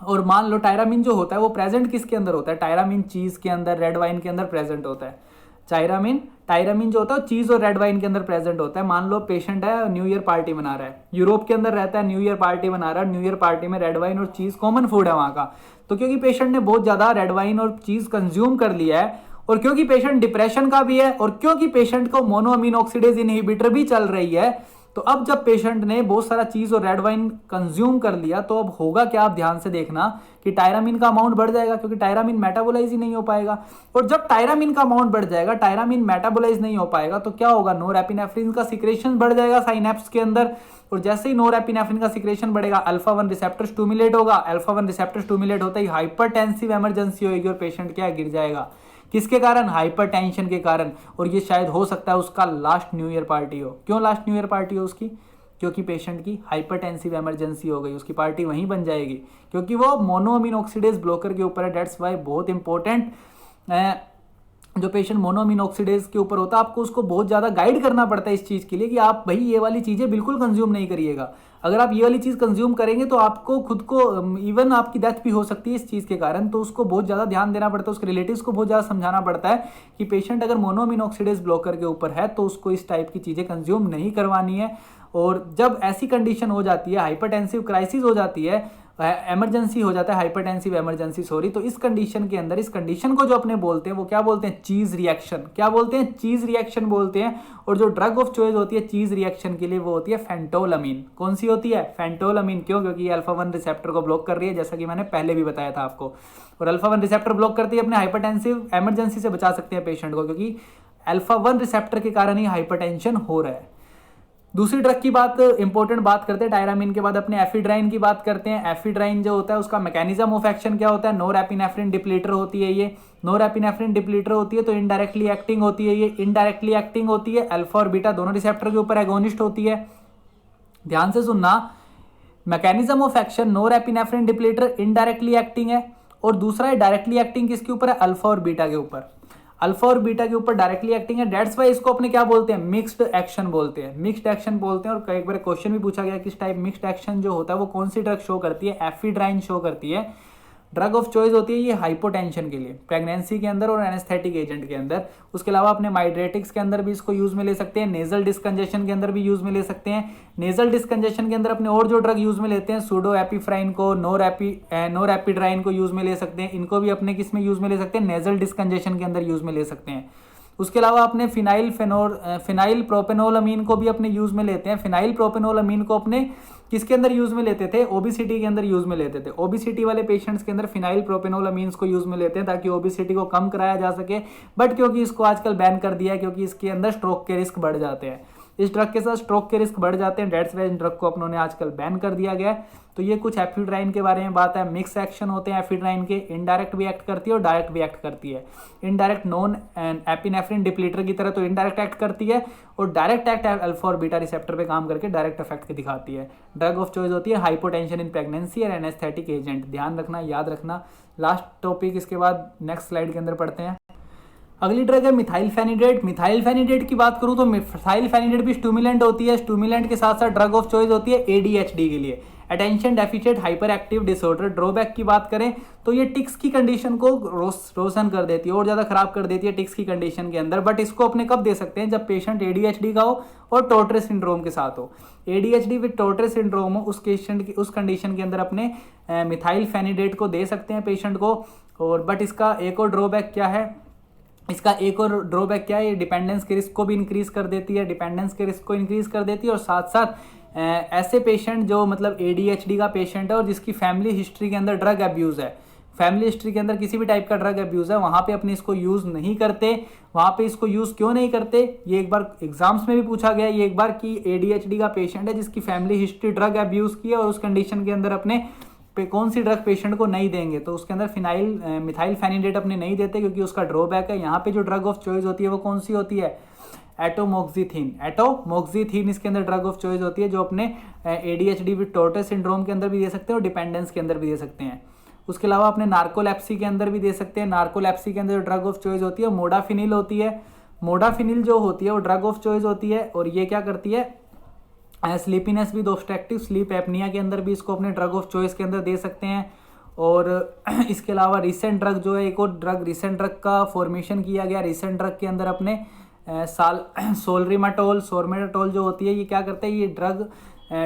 और मान लो टायरामीन जो होता है वो प्रेजेंट किसके अंदर होता है, टायरामीन चीज के अंदर, रेड वाइन के अंदर प्रेजेंट होता है। टायरामीन जो होता है चीज और रेड वाइन के अंदर प्रेजेंट होता है। मान लो पेशेंट है न्यू ईयर पार्टी मना रहा है, यूरोप के अंदर रहता है, न्यू ईयर पार्टी मना रहा है, न्यू ईयर पार्टी में रेड वाइन और चीज कॉमन फूड है वहां का। तो क्योंकि पेशेंट ने बहुत ज्यादा रेड वाइन और चीज कंज्यूम कर लिया है, और क्योंकि पेशेंट डिप्रेशन का भी है, और क्योंकि पेशेंट को मोनोअमीन ऑक्सीडेज इनहिबिटर भी चल रही है, तो अब जब पेशेंट ने बहुत सारा चीज और रेड वाइन कंज्यूम कर लिया तो अब होगा क्या, आप ध्यान से देखना कि टायरामीन का अमाउंट बढ़ जाएगा, क्योंकि टायरामीन मेटाबोलाइज ही नहीं हो पाएगा। और जब टायरामीन का अमाउंट बढ़ जाएगा, टायरामीन मेटाबोलाइज नहीं हो पाएगा, तो क्या होगा, नोरएपिनेफ्रिन का सिक्रेशन बढ़ जाएगा साइनेप्स के अंदर। और जैसे ही नोरएपिनेफ्रिन का सिक्रेशन बढ़ेगा, अल्फा 1 रिसेप्टर स्टिमुलेट होगा। अल्फा 1 रिसेप्टर स्टिमुलेट होता ही हाइपरटेंसिव इमरजेंसी होगी और पेशेंट क्या गिर जाएगा, किसके कारण, हाइपरटेंशन के कारण। और ये शायद हो सकता है उसका लास्ट न्यू ईयर पार्टी हो। क्यों लास्ट न्यू ईयर पार्टी हो उसकी, क्योंकि पेशेंट की हाइपरटेंसिव इमरजेंसी हो गई, उसकी पार्टी वहीं बन जाएगी, क्योंकि वो मोनोअमीन ऑक्सीडेज ब्लोकर के ऊपर है। डेट्स वाई बहुत इंपॉर्टेंट जो पेशेंट मोनोअमीन ऑक्सीडेज के ऊपर होता है, आपको उसको बहुत ज़्यादा गाइड करना पड़ता है इस चीज़ के लिए कि आप भाई ये वाली चीज़ें बिल्कुल कंज्यूम नहीं करिएगा। अगर आप ये वाली चीज़ कंज्यूम करेंगे तो आपको खुद को इवन आपकी डेथ भी हो सकती है इस चीज़ के कारण। तो उसको बहुत ज़्यादा ध्यान देना पड़ता है, उसके रिलेटिव्स को बहुत ज़्यादा समझाना पड़ता है कि पेशेंट अगर मोनोअमीन ऑक्सीडेज ब्लोकर के ऊपर है तो उसको इस टाइप की चीज़ें कंज्यूम नहीं करवानी है। और जब ऐसी कंडीशन हो जाती है, हाइपरटेंसिव क्राइसिस हो जाती है, एमरजेंसी हो जाता है, हाइपरटेंसिव एमरजेंसी सॉरी, तो इस कंडीशन के अंदर, इस कंडीशन को जो अपने बोलते हैं वो क्या बोलते हैं, चीज रिएक्शन। क्या बोलते हैं, चीज रिएक्शन बोलते हैं। और जो ड्रग ऑफ चॉइस होती है चीज रिएक्शन के लिए वो होती है फेंटोलामीन। कौन सी होती है, फेंटोलामीन। क्यों, क्योंकि ये अल्फा 1 रिसेप्टर को ब्लॉक कर रही है, जैसा कि मैंने पहले भी बताया था आपको। और अल्फा 1 रिसेप्टर ब्लॉक करती है अपने हाइपरटेंसिव एमरजेंसी से बचा सकते हैं पेशेंट को, क्योंकि अल्फा 1 रिसेप्टर के कारण ही हाइपरटेंशन हो रहा है। दूसरी ड्रग की बात, इंपॉर्टेंट बात करते हैं, टायरामीन के बाद अपने एफिड्राइन की बात करते हैं। एफिड्राइन जो होता है उसका मैकेनिज्म ऑफ एक्शन क्या होता है, नोरएपिनेफ्रिन डिप्लीटर होती है ये। नोरएपिनेफ्रिन डिप्लीटर होती है तो इनडायरेक्टली एक्टिंग होती है ये। इनडायरेक्टली एक्टिंग होती है, अल्फा और बीटा दोनों रिसेप्टर के ऊपर एगोनिस्ट होती है। ध्यान से सुनना, mechanism of action norepinephrine depleter indirectly acting है, और दूसरा है डायरेक्टली एक्टिंग, किसके ऊपर है, अल्फा और बीटा के ऊपर। अल्फा और बीटा के ऊपर डायरेक्टली एक्टिंग है, डेट्स वाई इसको अपने क्या बोलते हैं, मिक्स्ड एक्शन बोलते हैं। मिक्स्ड एक्शन बोलते हैं। और कई बार क्वेश्चन भी पूछा गया किस टाइप मिक्स्ड एक्शन जो होता है वो कौन सी ड्रग शो करती है, एफिड्राइन शो करती है। ड्रग ऑफ चॉइस होती है ये हाइपोटेंशन के लिए, प्रेगनेंसी के अंदर और एनेस्थेटिक एजेंट के अंदर। उसके अलावा अपने माइड्रेटिक्स के अंदर भी इसको यूज में ले सकते हैं, नेजल डिस्कंजेशन के अंदर भी यूज में ले सकते हैं। नेजल डिस्कंजेशन के अंदर अपने और जो ड्रग यूज में लेते हैं, सूडो एपिफ्राइन को, नोरएपिड्राइन को यूज में ले सकते हैं। इनको भी अपने किस में यूज में ले सकते हैं, नेजल डिस्कंजेशन के अंदर यूज में ले सकते हैं। उसके अलावा अपने फिनाइल प्रोपेनोलामीन को भी अपने यूज में लेते हैं। फिनाइल प्रोपेनोलामीन को अपने किसके अंदर यूज में लेते थे, ओबिसिटी के अंदर यूज में लेते थे। ओबिसिटी वाले पेशेंट्स के अंदर फिनाइल प्रोपेनोलामीन्स को यूज में लेते हैं ताकि ओबिसिटी को कम कराया जा सके। बट क्योंकि इसको आजकल बैन कर दिया है, क्योंकि इसके अंदर स्ट्रोक के रिस्क बढ़ जाते हैं। इस ड्रग के साथ स्ट्रोक के रिस्क बढ़ जाते हैं, डेट्स वाई ड्रग को अपनों ने आजकल बैन कर दिया गया है। तो ये कुछ एफिड्राइन के बारे में बात है। मिक्स एक्शन होते हैं एफिड्राइन के, इनडायरेक्ट भी एक्ट करती है और डायरेक्ट भी एक्ट करती है। इनडायरेक्ट नॉन एपिनेफ्रिन डिप्लीटर की तरह तो इनडायरेक्ट एक्ट करती है, और डायरेक्ट एक्ट अल्फा और बीटा रिसेप्टर पे काम करके डायरेक्ट इफेक्ट दिखाती है। ड्रग ऑफ चॉइस होती है हाइपोटेंशन इन प्रेगनेंसी और एनेस्थेटिक एजेंट। ध्यान रखना, याद रखना। लास्ट टॉपिक इसके बाद नेक्स्ट स्लाइड के अंदर पढ़ते हैं। अगली ड्रग है मिथाइलफेनिडेट। मिथाइलफेनिडेट की बात करूं तो मिथाइलफेनिडेट भी स्टूमुलेंट होती है। स्टूमुलेंट के साथ साथ ड्रग ऑफ चॉइस होती है एडीएचडी के लिए, attention deficit hyper active disorder. Drawback की बात करें तो ये टिक्स की कंडीशन को रोशन कर देती है और ज्यादा खराब कर देती है टिक्स की कंडीशन के अंदर। बट इसको अपने कब दे सकते हैं, जब पेशेंट एडीएचडी का हो और टोर्टरे सिंड्रोम के साथ हो। एडीएचडी विद टोर्टरे सिंड्रोम हो, उस पेशेंट की उस कंडीशन के अंदर अपने मिथाइलफेनिडेट को दे सकते हैं पेशेंट को। और बट इसका एक और ड्रॉबैक क्या है, ये डिपेंडेंस के रिस्क को भी इंक्रीज कर देती है, और साथ साथ ऐसे पेशेंट जो मतलब एडीएचडी का पेशेंट है और जिसकी फैमिली हिस्ट्री के अंदर ड्रग अब्यूज है, फैमिली हिस्ट्री के अंदर किसी भी टाइप का ड्रग अब्यूज है, वहां पे अपने इसको यूज नहीं करते। वहां पे इसको यूज क्यों नहीं करते, ये एक बार एग्जाम्स में भी पूछा गया ये एक बार कि एडीएचडी का पेशेंट है जिसकी फैमिली हिस्ट्री ड्रग अब्यूज की है, और उस कंडीशन के अंदर अपने कौन सी ड्रग पेशेंट को नहीं देंगे, तो उसके अंदर मिथाइलफेनिडेट अपने नहीं देते, क्योंकि उसका ड्रॉबैक है। यहाँ पे जो ड्रग ऑफ चॉइस होती है वो कौन सी होती है, एटोमोक्सिथीन इसके अंदर ड्रग ऑफ चॉइस होती है, जो अपने एडीएचडी विद टोर्टरे सिंड्रोम के अंदर भी दे सकते हैं और डिपेंडेंस के अंदर भी दे सकते हैं। उसके अलावा अपने नार्कोलेप्सी के अंदर भी दे सकते हैं। नार्कोलेप्सी के अंदर ड्रग ऑफ चॉइस होती है मोडाफिनिल होती है। मोडाफिनिल जो होती है वो ड्रग ऑफ चॉइस होती है, और ये क्या करती है, sleepiness with obstructive sleep apnoea के अंदर भी इसको अपने ड्रग ऑफ चॉइस के अंदर दे सकते हैं। और इसके अलावा रिसेंट ड्रग जो है, एक और रिसेंट ड्रग का फॉर्मेशन किया गया रिसेंट ड्रग के अंदर अपने सोलरिमाटोल जो होती है, ये क्या करते हैं, ये ड्रग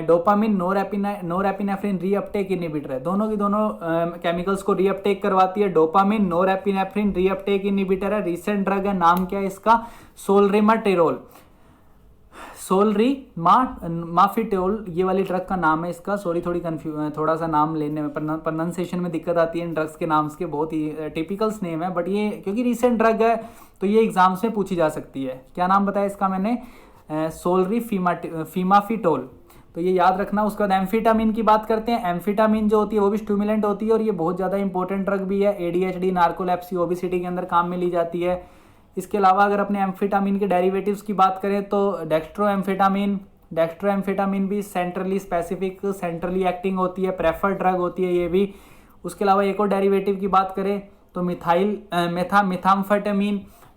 डोपामिन नोरएपिनेफ्रिन रीअपटेक इनहिबिटर है। दोनों की दोनों केमिकल्स को रीअपटेक करवाती है। डोपामिन नोरएपिनेफ्रिन रीअपटेक इनहिबिटर है, रिसेंट ड्रग है, नाम क्या है इसका, सोलरिमाफिटोल ये वाली ड्रग का नाम है इसका। सॉरी, थोड़ा सा नाम लेने में प्रोनाउंसिएशन में दिक्कत आती है इन ड्रग्स के नाम्स के, बहुत ही टिपिकल्स नेम है, बट ये क्योंकि रिसेंट ड्रग है तो ये एग्जाम्स में पूछी जा सकती है। क्या नाम बताया इसका मैंने, सोलरिफिमाफिटोल, तो ये याद रखना। उसके बाद एम्फीटामिन की बात करते हैं। एम्फीटामिन जो होती है वो भी स्टूमुलेंट होती है, और ये बहुत ज़्यादा इंपॉर्टेंट ड्रग भी है। एडीएचडी, नार्कोलेप्सी, ओबिसिटी के अंदर काम में ली जाती है। इसके अलावा अगर अपने एम्फीटामिन के डेरिवेटिव्स की बात करें तो डेक्स्ट्रोएम्फेटामिन भी सेंट्रली स्पेसिफिक, सेंट्रली एक्टिंग होती है, प्रेफर्ड ड्रग होती है ये भी। उसके अलावा एक और डेरिवेटिव की बात करें तो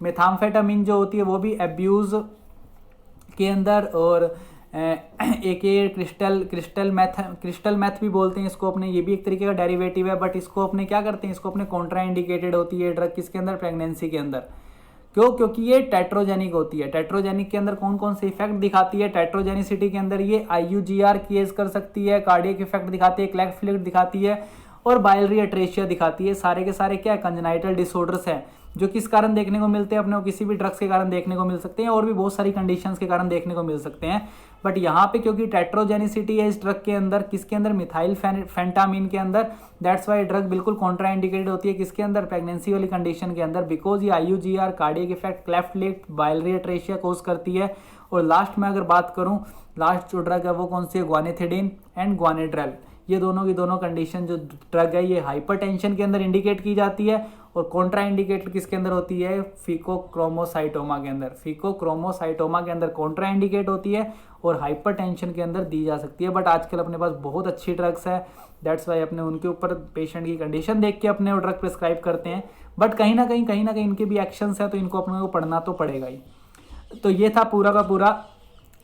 मिथाम्फेटामिन जो होती है वो भी एब्यूज के अंदर, और एक ये क्रिस्टल मैथ भी बोलते हैं इसको अपने, ये भी एक तरीके का डेरिवेटिव है, बट इसको अपने क्या करते हैं, इसको अपने कॉन्ट्रा इंडिकेटेड होती है ड्रग किसके अंदर, प्रेगनेंसी के अंदर। क्यों? क्योंकि ये टेट्रोजेनिक होती है। टेट्रोजेनिक के अंदर कौन कौन से इफेक्ट दिखाती है? टेट्रोजेनिसिटी के अंदर ये IUGR केस कर सकती है, कार्डियक इफेक्ट दिखाती है, क्लेफ्ट फ्लूइड दिखाती है और बाइलरी अट्रेशिया दिखाती है। सारे के सारे क्या है? कंजेनाइटल डिसऑर्डर्स हैं जो किस कारण देखने को मिलते हैं अपने को? किसी भी ड्रग्स के कारण देखने को मिल सकते हैं और भी बहुत सारी कंडीशंस के कारण देखने को मिल सकते हैं। बट यहाँ पे क्योंकि टेट्रोजेनिसिटी है इस ड्रग के अंदर, किसके अंदर? मिथाइल फेंटामिन के अंदर, दैट्स वाई ड्रग बिल्कुल कॉन्ट्रा इंडिकेटेड होती है। किसके अंदर? प्रेगनेंसी वाली कंडीशन के अंदर, बिकॉज ये IUGR cardiac effect, cleft lip, biliary atresia cause करती है। और लास्ट में अगर बात करूँ, लास्ट जो ड्रग है वो कौन सी है? ग्वानिथिडीन एंड ग्वानिड्रेल। ये दोनों की दोनों कंडीशन जो ड्रग है ये हाइपरटेंशन के अंदर इंडिकेट की जाती है और कॉन्ट्रा इंडिकेटेड किसके अंदर होती है? फिकोक्रोमोसाइटोमा के अंदर। फिकोक्रोमोसाइटोमा के अंदर कॉन्ट्रा इंडिकेट होती है और हाइपरटेंशन के अंदर दी जा सकती है। बट आजकल अपने पास बहुत अच्छी ड्रग्स है, दैट्स वाई अपने उनके ऊपर पेशेंट की कंडीशन देख के अपने वो ड्रग प्रिस्क्राइब करते हैं। बट कहीं ना कहीं इनके भी एक्शंस है तो इनको अपने को पढ़ना तो पड़ेगा ही। तो ये था पूरा का पूरा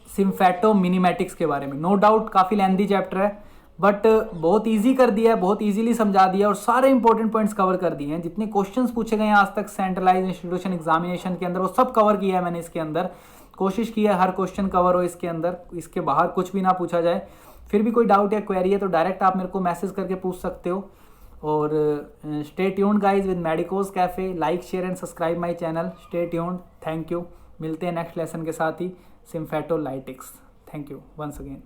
सिम्फेटोमिमेटिक्स के बारे में। नो डाउट काफ़ी लेंथी चैप्टर है बट बहुत इजी कर दिया है, बहुत इजीली समझा दिया और सारे इंपॉर्टेंट पॉइंट्स कवर कर दिए हैं। जितने क्वेश्चंस पूछे गए हैं आज तक सेंट्रलाइज इंस्टीट्यूशन एग्जामिनेशन के अंदर वो सब कवर किया है मैंने इसके अंदर। कोशिश की है हर क्वेश्चन कवर हो इसके अंदर, इसके बाहर कुछ भी ना पूछा जाए। फिर भी कोई डाउट या क्वेरी है तो डायरेक्ट आप मेरे को मैसेज करके पूछ सकते हो। और stay tuned guys with medicos cafe. Like share and subscribe my channel. Stay tuned. Thank you. मिलते हैं नेक्स्ट लेसन के साथ ही sympatholytics. Thank you once again.